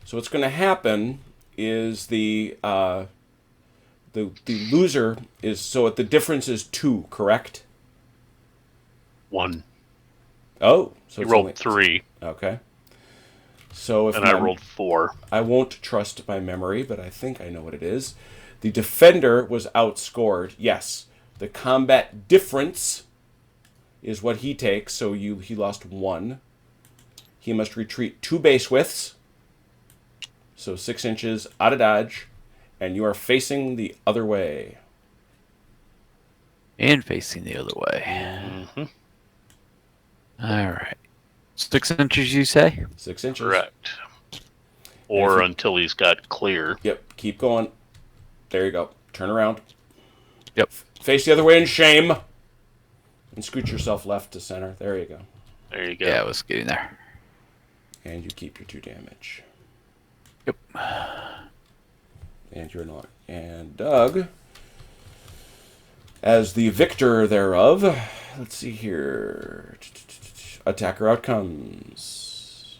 Speaker 1: So what's going to happen is the loser is, so the difference is 2, correct?
Speaker 2: 1.
Speaker 1: Oh, so
Speaker 2: He
Speaker 1: it's
Speaker 2: rolled
Speaker 1: only,
Speaker 2: 3,
Speaker 1: okay. So if
Speaker 2: and I rolled 4.
Speaker 1: I won't trust my memory, but I think I know what it is. The defender was outscored. Yes. The combat difference is what he takes, so he lost 1. He must retreat 2 base widths, so 6 inches out of dodge, and you are facing the other way.
Speaker 3: And facing the other way.
Speaker 2: Mm-hmm.
Speaker 3: All right. 6 inches, you say?
Speaker 1: 6 inches.
Speaker 2: Correct. Or until he's got clear.
Speaker 1: Yep, keep going. There you go. Turn around.
Speaker 3: Yep.
Speaker 1: Face the other way in shame. And scoot yourself left to center. There you go.
Speaker 2: There you go.
Speaker 3: Yeah, I was getting there.
Speaker 1: And you keep your 2 damage.
Speaker 3: Yep.
Speaker 1: And you're not. And Doug, as the victor thereof, let's see here. Attacker outcomes.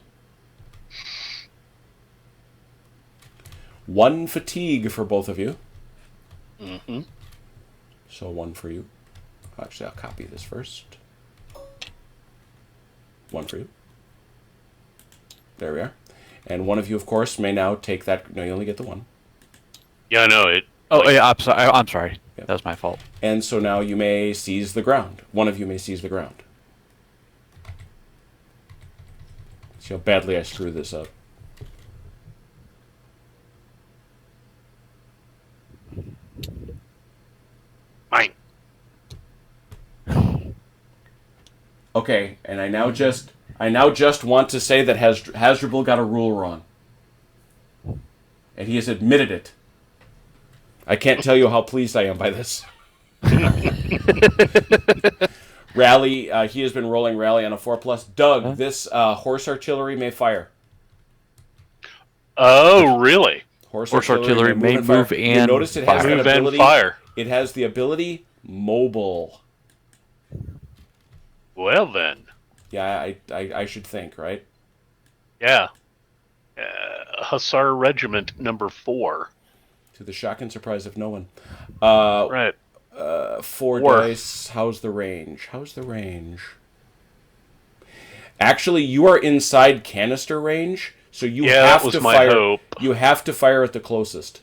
Speaker 1: 1 fatigue for both of you.
Speaker 2: Mm-hmm.
Speaker 1: So 1 for you. Actually, I'll copy this first. 1 for you. There we are. And one of you, of course, may now take that. No, you only get the 1.
Speaker 2: Yeah, I know it.
Speaker 3: Oh, yeah, I'm sorry.
Speaker 1: Yep.
Speaker 3: That was my fault.
Speaker 1: And so now you may seize the ground. One of you may seize the ground. See how badly I screw this up.
Speaker 2: Mine.
Speaker 1: Okay, and I now just want to say that Hasdrubal got a rule wrong. And he has admitted it. I can't tell you how pleased I am by this. Rally, he has been rolling rally on a 4+. Doug, this horse artillery may fire.
Speaker 2: Oh, really?
Speaker 3: Horse artillery may move
Speaker 1: You
Speaker 3: and
Speaker 1: notice it has
Speaker 3: fire.
Speaker 1: an
Speaker 2: Move and
Speaker 1: ability.
Speaker 2: fire.
Speaker 1: It has the ability mobile.
Speaker 2: Well, then.
Speaker 1: Yeah, I should think, right?
Speaker 2: Yeah. Hussar Regiment number 4.
Speaker 1: To the shock and surprise of no one.
Speaker 2: Right.
Speaker 1: 4 dice. How's the range? Actually, you are inside canister range, so you have
Speaker 2: that was
Speaker 1: to
Speaker 2: my
Speaker 1: fire.
Speaker 2: hope.
Speaker 1: You have to fire at the closest.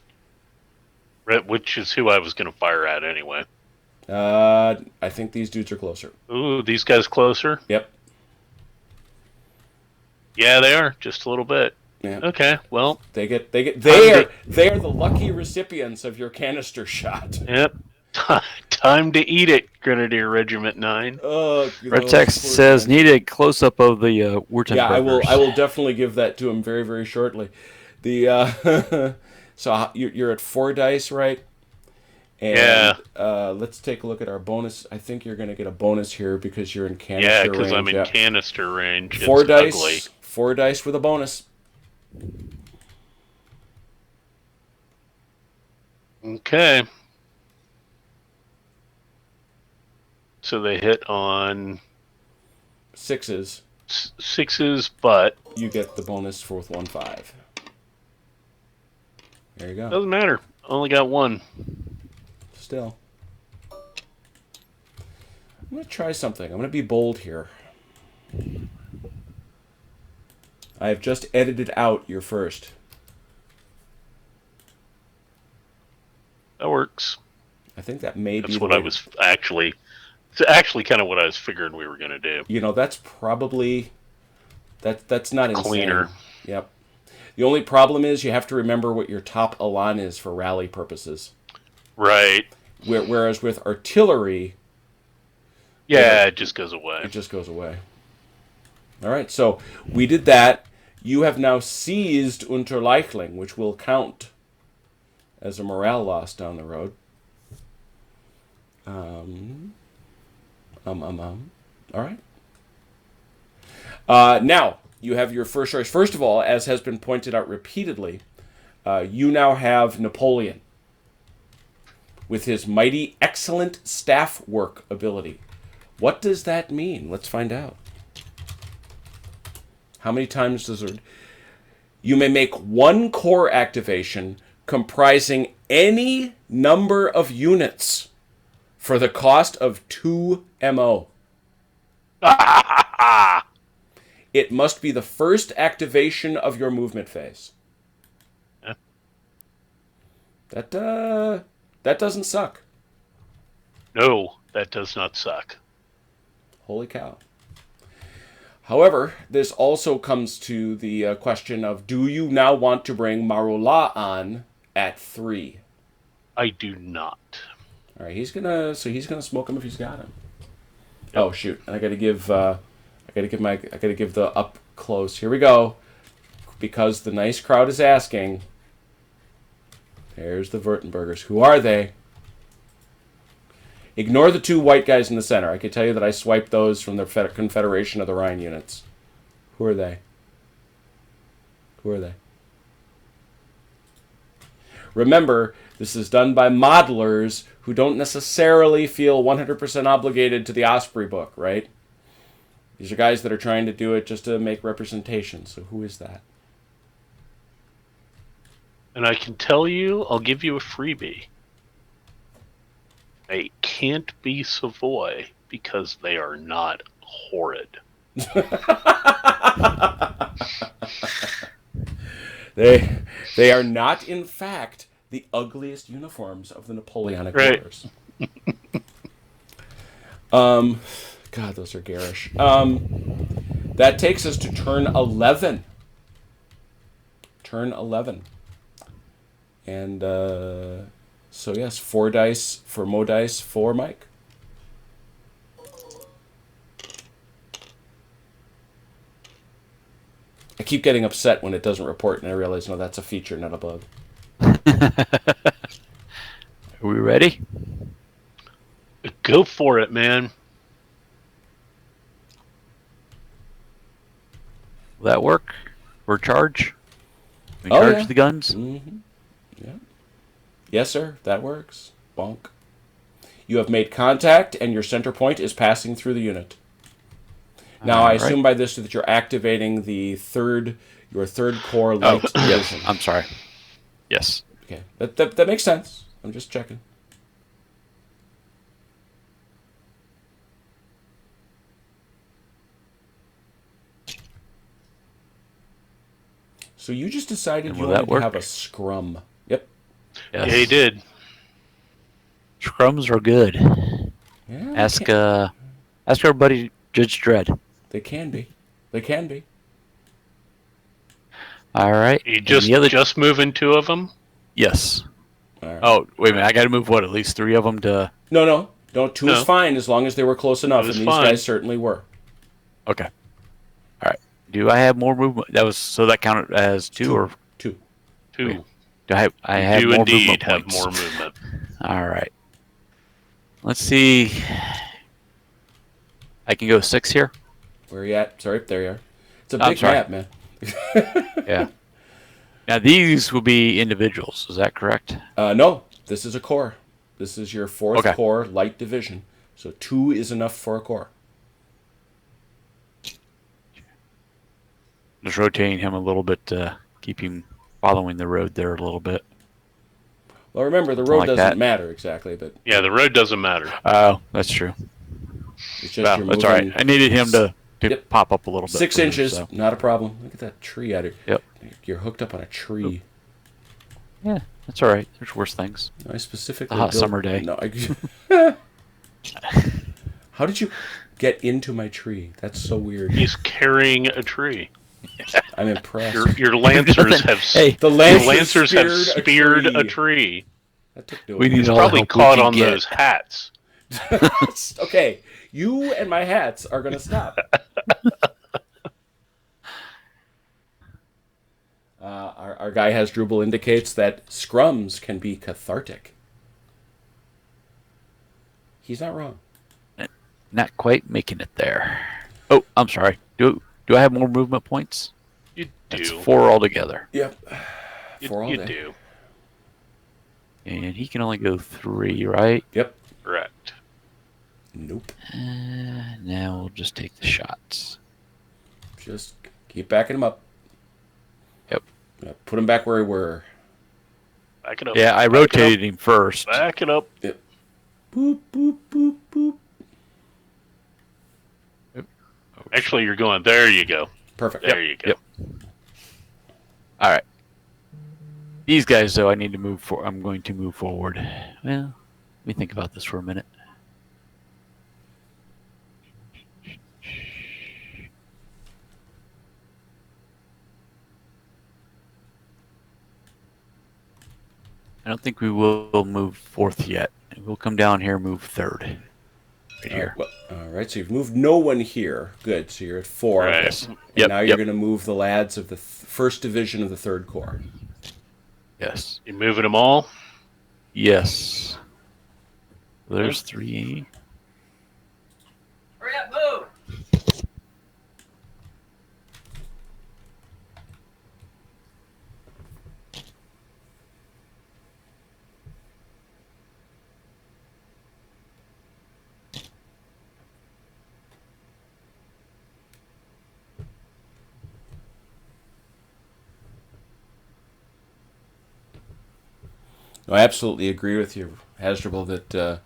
Speaker 2: Right, which is who I was going to fire at anyway.
Speaker 1: I think these dudes are closer.
Speaker 2: Ooh, these guys closer?
Speaker 1: Yep.
Speaker 2: Yeah, they are. Just a little bit.
Speaker 1: Yeah.
Speaker 2: Okay, well.
Speaker 1: They are the lucky recipients of your canister shot.
Speaker 2: Yep. Time to eat it, Grenadier Regiment 9.
Speaker 3: Red text says needed close up of the Württembergers.
Speaker 1: Yeah, I will definitely give that to him very, very shortly. The so you're at 4 dice, right? And,
Speaker 2: yeah.
Speaker 1: Let's take a look at our bonus. I think you're going to get a bonus here because you're in canister
Speaker 2: Yeah,
Speaker 1: range.
Speaker 2: because I'm in canister range.
Speaker 1: 4
Speaker 2: it's
Speaker 1: dice.
Speaker 2: Ugly.
Speaker 1: 4 dice with a bonus.
Speaker 2: Okay. So they hit on
Speaker 1: 6s.
Speaker 2: 6s, but
Speaker 1: You get the bonus for with 1/5. There you go.
Speaker 2: doesn't matter. Only got 1.
Speaker 1: Still. I'm going to try something. I'm going to be bold here. I have just edited out your first.
Speaker 2: That works.
Speaker 1: I think that may be
Speaker 2: That's
Speaker 1: the
Speaker 2: what
Speaker 1: way-
Speaker 2: I was actually. It's actually kind of what I was figuring we were going to do.
Speaker 1: You know, that's probably... That's not insane.
Speaker 2: Cleaner.
Speaker 1: Yep. The only problem is you have to remember what your top elan is for rally purposes.
Speaker 2: Right.
Speaker 1: Whereas with artillery...
Speaker 2: Yeah, it just goes away.
Speaker 1: It just goes away. All right, so we did that. You have now seized Unterleichling, which will count as a morale loss down the road. All right. Now, you have your first choice. First of all, as has been pointed out repeatedly, you now have Napoleon with his mighty excellent staff work ability. What does that mean? Let's find out. How many times does it... You may make 1 core activation comprising any number of units for the cost of 2 MO. It must be the first activation of your movement phase.
Speaker 2: Yeah.
Speaker 1: That doesn't suck.
Speaker 2: No, that does not suck.
Speaker 1: Holy cow. However, this also comes to the question of, do you now want to bring Marula on at 3?
Speaker 2: I do not.
Speaker 1: All right, he's gonna smoke him if he's got him. Yep. Oh shoot! And I gotta give the up close. Here we go, because the nice crowd is asking. There's the Vertibirds. Who are they? Ignore the 2 white guys in the center. I can tell you that I swiped those from the Confederation of the Rhine units. Who are they? Who are they? Remember, this is done by modelers who don't necessarily feel 100% obligated to the Osprey book, right? These are guys that are trying to do it just to make representation. So who is that?
Speaker 2: And I can tell you, I'll give you a freebie. They can't be Savoy because they are not horrid.
Speaker 1: They are not, in fact, the ugliest uniforms of the Napoleonic Wars. God, those are garish. That takes us to turn 11. Turn 11. And so yes, 4 dice for Modice for Mike. I keep getting upset when it doesn't report, and I realize, no, that's a feature, not a bug.
Speaker 3: Are we ready?
Speaker 2: Go for it, man.
Speaker 3: Will that work? For charge? We charge the guns?
Speaker 1: Mm-hmm. Yeah. Yes, sir. That works. Bonk. You have made contact, and your center point is passing through the unit. Now, I assume by this that you're activating your third core light division.
Speaker 3: I'm sorry. Yes.
Speaker 1: Okay. That makes sense. I'm just checking. So you just decided you wanted to have a scrum. Yep.
Speaker 2: Yes. Yeah, he did.
Speaker 3: Scrums are good.
Speaker 1: Yeah,
Speaker 3: ask our buddy Judge Dredd.
Speaker 1: They can be. They can be.
Speaker 3: All right.
Speaker 2: You just moving 2 of them?
Speaker 3: Yes.
Speaker 1: Right.
Speaker 3: Oh, wait a minute. I got to move, at least 3 of them to...
Speaker 1: No. 2 is fine as long as they were close enough, and these guys certainly were.
Speaker 3: Okay. All right. Do I have more movement? So that counted as 2 or...
Speaker 1: 2.
Speaker 2: 2.
Speaker 3: Wait. Do I have more movement
Speaker 2: have
Speaker 3: points?
Speaker 2: more movement.
Speaker 3: All right. Let's see. I can go 6 here.
Speaker 1: Where are you at? Sorry, there you are. It's a big map, man.
Speaker 3: Yeah. Now, these will be individuals. Is that correct?
Speaker 1: No. This is a core. This is your 4th core light division. So 2 is enough for a core.
Speaker 3: Just rotating him a little bit to keep him following the road there a little bit.
Speaker 1: Well, remember, the road doesn't matter exactly, but...
Speaker 2: Yeah, the road doesn't matter.
Speaker 3: Oh, that's true.
Speaker 1: It's just
Speaker 3: that's all right. I needed him to pop up a little bit.
Speaker 1: 6 inches, not a problem. Look at that tree out here.
Speaker 3: Yep.
Speaker 1: You're hooked up on a tree.
Speaker 3: Yeah, that's all right. There's worse things.
Speaker 1: No, I specifically...
Speaker 3: A hot summer day.
Speaker 1: No, How did you get into my tree? That's so weird.
Speaker 2: He's carrying a tree.
Speaker 1: I'm impressed.
Speaker 2: Your lancers have
Speaker 1: the lancers
Speaker 2: have speared a tree.
Speaker 1: That took no.
Speaker 2: He's probably caught on those hats.
Speaker 1: Okay, you and my hats are going to stop. Our guy Hasdrubal indicates that scrums can be cathartic. He's not wrong.
Speaker 3: Not quite making it there. Oh, I'm sorry. Do I have more movement points?
Speaker 2: You do.
Speaker 3: That's 4 altogether.
Speaker 1: Yep.
Speaker 2: You do.
Speaker 3: And he can only go 3, right?
Speaker 1: Yep.
Speaker 2: Correct.
Speaker 1: Nope.
Speaker 3: Now we'll just take the shots.
Speaker 1: Just keep backing him up.
Speaker 3: Yep.
Speaker 1: Put him back where we were.
Speaker 2: Back it up.
Speaker 3: Yeah, I rotated him first.
Speaker 2: Back it up.
Speaker 1: Yep. Boop, boop, boop, boop.
Speaker 2: Actually, you're going. There you go.
Speaker 1: Perfect.
Speaker 2: There you go.
Speaker 3: Yep. All right. These guys, though, I need to move for. I'm going to move forward. Well, let me think about this for a minute. I don't think we will move fourth yet. We'll come down here and move third. Right here.
Speaker 1: All right, so you've moved no one here. Good, so you're at 4.
Speaker 2: Right.
Speaker 3: Yes.
Speaker 1: And
Speaker 3: Yep.
Speaker 1: now you're going to move the lads of the 1st Division of the 3rd Corps.
Speaker 3: Yes.
Speaker 2: You moving them all?
Speaker 3: Yes. There's 3.
Speaker 4: Hurry up, move!
Speaker 1: No, I absolutely agree with you, Hasdrubal, that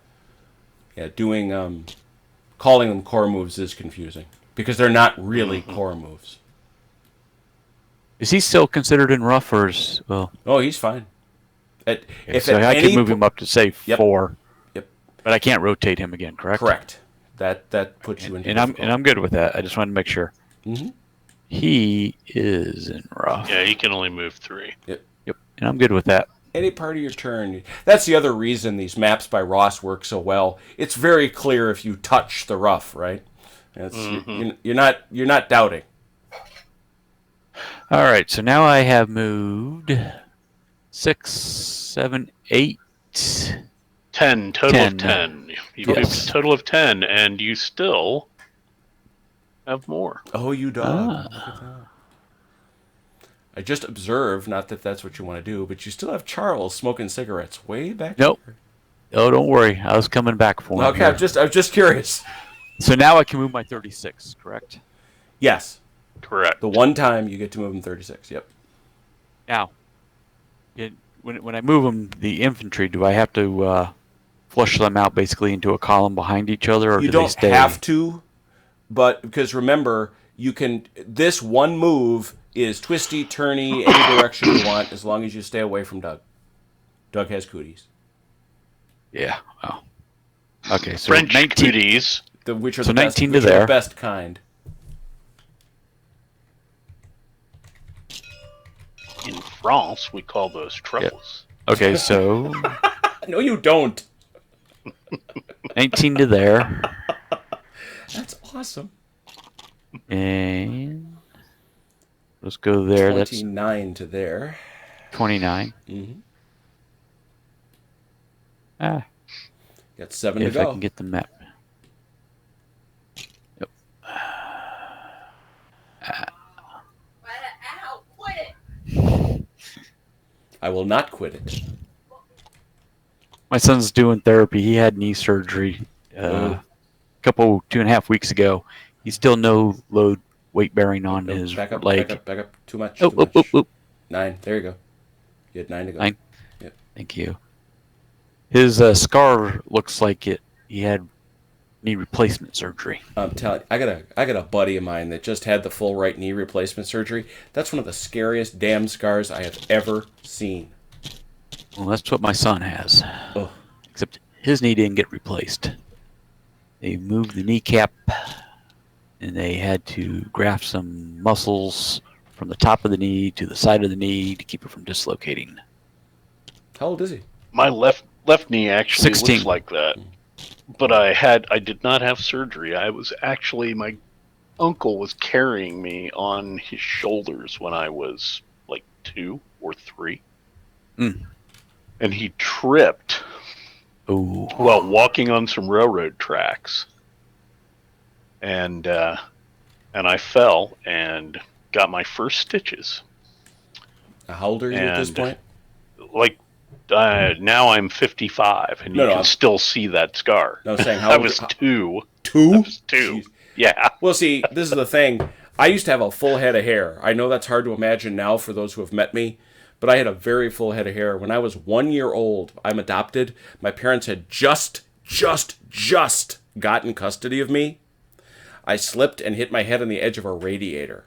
Speaker 1: calling them core moves is confusing because they're not really core moves.
Speaker 3: Is he still considered in rough, or is, well?
Speaker 1: Oh, he's fine.
Speaker 3: So I could move him up to say
Speaker 1: Yep.
Speaker 3: 4.
Speaker 1: Yep.
Speaker 3: But I can't rotate him again, correct?
Speaker 1: Correct. That puts you into.
Speaker 3: And I'm good with that. I just wanted to make sure.
Speaker 1: Mm-hmm.
Speaker 3: He is in rough.
Speaker 2: Yeah, he can only move 3.
Speaker 3: Yep. And I'm good with that.
Speaker 1: Any part of your turn. That's the other reason these maps by Ross work so well. It's very clear if you touch the rough, right? You're not doubting.
Speaker 3: All right. So now I have moved 6, 7, 8.
Speaker 2: 10, total
Speaker 3: 10.
Speaker 2: of 10. You
Speaker 3: Yes.
Speaker 2: moved a total of 10, and you still have more.
Speaker 1: Oh, you dog. Look at that. I just observed, not that that's what you want to do, but you still have Charles smoking cigarettes way back
Speaker 3: Nope.
Speaker 1: here.
Speaker 3: Oh, don't worry. I was coming back for him.
Speaker 1: Okay,
Speaker 3: here.
Speaker 1: I'm just curious.
Speaker 3: So now I can move my 36, correct?
Speaker 1: Yes.
Speaker 2: Correct.
Speaker 1: The one time you get to move him 36. Yep.
Speaker 3: Now, when I move them, the infantry, do I have to flush them out basically into a column behind each other, or
Speaker 1: You
Speaker 3: do
Speaker 1: don't
Speaker 3: they stay?
Speaker 1: have to, but because remember, you can. This one move is twisty, turny, any direction you want, as long as you stay away from Doug. Doug has cooties.
Speaker 3: Yeah. Oh. Okay. So
Speaker 2: French
Speaker 3: 19.
Speaker 2: cooties.
Speaker 1: Which are
Speaker 3: So
Speaker 1: the best,
Speaker 3: 19 to
Speaker 1: which are
Speaker 3: there.
Speaker 1: the best kind.
Speaker 2: In France, we call those truffles.
Speaker 3: Okay. So
Speaker 1: No, you don't.
Speaker 3: 19 to there,
Speaker 1: That's awesome.
Speaker 3: and let's go there. That's
Speaker 1: 29 to there.
Speaker 3: 29.
Speaker 1: Mm-hmm. Got 7
Speaker 3: If
Speaker 1: to go.
Speaker 3: I can get the map. Yep.
Speaker 4: Ow, quit it!
Speaker 1: I will not quit it.
Speaker 3: My son's doing therapy. He had knee surgery a couple 2.5 weeks ago. He's still no load weight bearing on his
Speaker 1: back up,
Speaker 3: leg.
Speaker 1: back up. Too much.
Speaker 3: Oh,
Speaker 1: too much.
Speaker 3: oh, oh, oh.
Speaker 1: 9. There you go. You had 9 to go.
Speaker 3: 9.
Speaker 1: Yep.
Speaker 3: Thank you. His scar looks like he had knee replacement surgery.
Speaker 1: I'm telling you, I got a buddy of mine that just had the full right knee replacement surgery. That's one of the scariest damn scars I have ever seen.
Speaker 3: Well, that's what my son has.
Speaker 1: Oh.
Speaker 3: Except his knee didn't get replaced. They moved the kneecap, and they had to graft some muscles from the top of the knee to the side of the knee to keep it from dislocating.
Speaker 1: How old is he?
Speaker 2: My left knee actually
Speaker 3: 16.
Speaker 2: looks like that. But I did not have surgery. I was actually, my uncle was carrying me on his shoulders when I was like 2 or 3.
Speaker 3: Mm.
Speaker 2: And he tripped
Speaker 3: Oh.
Speaker 2: while walking on some railroad tracks. And I fell and got my first stitches.
Speaker 1: How old are you at this
Speaker 2: And-
Speaker 1: point?
Speaker 2: Like, now I'm 55, and you
Speaker 1: No,
Speaker 2: can
Speaker 1: I'm-
Speaker 2: still see that scar.
Speaker 1: No, I was saying how
Speaker 2: I
Speaker 1: old
Speaker 2: was
Speaker 1: how-
Speaker 2: 2.
Speaker 1: 2?
Speaker 2: I was 2.
Speaker 1: Jeez.
Speaker 2: Yeah.
Speaker 1: Well, see, this is the thing. I used to have a full head of hair. I know that's hard to imagine now for those who have met me, but I had a very full head of hair. When I was 1 year old, I'm adopted. My parents had just gotten custody of me. I slipped and hit my head on the edge of a radiator.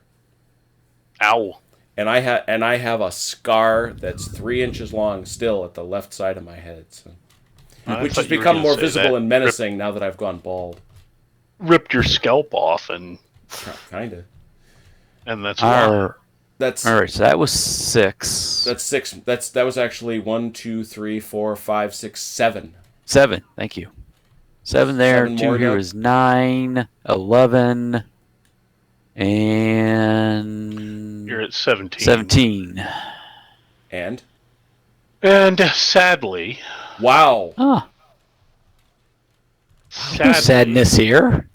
Speaker 2: Ow.
Speaker 1: And I have a scar that's 3 inches long still at the left side of my head, so. Which has become more visible and menacing now that I've gone bald.
Speaker 2: Ripped your scalp off, and
Speaker 1: Kinda.
Speaker 2: and that's why.
Speaker 1: That's
Speaker 3: All right, so that was 6.
Speaker 1: That's 6. That was actually 1, 2, 3, 4, 5, 6, 7.
Speaker 3: 7. Thank you. 7 there.
Speaker 1: 7
Speaker 3: 2
Speaker 1: more
Speaker 3: here
Speaker 1: now.
Speaker 3: is 9, 11, and
Speaker 2: You're at 17.
Speaker 3: 17.
Speaker 1: And
Speaker 2: And sadly,
Speaker 1: wow,
Speaker 3: Oh, no
Speaker 2: sadly,
Speaker 3: sadness here.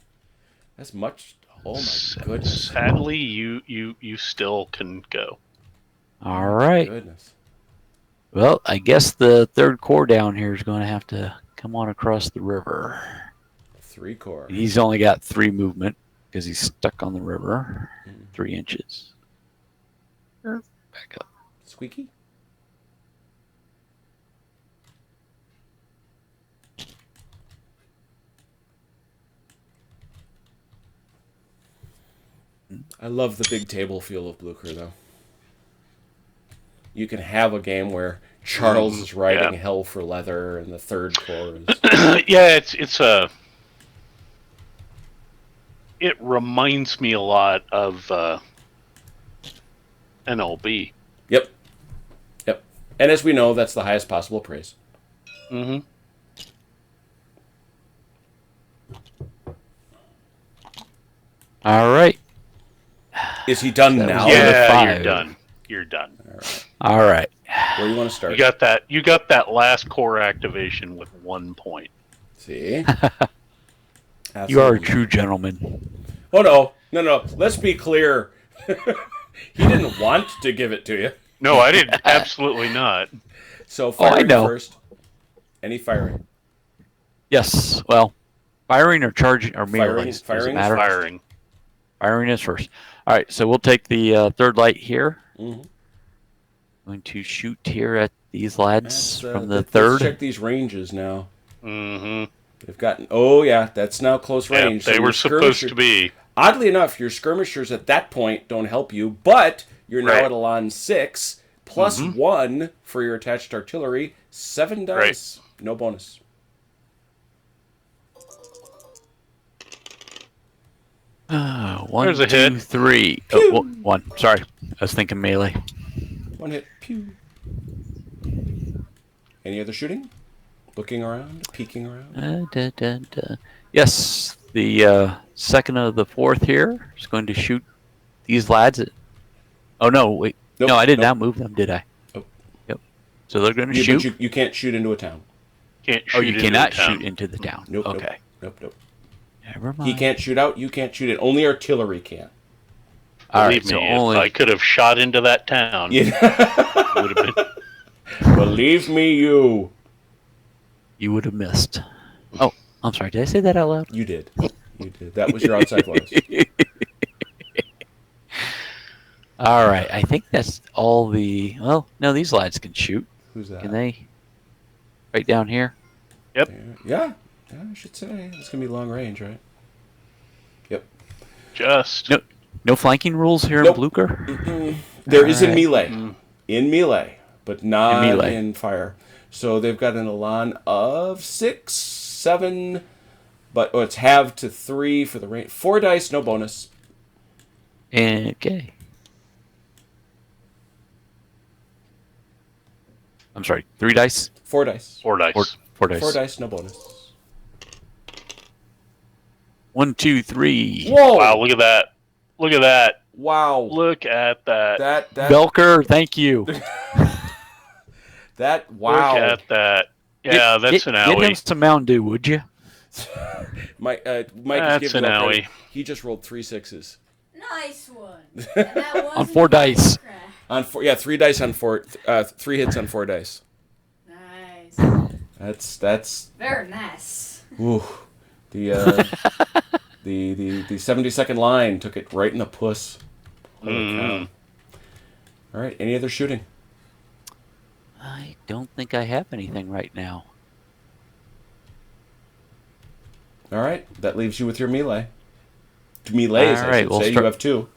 Speaker 1: that's much. Oh my goodness.
Speaker 2: sadly, you still can go.
Speaker 3: All right.
Speaker 1: Goodness.
Speaker 3: Well, I guess the third core down here is going to have to come on across the river.
Speaker 1: 3 core.
Speaker 3: He's only got 3 movement because he's stuck on the river. 3 inches. Back up.
Speaker 1: Squeaky. I love the big table feel of Blucher, though. You can have a game where Charles is riding hell for leather, and the third core is.
Speaker 2: Yeah, it's a. It reminds me a lot of NLB.
Speaker 1: Yep. And as we know, that's the highest possible praise.
Speaker 2: Mm-hmm.
Speaker 3: All right.
Speaker 1: Is he done now?
Speaker 2: Yeah,
Speaker 3: 5.
Speaker 2: you're done. You're done.
Speaker 3: All right.
Speaker 1: Where do you want to start?
Speaker 2: You got that last core activation with 1 point.
Speaker 1: See?
Speaker 3: You are a true gentleman.
Speaker 1: Oh, no. Let's be clear. He didn't want to give it to you.
Speaker 2: No, I did absolutely not.
Speaker 1: So firing
Speaker 3: know.
Speaker 1: first. Any firing?
Speaker 3: Yes. Well, firing or charging or melee. Does it
Speaker 1: firing is
Speaker 3: matter?
Speaker 2: Firing.
Speaker 3: Firing is first. All right. So we'll take the third light here.
Speaker 1: Mm-hmm.
Speaker 3: Going to shoot here at these lads from the
Speaker 1: let's
Speaker 3: third.
Speaker 1: check these ranges now.
Speaker 2: Mm-hmm.
Speaker 1: They've gotten. Oh yeah, that's now close
Speaker 2: Yeah,
Speaker 1: range.
Speaker 2: they
Speaker 1: So
Speaker 2: were
Speaker 1: your
Speaker 2: supposed
Speaker 1: skirmisher-
Speaker 2: to be.
Speaker 1: Oddly enough, your skirmishers at that point don't help you, but you're now
Speaker 2: Right.
Speaker 1: at Elan 6 plus 1 for your attached artillery. 7 dice, no bonus.
Speaker 3: One,
Speaker 2: There's a
Speaker 3: 2,
Speaker 2: hit.
Speaker 3: 3. Oh, well, 1. Sorry. I was thinking melee.
Speaker 1: 1 hit. Pew. Any other shooting? Looking around, peeking around.
Speaker 3: Yes. The second of the fourth here is going to shoot these lads. Oh, no. Wait.
Speaker 1: Nope,
Speaker 3: No, I did
Speaker 1: nope.
Speaker 3: not move them, did I?
Speaker 1: Nope.
Speaker 3: Yep. So they're going to
Speaker 1: But
Speaker 3: shoot.
Speaker 1: you can't shoot into a town.
Speaker 2: Can't shoot
Speaker 3: Oh, you
Speaker 2: into
Speaker 3: cannot
Speaker 2: the town.
Speaker 3: shoot into the town.
Speaker 1: Nope.
Speaker 3: Okay.
Speaker 1: Nope.
Speaker 3: Never mind.
Speaker 1: He can't shoot out. You can't shoot in. Only artillery can.
Speaker 3: All
Speaker 2: Believe
Speaker 3: right. So
Speaker 2: me,
Speaker 3: only.
Speaker 2: if I could have shot into that town,
Speaker 1: Yeah.
Speaker 2: it would have been.
Speaker 1: Believe me, you.
Speaker 3: You would have missed. Oh, I'm sorry. Did I say that out loud?
Speaker 1: You did. You did. That was your outside voice.
Speaker 3: All right. I think that's all the. Well, no, these lads can shoot.
Speaker 1: Who's that?
Speaker 3: Can they? Right down here.
Speaker 1: Yeah, I should say. It's going to be long range, right? Yep.
Speaker 2: Just.
Speaker 3: No, no flanking rules here
Speaker 1: Nope.
Speaker 3: in Blucher.
Speaker 1: There is in
Speaker 3: Alright.
Speaker 1: melee. In melee, but not
Speaker 3: In melee.
Speaker 1: in fire. So they've got an Elan of 6, 7, but it's halved to 3 for the range. 4 dice, no bonus.
Speaker 3: Okay. I'm sorry. 3 dice.
Speaker 1: 4 dice.
Speaker 2: 4 dice.
Speaker 3: 4 dice.
Speaker 1: 4 dice, no bonus.
Speaker 3: 1, 2, 3.
Speaker 1: Whoa!
Speaker 2: Wow, look at that. Look at that.
Speaker 1: Wow.
Speaker 2: Look at that.
Speaker 1: That
Speaker 3: Belker, thank you.
Speaker 1: wow.
Speaker 2: Look at that. Yeah, that's an
Speaker 3: Get him
Speaker 2: owie.
Speaker 3: some Mountain Dew, would you?
Speaker 1: Mike is
Speaker 2: That's
Speaker 1: giving
Speaker 2: an
Speaker 1: up.
Speaker 2: owie.
Speaker 1: He just rolled 3 6s.
Speaker 4: Nice one. And that
Speaker 3: On
Speaker 4: wasn't
Speaker 3: 4 dice.
Speaker 4: crap.
Speaker 1: On 4, yeah, 3 dice on 4. 3 hits on 4 dice.
Speaker 4: Nice.
Speaker 1: That's
Speaker 4: Very nice.
Speaker 1: ooh, the 70-second line took it right in the puss. Holy cow. All right, any other shooting?
Speaker 3: I don't think I have anything right now.
Speaker 1: All right, that leaves you with your melee. Melees,
Speaker 3: All
Speaker 1: I
Speaker 3: right,
Speaker 1: should
Speaker 3: we'll
Speaker 1: say. You
Speaker 3: start-
Speaker 1: have 2.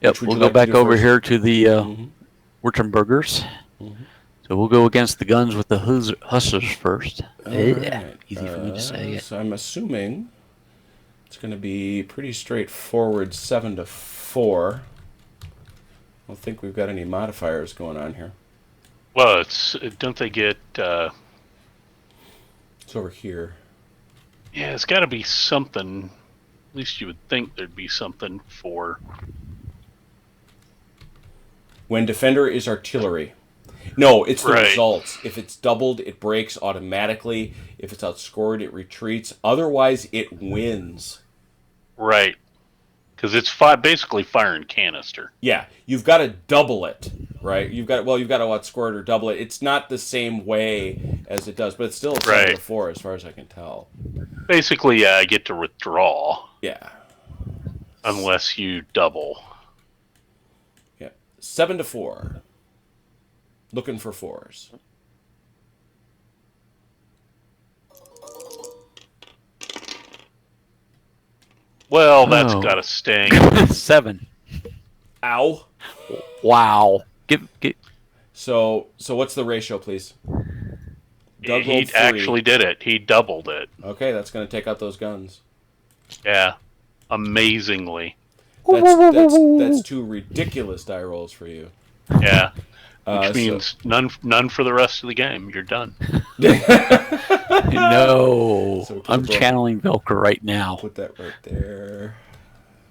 Speaker 3: Yep,
Speaker 1: would
Speaker 3: we'll
Speaker 1: you
Speaker 3: go
Speaker 1: like to
Speaker 3: back
Speaker 1: do
Speaker 3: over
Speaker 1: first?
Speaker 3: here to the
Speaker 1: Mhm.
Speaker 3: Wurtembergers.
Speaker 1: Mhm.
Speaker 3: So we'll go against the guns with the Hussars first.
Speaker 1: All
Speaker 3: Yeah,
Speaker 1: right.
Speaker 3: easy for me to say it.
Speaker 1: So I'm assuming it's going to be pretty straightforward 7 to 4. I don't think we've got any modifiers going on here.
Speaker 2: Well, don't they get?
Speaker 1: It's over here.
Speaker 2: Yeah, it's got to be something. At least you would think there'd be something for.
Speaker 1: When defender is artillery. No, it's the
Speaker 2: Right.
Speaker 1: results. If it's doubled, it breaks automatically. If it's outscored, it retreats. Otherwise, it wins.
Speaker 2: Right. Because it's basically fire and canister.
Speaker 1: Yeah, you've got to double it, right? You've got to outscore it or double it. It's not the same way as it does, but it's still a 7 to
Speaker 2: Right.
Speaker 1: 4 as far as I can tell.
Speaker 2: Basically, yeah, I get to withdraw
Speaker 1: Yeah.
Speaker 2: unless you double.
Speaker 1: Yeah. 7 to 4. Looking for 4s.
Speaker 2: Well, that's
Speaker 3: Oh.
Speaker 2: got to sting.
Speaker 3: 7.
Speaker 1: Ow.
Speaker 3: Wow. Give.
Speaker 1: So what's the ratio, please? Doug
Speaker 2: He
Speaker 1: rolled 3.
Speaker 2: actually did it. He doubled it.
Speaker 1: Okay, that's going to take out those guns.
Speaker 2: Yeah. Amazingly.
Speaker 1: That's 2 ridiculous die rolls for you.
Speaker 2: Yeah. Which
Speaker 1: So-
Speaker 2: means none for the rest of the game. You're done.
Speaker 3: No.
Speaker 1: So
Speaker 3: I'm
Speaker 1: keep it
Speaker 3: channeling Velker right now.
Speaker 1: Put that right there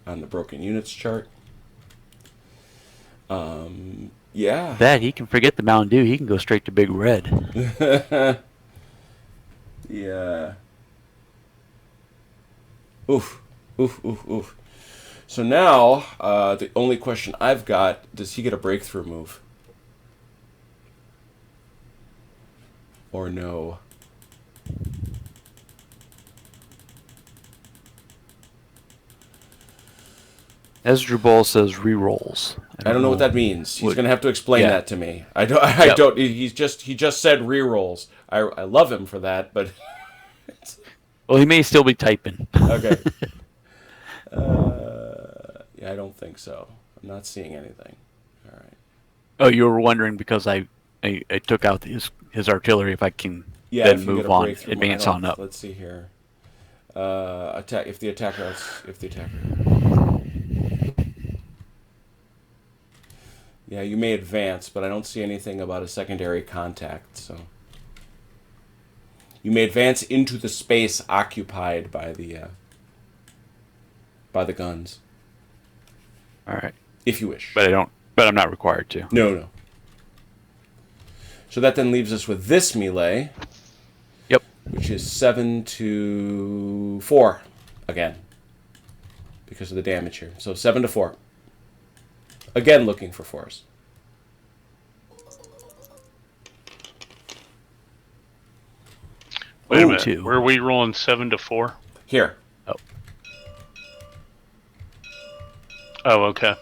Speaker 1: on the broken units chart. Yeah.
Speaker 3: That he can forget the Mountain Dew. He can go straight to Big Red.
Speaker 1: Yeah. Oof. Oof, oof, oof. So now, the only question I've got, does he get a breakthrough move? Or no?
Speaker 3: Ezra Ball says re-rolls.
Speaker 1: I don't know what that means. He's going to have to explain
Speaker 3: Yeah.
Speaker 1: that to me. I don't. He just said rerolls. I love him for that, but
Speaker 3: Well, he may still be typing.
Speaker 1: okay. Yeah, I don't think so. I'm not seeing anything. All right.
Speaker 3: Oh, you were wondering because I took out his artillery if I can
Speaker 1: Yeah,
Speaker 3: then
Speaker 1: if you get
Speaker 3: move
Speaker 1: a
Speaker 3: on,
Speaker 1: breakthrough,
Speaker 3: advance
Speaker 1: I
Speaker 3: on
Speaker 1: don't-
Speaker 3: up.
Speaker 1: Let's see here. Attack if the attacker. Yeah, you may advance, but I don't see anything about a secondary contact. So you may advance into the space occupied by the guns,
Speaker 3: All right,
Speaker 1: if you wish.
Speaker 3: but I'm not required to.
Speaker 1: No. So that then leaves us with this melee.
Speaker 3: Yep.
Speaker 1: Which is 7 to 4 again, because of the damage here. So 7 to 4. Again, looking for 4s.
Speaker 2: Wait a
Speaker 3: Ooh,
Speaker 2: minute.
Speaker 3: 2.
Speaker 2: Were we rolling 7 to 4?
Speaker 1: Here.
Speaker 2: Oh, okay.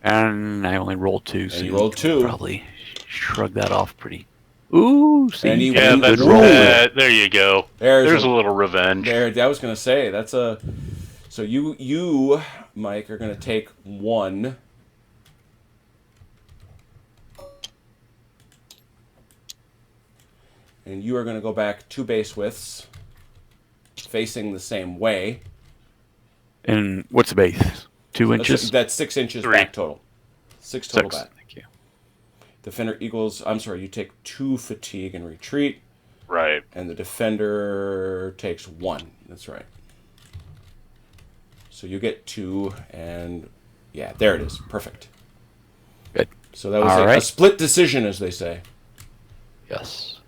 Speaker 3: And I only rolled 2, so
Speaker 1: And you
Speaker 3: you
Speaker 1: rolled 2.
Speaker 3: probably shrug that off pretty. Ooh, see,
Speaker 1: And he
Speaker 2: Yeah,
Speaker 1: went
Speaker 2: that's
Speaker 1: good roll.
Speaker 2: there you go. There's
Speaker 1: a
Speaker 2: a little revenge.
Speaker 1: There, I was going to say, that's a... So you, Mike, are going to take 1. And you are going to go back 2 base widths, facing the same way.
Speaker 3: And what's the base? 2 inches?
Speaker 1: That's 6 inches
Speaker 2: 3.
Speaker 1: back total. 6 total
Speaker 3: 6.
Speaker 1: back.
Speaker 3: Thank you.
Speaker 1: Defender equals... I'm sorry, you take 2 fatigue and retreat.
Speaker 2: Right.
Speaker 1: And the defender takes 1. That's right. So you get 2, and yeah, there it is. Perfect.
Speaker 3: Good.
Speaker 1: So that was
Speaker 3: All
Speaker 1: a
Speaker 3: right.
Speaker 1: split decision, as they say.
Speaker 3: Yes.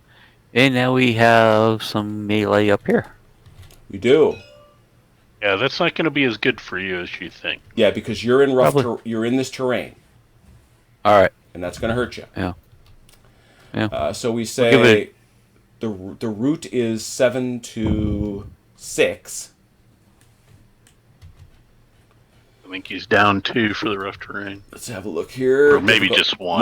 Speaker 3: And now we have some melee up here.
Speaker 1: We do.
Speaker 2: Yeah, that's not going to be as good for you as you think.
Speaker 1: Yeah, because you're in
Speaker 3: Probably.
Speaker 1: you're in this terrain,
Speaker 3: All right.
Speaker 1: and that's going to hurt you.
Speaker 3: Yeah. Yeah.
Speaker 1: So we
Speaker 3: give
Speaker 1: say
Speaker 3: it
Speaker 1: the route is 7 to 6.
Speaker 2: I think he's down 2 for the rough terrain.
Speaker 1: Let's have a look here.
Speaker 2: Or maybe
Speaker 1: Difficult-
Speaker 2: just 1.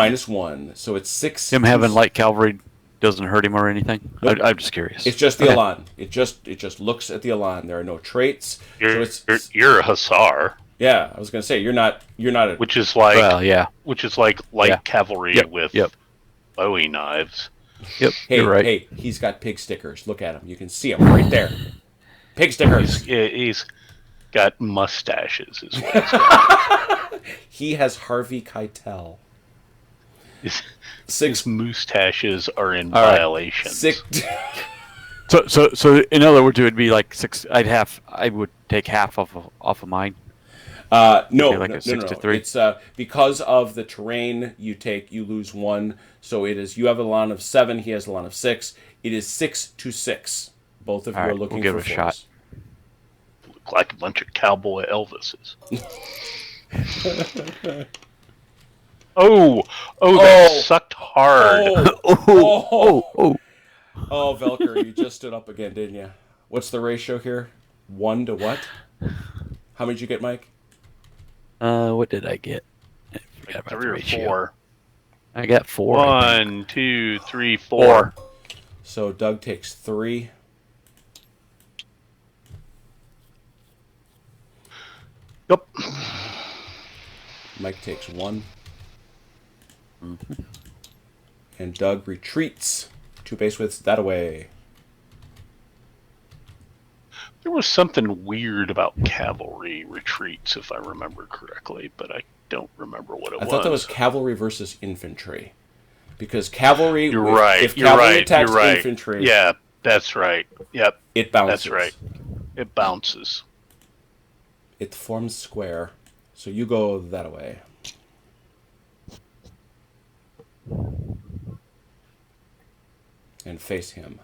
Speaker 1: -1. So it's 6.
Speaker 3: Him having light cavalry doesn't hurt him or anything?
Speaker 1: Nope.
Speaker 3: I'm just curious.
Speaker 1: It's just the
Speaker 3: Okay.
Speaker 1: Elan. It just looks at the Elan. There are no traits. So
Speaker 2: You're,
Speaker 1: it's
Speaker 2: you're a hussar.
Speaker 1: Yeah, I was going to say you're not a,
Speaker 2: which is like
Speaker 3: yeah.
Speaker 2: light
Speaker 3: Yeah.
Speaker 2: cavalry
Speaker 3: Yep,
Speaker 2: with
Speaker 3: yep.
Speaker 2: Bowie knives.
Speaker 3: Yep,
Speaker 1: hey,
Speaker 3: you're right.
Speaker 1: hey, he's got pig stickers. Look at him. You can see him right there. Pig stickers.
Speaker 2: He's got mustaches as well.
Speaker 1: He has Harvey Keitel.
Speaker 2: His mustaches are in
Speaker 3: All right.
Speaker 2: violation.
Speaker 3: So in other words, it would be like 6. I would take half off of mine.
Speaker 1: No,
Speaker 3: like
Speaker 1: no,
Speaker 3: a 6
Speaker 1: no,
Speaker 3: to
Speaker 1: no.
Speaker 3: 3?
Speaker 1: It's because of the terrain you lose 1. So it is, you have a line of 7, he has a line of 6. It is 6 to 6. Both of you are looking
Speaker 3: we'll
Speaker 1: for
Speaker 3: give it a
Speaker 1: fours.
Speaker 3: shot.
Speaker 2: Look like a bunch of cowboy Elvises. That sucked hard.
Speaker 1: Oh, Velker, you just stood up again, didn't you? What's the ratio here? 1 to what? How many did you get, Mike?
Speaker 3: What did I get? I forgot
Speaker 2: Like
Speaker 3: about
Speaker 2: 3
Speaker 3: the
Speaker 2: or
Speaker 3: ratio.
Speaker 2: 4.
Speaker 3: I got 4. I think.
Speaker 2: 1, 2, 3, 4.
Speaker 1: So Doug takes 3.
Speaker 2: Yep.
Speaker 1: Mike takes 1. And Doug retreats 2 base widths that away.
Speaker 2: There was something weird about cavalry retreats, if I remember correctly, but I don't remember what it was.
Speaker 1: I thought that was cavalry versus infantry. Because cavalry...
Speaker 2: You're right.
Speaker 1: If cavalry attacks
Speaker 2: You're right.
Speaker 1: infantry...
Speaker 2: Yeah, that's right. Yep.
Speaker 1: It bounces.
Speaker 2: That's right. It bounces.
Speaker 1: It forms square. So you go that away. And face him.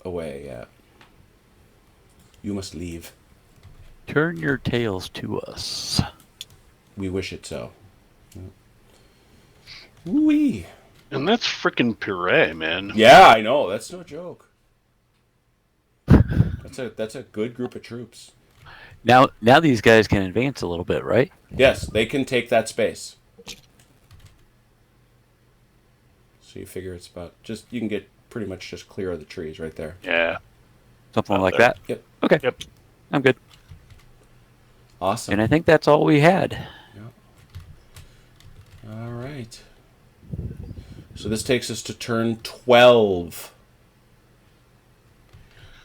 Speaker 1: Away, yeah. You must leave.
Speaker 3: Turn your tails to us.
Speaker 1: We wish it so. Woo-wee.
Speaker 2: And that's frickin' puree, man.
Speaker 1: Yeah, I know. That's no joke. That's a good group of troops.
Speaker 3: Now these guys can advance a little bit, right?
Speaker 1: Yes, they can take that space. So you figure it's about you can get pretty much just clear of the trees right there.
Speaker 2: Yeah.
Speaker 3: Something like that?
Speaker 1: Yep.
Speaker 3: Okay.
Speaker 2: Yep.
Speaker 3: I'm good.
Speaker 1: Awesome.
Speaker 3: And I think that's all we had.
Speaker 1: Yep. All right. So this takes us to turn 12.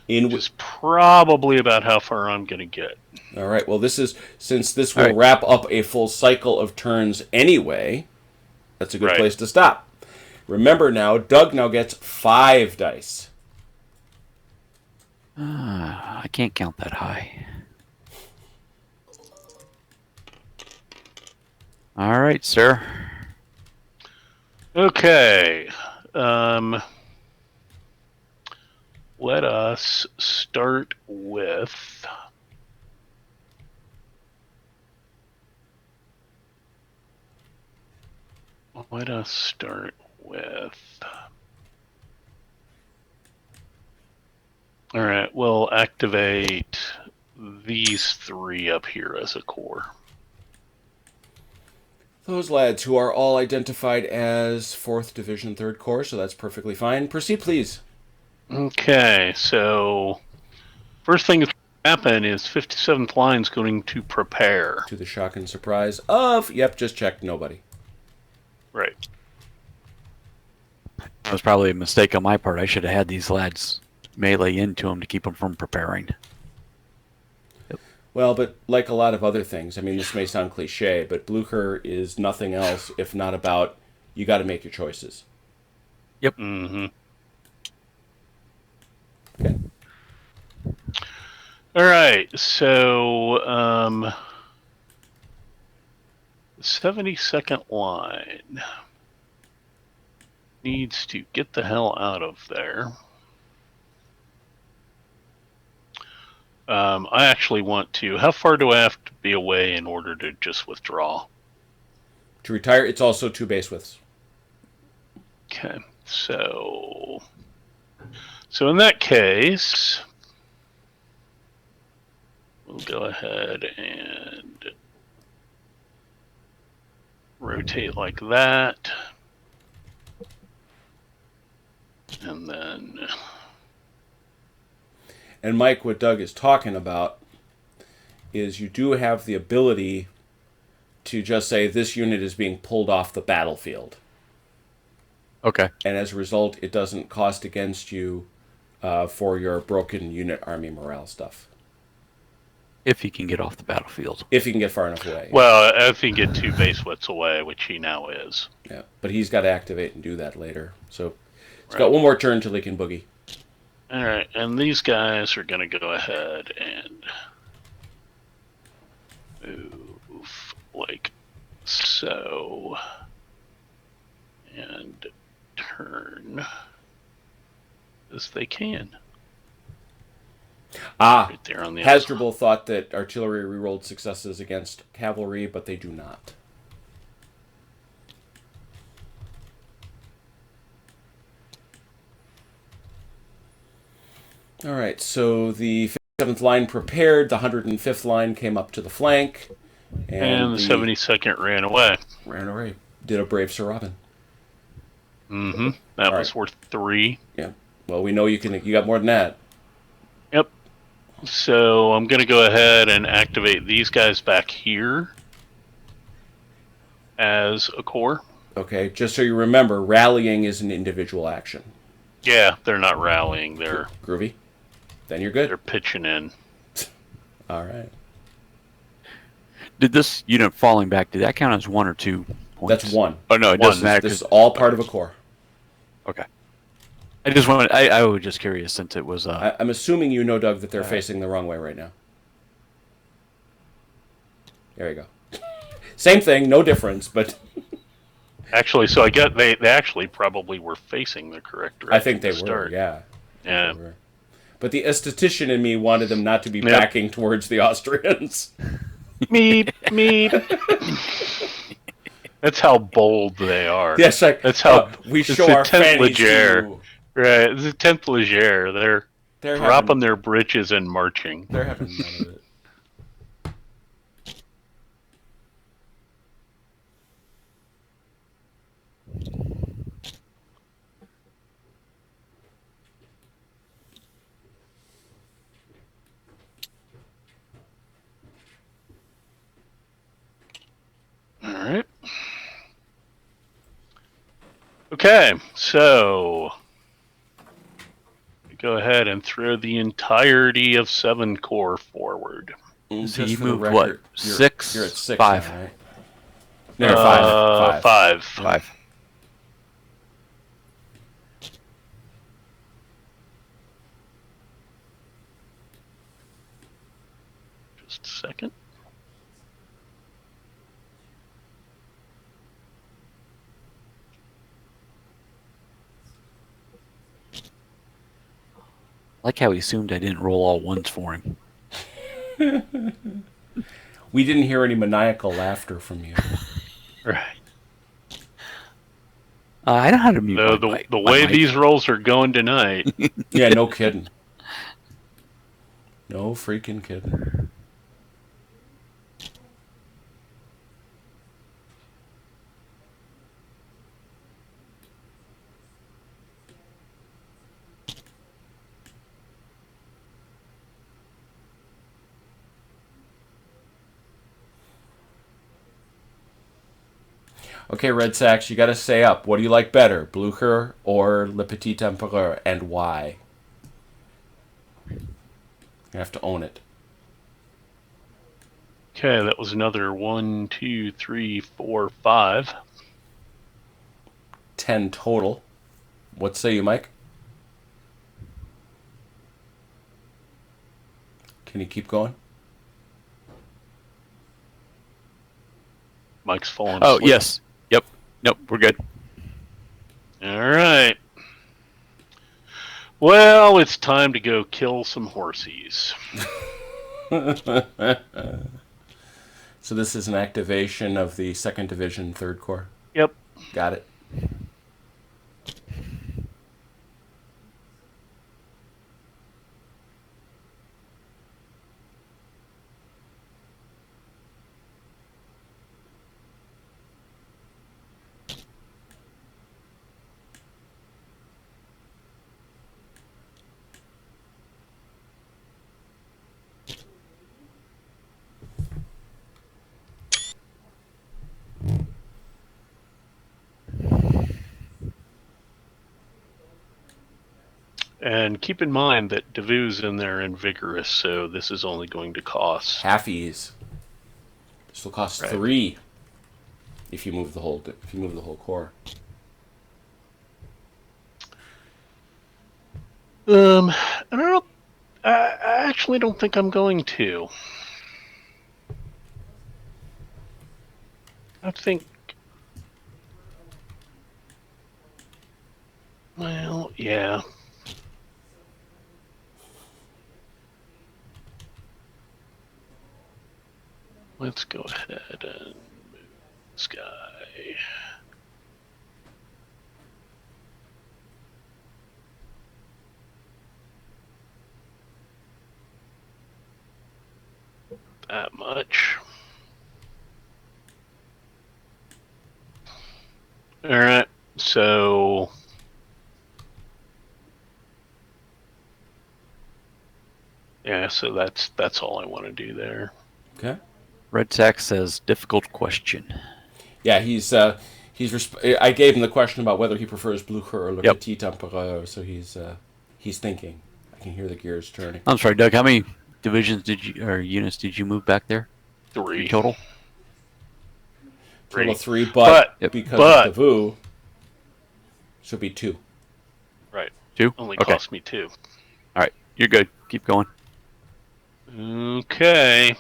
Speaker 2: Which is probably about how far I'm going to get.
Speaker 1: All right. Well, since this will
Speaker 3: right.
Speaker 1: wrap up a full cycle of turns anyway, that's a good place to stop. Remember now, Doug now gets 5 dice.
Speaker 3: I can't count that high. All right, sir.
Speaker 2: Okay. Let us start with... All right, we'll activate these 3 up here as a core.
Speaker 1: Those lads who are all identified as 4th Division 3rd Corps, so that's perfectly fine. Proceed, please.
Speaker 2: Okay, so first thing that's going to happen is 57th line's going to prepare.
Speaker 1: To the shock and surprise of, just check, nobody.
Speaker 2: Right.
Speaker 3: That was probably a mistake on my part. I should have had these lads melee into them to keep them from preparing.
Speaker 1: Well, but like a lot of other things, I mean, this may sound cliche, but Blucher is nothing else if not about you got to make your choices.
Speaker 3: Yep.
Speaker 2: Mm-hmm.
Speaker 1: Okay.
Speaker 2: All right, so 72nd line needs to get the hell out of there. I actually want to... How far do I have to be away in order to just withdraw?
Speaker 1: To retire, it's also 2 base widths.
Speaker 2: Okay, so in that case, we'll go ahead and rotate like that. And then...
Speaker 1: And Mike, what Doug is talking about is you do have the ability to just say this unit is being pulled off the battlefield.
Speaker 3: Okay.
Speaker 1: And as a result, it doesn't cost against you for your broken unit army morale stuff.
Speaker 3: If he can get off the battlefield.
Speaker 1: If you can get far enough away.
Speaker 2: Well, if he can get 2 base widths away, which he now is.
Speaker 1: Yeah, but he's got to activate and do that later. So he's
Speaker 2: Right.
Speaker 1: got one more turn till he can boogie.
Speaker 2: All right, and these guys are going to go ahead and move like so, and turn as they can. Right there on the
Speaker 1: Hasdrubal thought that artillery rerolled successes against cavalry, but they do not. All right, so the 57th line prepared, the 105th line came up to the flank,
Speaker 2: and the 72nd ran away.
Speaker 1: Ran away. Did a brave Sir Robin.
Speaker 2: Mm-hmm. That
Speaker 1: All
Speaker 2: was
Speaker 1: right.
Speaker 2: worth 3.
Speaker 1: Yeah. Well, we know you got more than that.
Speaker 2: Yep. So I'm going to go ahead and activate these guys back here as a core.
Speaker 1: Okay, just so you remember, rallying is an individual action.
Speaker 2: Yeah, they're not rallying. They're
Speaker 1: Groovy. Then you're good.
Speaker 2: they're pitching in.
Speaker 1: All right.
Speaker 3: Did this unit falling back, did that count as 1 or 2 points?
Speaker 1: That's 1.
Speaker 3: Oh, no, it
Speaker 2: One.
Speaker 3: doesn't matter.
Speaker 1: This is all part of a core.
Speaker 3: Okay. I just wanted, I was just curious since it was...
Speaker 1: I'm assuming you know, Doug, that they're facing the wrong way right now. There you go. Same thing, no difference, but
Speaker 2: Actually, so I get they actually probably were facing the correct direction.
Speaker 1: I think they
Speaker 2: to
Speaker 1: were,
Speaker 2: start.
Speaker 1: yeah.
Speaker 2: Yeah.
Speaker 1: They were. But the esthetician in me wanted them not to be
Speaker 2: Yep.
Speaker 1: backing towards the Austrians.
Speaker 2: Meep meep. That's how bold they are.
Speaker 1: Yes,
Speaker 2: That's how
Speaker 1: we
Speaker 2: it's
Speaker 1: show
Speaker 2: the
Speaker 1: our
Speaker 2: 10th
Speaker 1: fannies
Speaker 2: Leger.
Speaker 1: to.
Speaker 2: Right, it's the 10th Leger. They're
Speaker 1: They're
Speaker 2: dropping
Speaker 1: having,
Speaker 2: their britches and marching.
Speaker 1: they're having none of it.
Speaker 2: All right. Okay, so go ahead and throw the entirety of 7 core forward.
Speaker 3: So
Speaker 1: Just
Speaker 3: you
Speaker 1: for the
Speaker 3: moved
Speaker 1: record,
Speaker 3: what?
Speaker 1: You're
Speaker 3: 6?
Speaker 1: at 6
Speaker 3: 5.
Speaker 1: now, right? No, 5.
Speaker 2: 5.
Speaker 3: 5.
Speaker 2: Just a second.
Speaker 3: I like how he assumed I didn't roll all 1s for him.
Speaker 1: We didn't hear any maniacal laughter from you.
Speaker 2: Right.
Speaker 3: I don't know how to mute
Speaker 2: So the way these rolls are going tonight,
Speaker 1: Yeah, no kidding. No freaking kidding. Okay, Red Sacks, you got to say up. What do you like better, Blucher or Le Petit Empereur, and why? You have to own it.
Speaker 2: okay, that was another 1, 2, 3, 4, 5.
Speaker 1: 10 total. What say you, Mike? Can you keep going?
Speaker 2: Mike's falling
Speaker 3: Oh,
Speaker 2: asleep.
Speaker 3: yes. Yep. Nope, we're good.
Speaker 2: All right. Well, it's time to go kill some horsies.
Speaker 1: So this is an activation of the 2nd Division, 3rd Corps.
Speaker 2: Yep.
Speaker 1: Got it.
Speaker 2: And keep in mind that Davu's in there and vigorous, so this is only going to cost
Speaker 1: halfies. This will cost
Speaker 2: Right.
Speaker 1: 3 if you move the whole core.
Speaker 2: I don't know. I actually don't think I'm going to. I think. Well, yeah. Let's go ahead and move this guy. That much. All right, so yeah, so that's all I want to do there.
Speaker 1: Okay.
Speaker 3: Red Sack says, difficult question.
Speaker 1: Yeah, I gave him the question about whether he prefers Blucher or Le
Speaker 3: Yep.
Speaker 1: Petit Empereur, so he's thinking. I can hear the gears turning.
Speaker 3: I'm sorry, Doug, how many divisions or units did you move back there?
Speaker 2: 3
Speaker 3: Total?
Speaker 1: Total 3, but
Speaker 3: Yep.
Speaker 1: because
Speaker 2: but-
Speaker 1: of Davu, should be 2.
Speaker 2: Right.
Speaker 3: 2?
Speaker 2: Only
Speaker 3: Okay.
Speaker 2: cost me 2.
Speaker 3: All right, you're good. Keep going.
Speaker 2: Okay.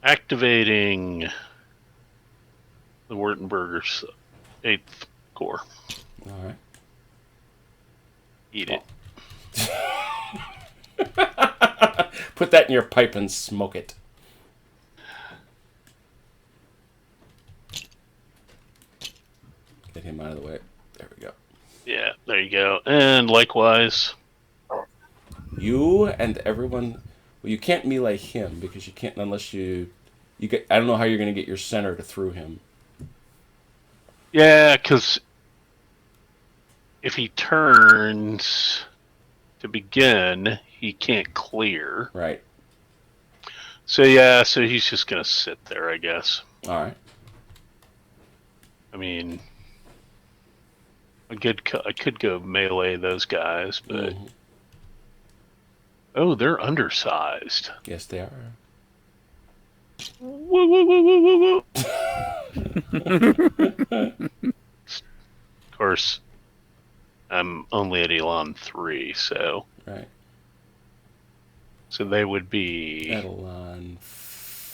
Speaker 2: Activating the Wurtemberger's 8th Corps.
Speaker 1: All right.
Speaker 2: Eat it.
Speaker 1: Put that in your pipe and smoke it. Get him out of the way. There we go.
Speaker 2: Yeah, there you go. And likewise,
Speaker 1: You and everyone. Well, you can't melee him because you can't unless you get. I don't know how you're going to get your center to through him.
Speaker 2: yeah, because if he turns to begin, he can't clear.
Speaker 1: Right.
Speaker 2: So yeah, so he's just gonna sit there, I guess.
Speaker 1: All right.
Speaker 2: I mean, I could go melee those guys, but
Speaker 1: Mhm.
Speaker 2: oh, they're undersized.
Speaker 1: Yes, they are.
Speaker 2: Woo, woo, woo, woo, woo, woo. Of course, I'm only at Elon 3, so
Speaker 1: Right.
Speaker 2: they would be
Speaker 1: Edelon.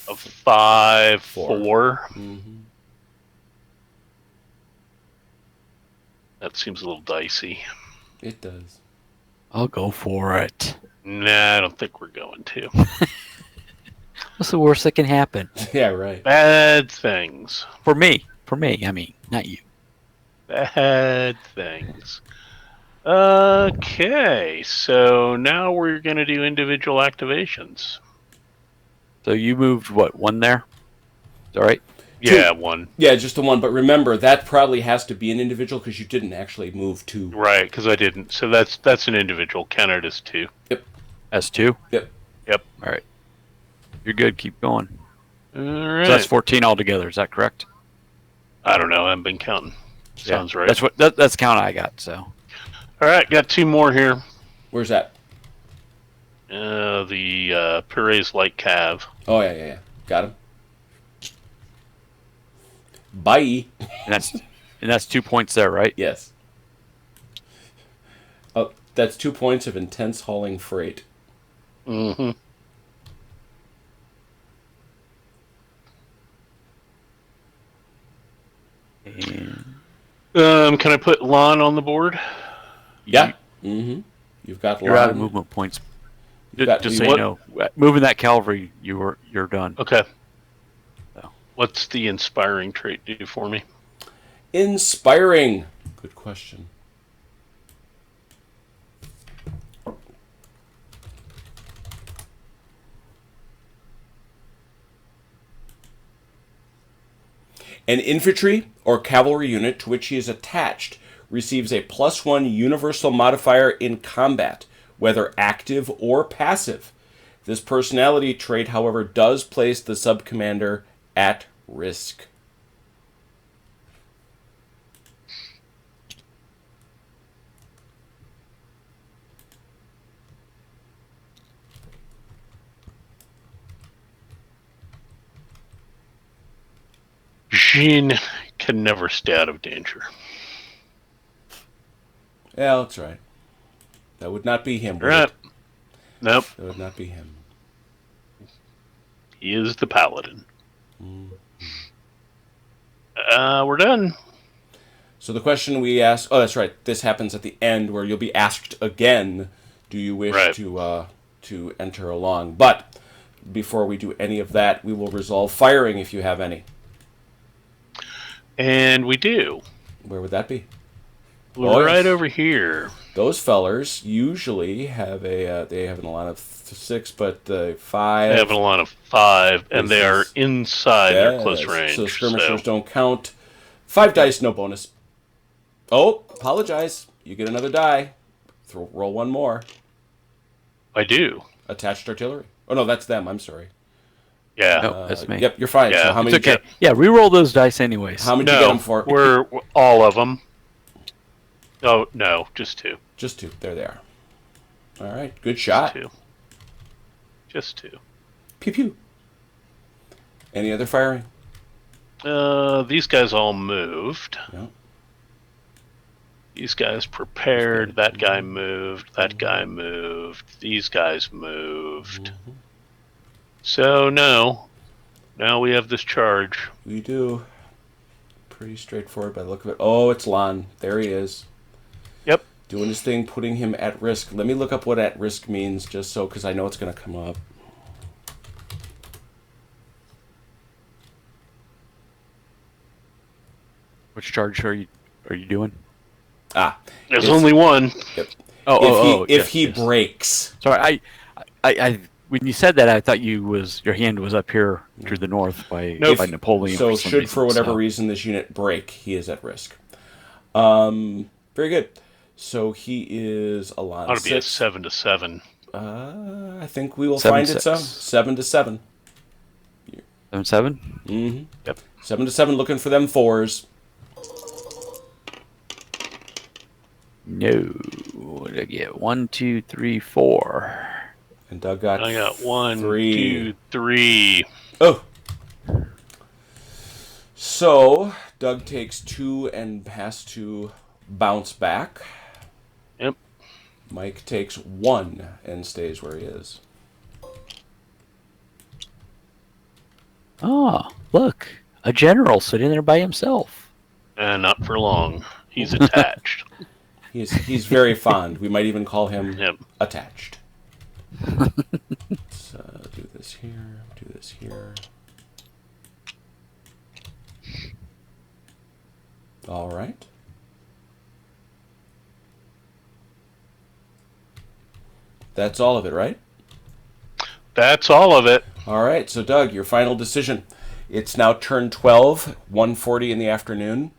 Speaker 2: a 5,
Speaker 1: 4.
Speaker 2: 4.
Speaker 1: Mm-hmm.
Speaker 2: That seems a little dicey.
Speaker 1: It does.
Speaker 3: I'll go for it.
Speaker 2: Nah, I don't think we're going to.
Speaker 3: What's the worst that can happen?
Speaker 1: Yeah. Right.
Speaker 2: Bad things.
Speaker 3: For me, I mean, not you.
Speaker 2: Bad things. Okay, so now we're going to do individual activations.
Speaker 3: So you moved, what, 1 there? All right.
Speaker 2: Yeah, 1.
Speaker 1: Yeah, just the one. But remember, that probably has to be an individual because you didn't actually move 2.
Speaker 2: Right, because I didn't. So that's an individual. Count it as 2.
Speaker 3: S2?
Speaker 1: Yep.
Speaker 2: Yep.
Speaker 3: All right. You're good. Keep going.
Speaker 2: All right.
Speaker 3: So that's 14 altogether. Is that correct?
Speaker 2: I don't know. I haven't been counting. Sounds
Speaker 3: Yeah,
Speaker 2: right.
Speaker 3: That's the count I got. So
Speaker 2: All right, got 2 more here.
Speaker 1: Where's that?
Speaker 2: The Puree's Light Cav.
Speaker 1: Oh yeah. Got him. Bye.
Speaker 3: and that's 2 points there, right?
Speaker 1: Yes. Oh, that's 2 points of intense hauling freight.
Speaker 2: Mm-hmm.
Speaker 3: And
Speaker 2: Can I put Lon on the board?
Speaker 1: Yeah. Mm-hmm. You've got
Speaker 3: you're out of
Speaker 1: line.
Speaker 3: movement points.
Speaker 1: Got-
Speaker 3: Just
Speaker 1: you-
Speaker 3: so you know, moving that cavalry, you're done.
Speaker 2: Okay.
Speaker 3: So.
Speaker 2: What's the inspiring trait do for me?
Speaker 1: Inspiring. Good question. An infantry or cavalry unit to which he is attached receives a +1 universal modifier in combat, whether active or passive. This personality trait, however, does place the subcommander at risk.
Speaker 2: Jean can never stay out of danger.
Speaker 1: Yeah, that's right. That would not be him, would
Speaker 2: Right.
Speaker 1: it?
Speaker 2: Nope.
Speaker 1: That would not be him.
Speaker 2: He is the paladin. We're done.
Speaker 1: So the question we ask... Oh, that's right. This happens at the end where you'll be asked again, do you wish
Speaker 2: Right.
Speaker 1: to enter along? But before we do any of that, we will resolve firing if you have any.
Speaker 2: And we do.
Speaker 1: Where would that be?
Speaker 2: Right
Speaker 1: yes.
Speaker 2: over here.
Speaker 1: Those fellers usually have they have a line of 6, but 5.
Speaker 2: They have a line of 5, and they are
Speaker 1: Yes.
Speaker 2: inside their
Speaker 1: Yes.
Speaker 2: close range.
Speaker 1: So skirmishers don't count. 5 dice, no bonus. Oh, apologize. You get another die. Roll one more.
Speaker 2: I do.
Speaker 1: Attached artillery. Oh no, that's them. I'm sorry.
Speaker 2: Yeah.
Speaker 3: No, that's me.
Speaker 1: Yep, you're fine.
Speaker 2: Yeah,
Speaker 1: So how
Speaker 2: it's
Speaker 1: many?
Speaker 3: It's okay. Yeah, re-roll those dice anyways.
Speaker 1: How many did you get them for?
Speaker 2: We're all of them. Oh, no, just 2.
Speaker 1: Just 2. There they are. All right, good shot.
Speaker 2: Just 2.
Speaker 1: Pew pew. Any other firing?
Speaker 2: These guys all moved.
Speaker 1: No.
Speaker 2: These guys prepared. That guy moved. That guy moved. These guys moved.
Speaker 1: Mm-hmm.
Speaker 2: So, no. Now we have this charge.
Speaker 1: We do. Pretty straightforward by the look of it. Oh, it's Lon. There he is.
Speaker 2: Yep.
Speaker 1: Doing his thing, putting him at risk. Let me look up what at risk means, just so, because I know it's going to come up.
Speaker 3: Which charge are you doing?
Speaker 1: Ah.
Speaker 2: There's only one.
Speaker 1: Yep. If he
Speaker 3: yes.
Speaker 1: breaks.
Speaker 3: Sorry, I when you said that, I thought your hand was up here to the north by Napoleon.
Speaker 1: So
Speaker 3: some
Speaker 1: should,
Speaker 3: reason,
Speaker 1: for whatever
Speaker 3: so.
Speaker 1: reason, this unit break, he is at risk. Very good. So he is a lot.
Speaker 2: Ought to be a 7 to 7.
Speaker 1: I think we will
Speaker 3: 7
Speaker 1: find
Speaker 3: 6.
Speaker 1: it so. 7 to 7.
Speaker 3: 7?
Speaker 1: Mm-hmm.
Speaker 2: Yep.
Speaker 1: 7 to 7, looking for them 4s.
Speaker 3: No. What did I get? 1, 2, 3, 4.
Speaker 1: And Doug got
Speaker 2: I got 1,
Speaker 1: 3.
Speaker 2: 2, 3.
Speaker 1: Oh. So Doug takes 2 and has to bounce back.
Speaker 2: Yep.
Speaker 1: Mike takes 1 and stays where he is.
Speaker 3: Oh, look. A general sitting there by himself.
Speaker 2: And not for long. He's attached.
Speaker 1: He's very fond. We might even call him
Speaker 2: Yep.
Speaker 1: attached. Let's do this here. Do this here. All right. That's all of it, right?
Speaker 2: That's all of it.
Speaker 1: All right. So, Doug, your final decision. It's now turn 12, 1:40 in the afternoon.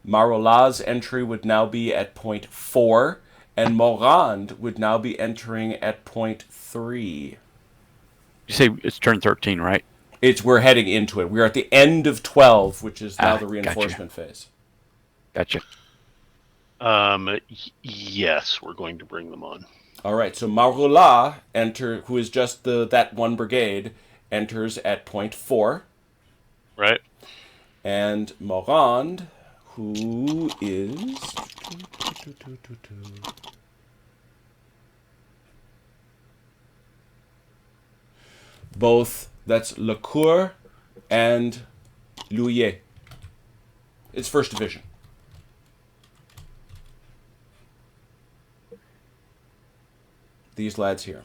Speaker 1: Marola's entry would now be at point 4, and Morand would now be entering at point 3.
Speaker 3: You say it's turn 13, right?
Speaker 1: We're heading into it. We're at the end of 12, which is now the
Speaker 3: Gotcha.
Speaker 1: reinforcement phase.
Speaker 3: Gotcha.
Speaker 2: Yes, we're going to bring them on.
Speaker 1: All right, so Marola, who is just that one brigade, enters at point 4.
Speaker 2: Right?
Speaker 1: And Morand, who is... both, that's Lecour and Louillet. It's 1st Division. These lads here.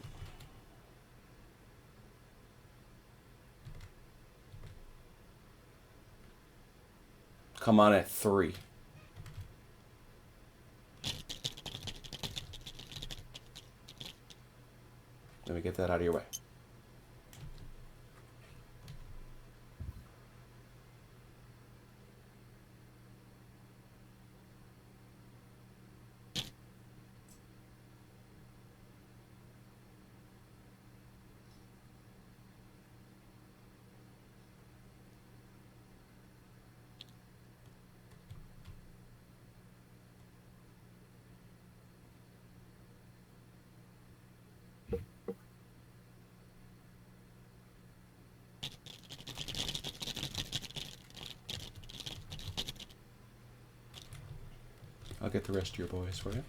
Speaker 1: Come on at 3. get that out of your way. I'll get the rest of your boys for you.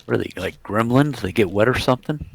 Speaker 3: What are they, like gremlins? They get wet or something?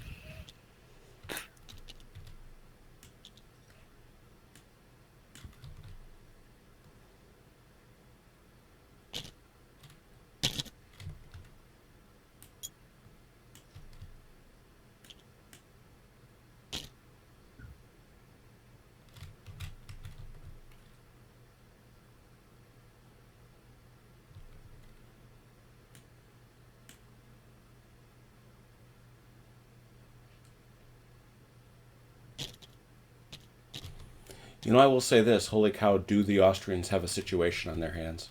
Speaker 1: You know, I will say this. Holy cow, do the Austrians have a situation on their hands?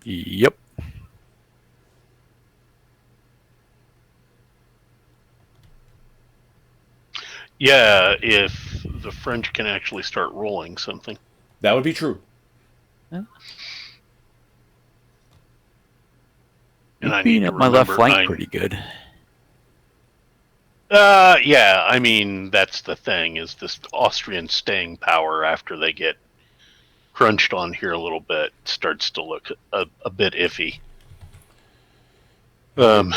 Speaker 3: Yep.
Speaker 2: Yeah, if the French can actually start rolling something.
Speaker 1: That would be true.
Speaker 2: And
Speaker 3: You're
Speaker 2: I
Speaker 3: beating
Speaker 2: need
Speaker 3: up
Speaker 2: to
Speaker 3: my left
Speaker 2: remember,
Speaker 3: flank pretty good.
Speaker 2: Yeah, I mean, that's the thing, is this Austrian staying power after they get crunched on here a little bit starts to look a bit iffy.
Speaker 1: And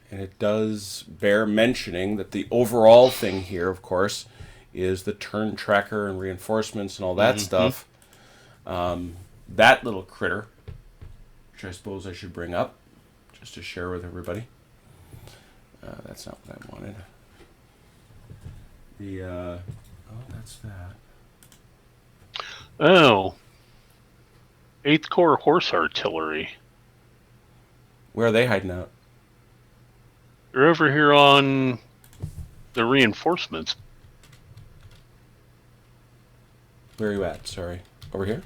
Speaker 1: it does bear mentioning that the overall thing here, of course, is the turn tracker and reinforcements and all that stuff. That little critter, which I suppose I should bring up just to share with everybody. That's not what I wanted. Oh, that's that.
Speaker 2: Oh. 8th Corps Horse Artillery.
Speaker 1: Where are they hiding out?
Speaker 2: They're over here on the reinforcements.
Speaker 1: Where are you at? Sorry. Over here?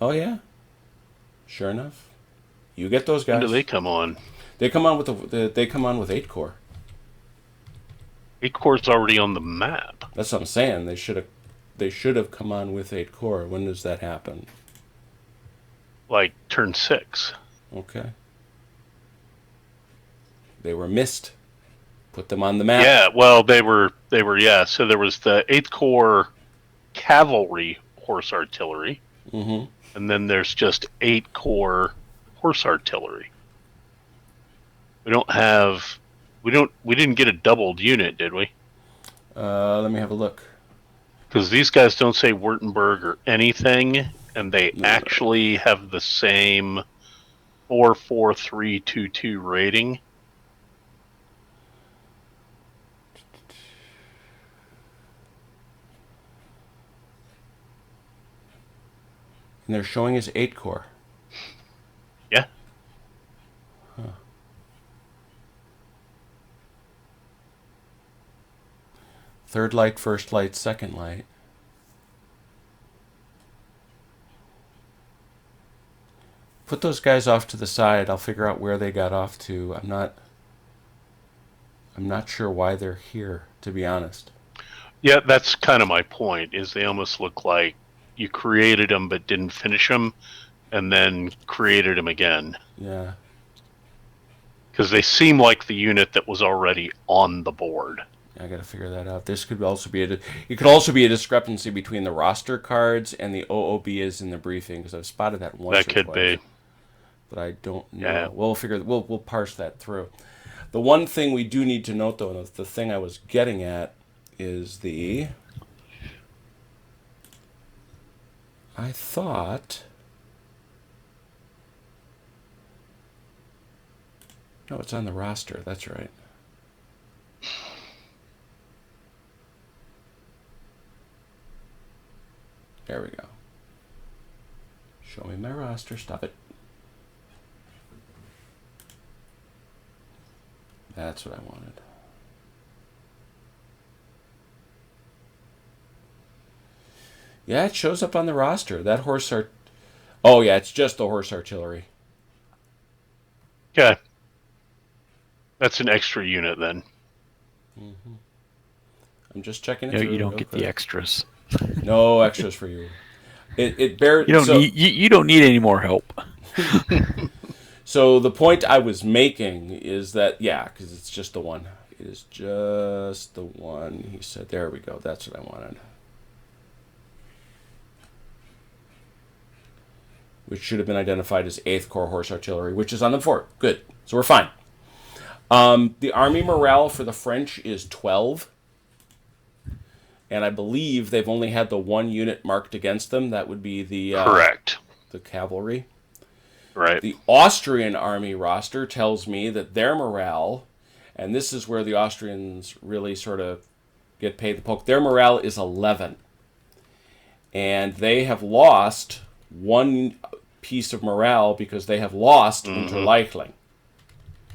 Speaker 1: Oh, yeah. Sure enough. You get those guys.
Speaker 2: When do they come on?
Speaker 1: They come on with they come on with 8 Corps.
Speaker 2: 8 Corps already on the map.
Speaker 1: That's what I'm saying. They should have come on with 8 Corps. When does that happen?
Speaker 2: Like turn 6.
Speaker 1: Okay. They were missed. Put them on the map.
Speaker 2: Yeah, well, they were yeah. So there was the 8th Corps Cavalry Horse Artillery,
Speaker 1: Mm-hmm.
Speaker 2: and then there's just 8 Corps Horse Artillery. We didn't get a doubled unit, did we?
Speaker 1: Let me have a look.
Speaker 2: Because these guys don't say Württemberg or anything, and they
Speaker 1: No.
Speaker 2: actually have the same 44322 rating.
Speaker 1: And they're showing us 8 Corps.
Speaker 2: Yeah.
Speaker 1: Huh. Third light, first light, second light. Put those guys off to the side. I'll figure out where they got off to. I'm not sure why they're here, to be honest.
Speaker 2: Yeah, that's kind of my point, is they almost look like you created them but didn't finish them, and then created them again.
Speaker 1: Yeah.
Speaker 2: Because they seem like the unit that was already on the board.
Speaker 1: I got to figure that out. This could also be it could also be a discrepancy between the roster cards and the OOB is in the briefing, because I've spotted that once.
Speaker 2: That could be.
Speaker 1: But I don't know.
Speaker 2: Yeah.
Speaker 1: We'll parse that through. The one thing we do need to note, though, and the thing I was getting at, is I thought No, it's on the roster. That's right. There we go. Show me my roster. Stop it. That's what I wanted. Yeah, it shows up on the roster. That horse art. Oh yeah, it's just the horse artillery.
Speaker 2: Okay. That's an extra unit then.
Speaker 1: Mm-hmm. I'm just checking it
Speaker 3: No,
Speaker 1: through.
Speaker 3: you don't
Speaker 1: real
Speaker 3: get
Speaker 1: quick.
Speaker 3: the extras.
Speaker 1: No extras for you. It bears.
Speaker 3: You don't need any more help.
Speaker 1: So the point I was making is that, yeah, because it's just the one. It is just the one. He said, there we go. That's what I wanted. Which should have been identified as 8th Corps Horse Artillery, which is on the fort. Good. So we're fine. The army morale for the French is 12. And I believe they've only had the one unit marked against them. That would be the
Speaker 2: Correct.
Speaker 1: The cavalry.
Speaker 2: Right.
Speaker 1: The Austrian army roster tells me that their morale, and this is where the Austrians really sort of get paid the poke, their morale is 11. And they have lost one piece of morale because they have lost Unterleichling.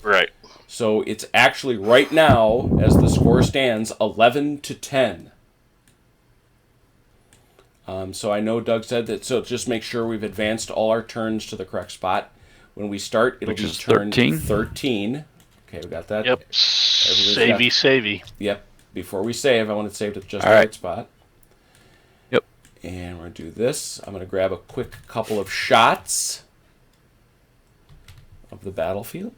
Speaker 2: Right.
Speaker 1: So it's actually right now, as the score stands, 11-10. So I know Doug said that, so just make sure we've advanced all our turns to the correct spot. When we start, it'll
Speaker 3: Which
Speaker 1: be
Speaker 3: is
Speaker 1: turn
Speaker 3: 13.
Speaker 1: 13. Okay, we got that.
Speaker 2: Yep. Savey.
Speaker 1: Yep. Before we save, I want it saved at just the
Speaker 3: All right.
Speaker 1: right spot.
Speaker 3: Yep.
Speaker 1: And we're going to do this. I'm going to grab a quick couple of shots of the battlefield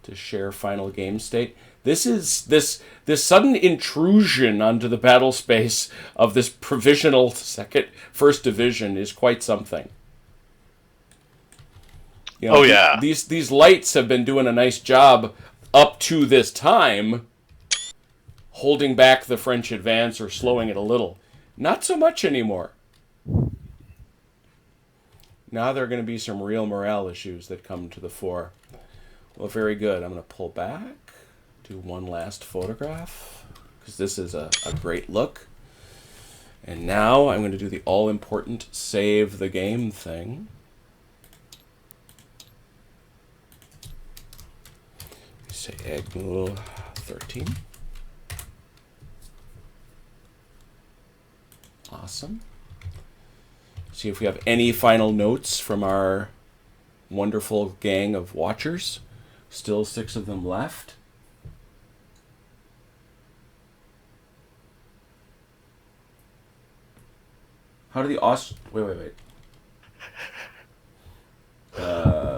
Speaker 1: to share final game state. This sudden intrusion onto the battle space of this provisional first division is quite something. You know,
Speaker 2: Oh, yeah.
Speaker 1: These lights have been doing a nice job up to this time, holding back the French advance or slowing it a little. Not so much anymore. Now there are going to be some real morale issues that come to the fore. Well, very good. I'm going to pull back, do one last photograph, because this is a great look. And now I'm going to do the all-important save the game thing. Say Eggmuhl 13. Awesome. See if we have any final notes from our wonderful gang of watchers. Still 6 of them left. How do the wait.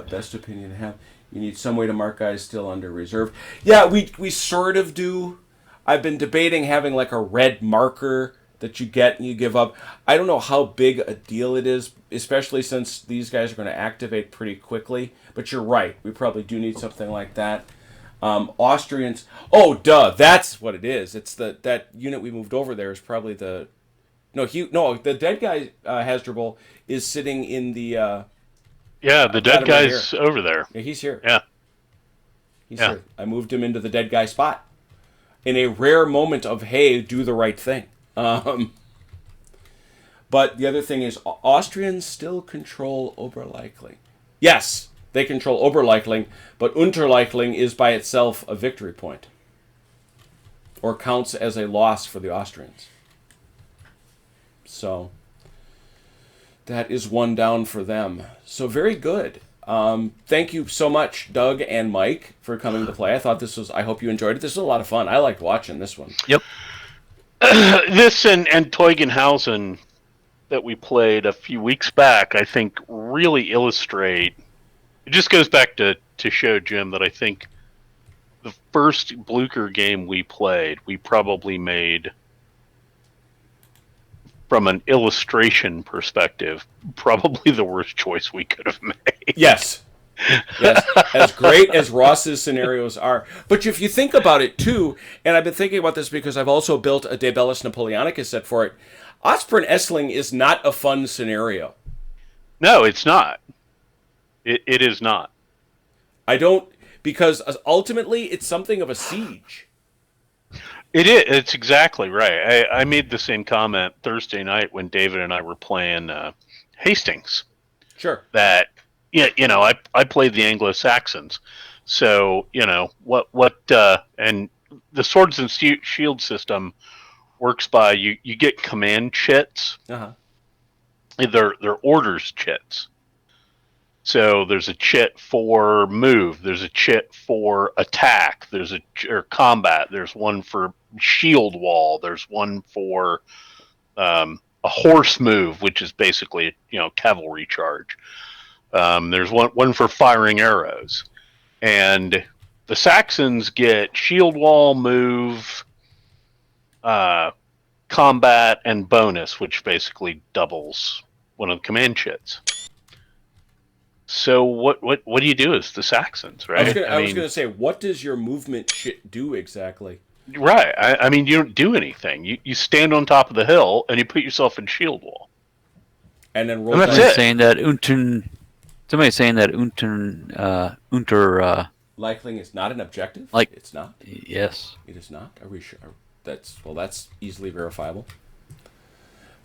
Speaker 1: Best opinion have. You need some way to mark guys still under reserve. Yeah, we sort of do. I've been debating having like a red marker that you get and you give up. I don't know how big a deal it is, especially since these guys are going to activate pretty quickly. But you're right. We probably do need something like that. Austrians. Oh, duh. That's what it is. It's that unit we moved over there is probably the. No, the dead guy Hasdrubal is sitting in the.
Speaker 2: Yeah, the dead
Speaker 1: right
Speaker 2: guy's over there.
Speaker 1: Yeah, he's here.
Speaker 2: Yeah.
Speaker 1: He's here. I moved him into the dead guy spot. In a rare moment of, hey, do the right thing. But the other thing is, Austrians still control Oberleichling. Yes, they control Oberleichling, but Unterleichling is by itself a victory point. Or counts as a loss for the Austrians. So that is one down for them. So very good. Thank you so much, Doug and Mike, for coming to play. I hope you enjoyed it. This was a lot of fun. I liked watching this one.
Speaker 3: Yep.
Speaker 2: This and Teugenhausen that we played a few weeks back, I think, really illustrate. It just goes back to show, Jim, that I think the first Blucher game we played, we probably made, from an illustration perspective, probably the worst choice we could have made.
Speaker 1: Yes. As great as Ross's scenarios are. But if you think about it, too, and I've been thinking about this because I've also built a De Bellis Napoleonicus set for it, Aspern-Essling is not a fun scenario.
Speaker 2: No, it's not. It is not.
Speaker 1: because ultimately it's something of a siege.
Speaker 2: It is. It's exactly right. I made the same comment Thursday night when David and I were playing Hastings.
Speaker 1: Sure.
Speaker 2: That I played the Anglo-Saxons, so and the Swords and Shield system works by you get command chits.
Speaker 1: Uh-huh.
Speaker 2: They're orders chits. So there's a chit for move. There's a chit for attack. There's or combat. There's one for shield wall. There's one for a horse move, which is basically cavalry charge. There's one for firing arrows, and the Saxons get shield wall, move, combat, and bonus, which basically doubles one of the command chits. So what do you do as the Saxons, right?
Speaker 1: I was going to say, what does your movement shit do exactly?
Speaker 2: Right. I mean, you don't do anything. You stand on top of the hill and you put yourself in shield wall.
Speaker 1: And then roll
Speaker 2: And that's
Speaker 1: dice.
Speaker 2: it.
Speaker 3: Somebody's saying that Unter
Speaker 1: Likely is not an objective?
Speaker 3: Like-
Speaker 1: It's not?
Speaker 3: yes.
Speaker 1: It is not? Are we sure? That's easily verifiable.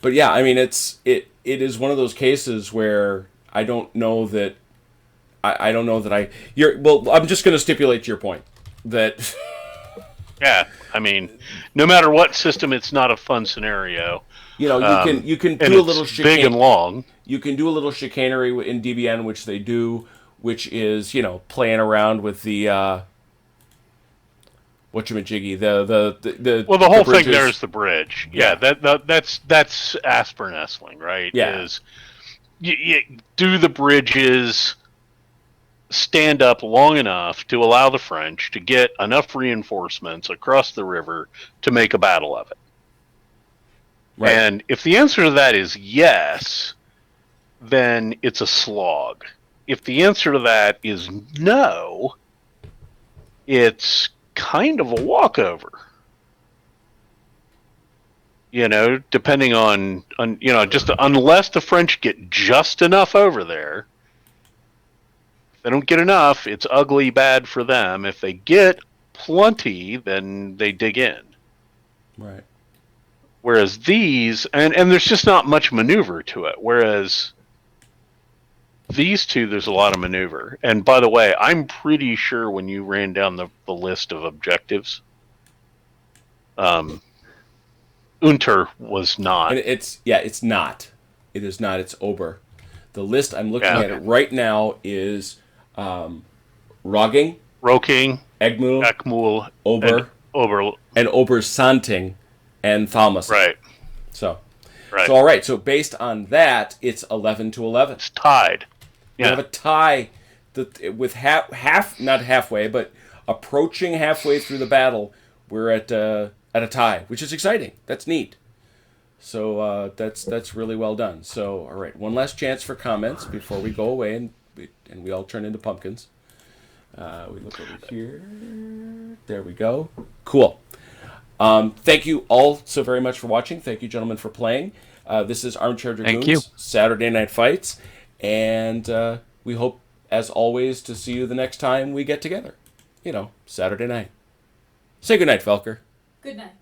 Speaker 1: But yeah, I mean, it is one of those cases where I don't know that I'm just going to stipulate your point that
Speaker 2: Yeah. I mean, no matter what system, it's not a fun scenario.
Speaker 1: you can
Speaker 2: And
Speaker 1: do a little
Speaker 2: it's big and long.
Speaker 1: You can do a little chicanery in DBN, which they do, which is playing around with the whatchamajiggy, the
Speaker 2: Well, the whole thing
Speaker 1: bridges.
Speaker 2: there is the bridge. Yeah, that's Aspirin Essling, right?
Speaker 1: Yeah.
Speaker 2: Is you do the bridges stand up long enough to allow the French to get enough reinforcements across the river to make a battle of it.
Speaker 1: Right.
Speaker 2: And if the answer to that is yes, then it's a slog. If the answer to that is no, it's kind of a walkover. Depending on just unless the French get just enough over there. If they don't get enough, it's ugly bad for them. If they get plenty, then they dig in.
Speaker 1: Right.
Speaker 2: Whereas these, and there's just not much maneuver to it. Whereas these two, there's a lot of maneuver. And by the way, I'm pretty sure when you ran down the list of objectives, Unter was not.
Speaker 1: And it's not. It is not. It's Ober. The list I'm looking at
Speaker 2: Okay.
Speaker 1: it right now is Rogging,
Speaker 2: Roking,
Speaker 1: Eggmuhl,
Speaker 2: Eggmuhl,
Speaker 1: Ober,
Speaker 2: and
Speaker 1: Obersanting, and Thalmas.
Speaker 2: right.
Speaker 1: So
Speaker 2: Right.
Speaker 1: all right. So based on that, it's 11-11.
Speaker 2: It's tied.
Speaker 1: We have a tie with half, not halfway, but approaching halfway through the battle. We're at a tie, which is exciting. That's neat. So that's really well done. So all right, one last chance for comments before we go away and we all turn into pumpkins. We look over here. There we go. Cool. Thank you all so very much for watching. Thank you, gentlemen, for playing. This is Armchair Dragoons,
Speaker 3: Thank you.
Speaker 1: Saturday Night Fights, and we hope, as always, to see you the next time we get together. Saturday night. Say goodnight, Felker.
Speaker 4: Good night.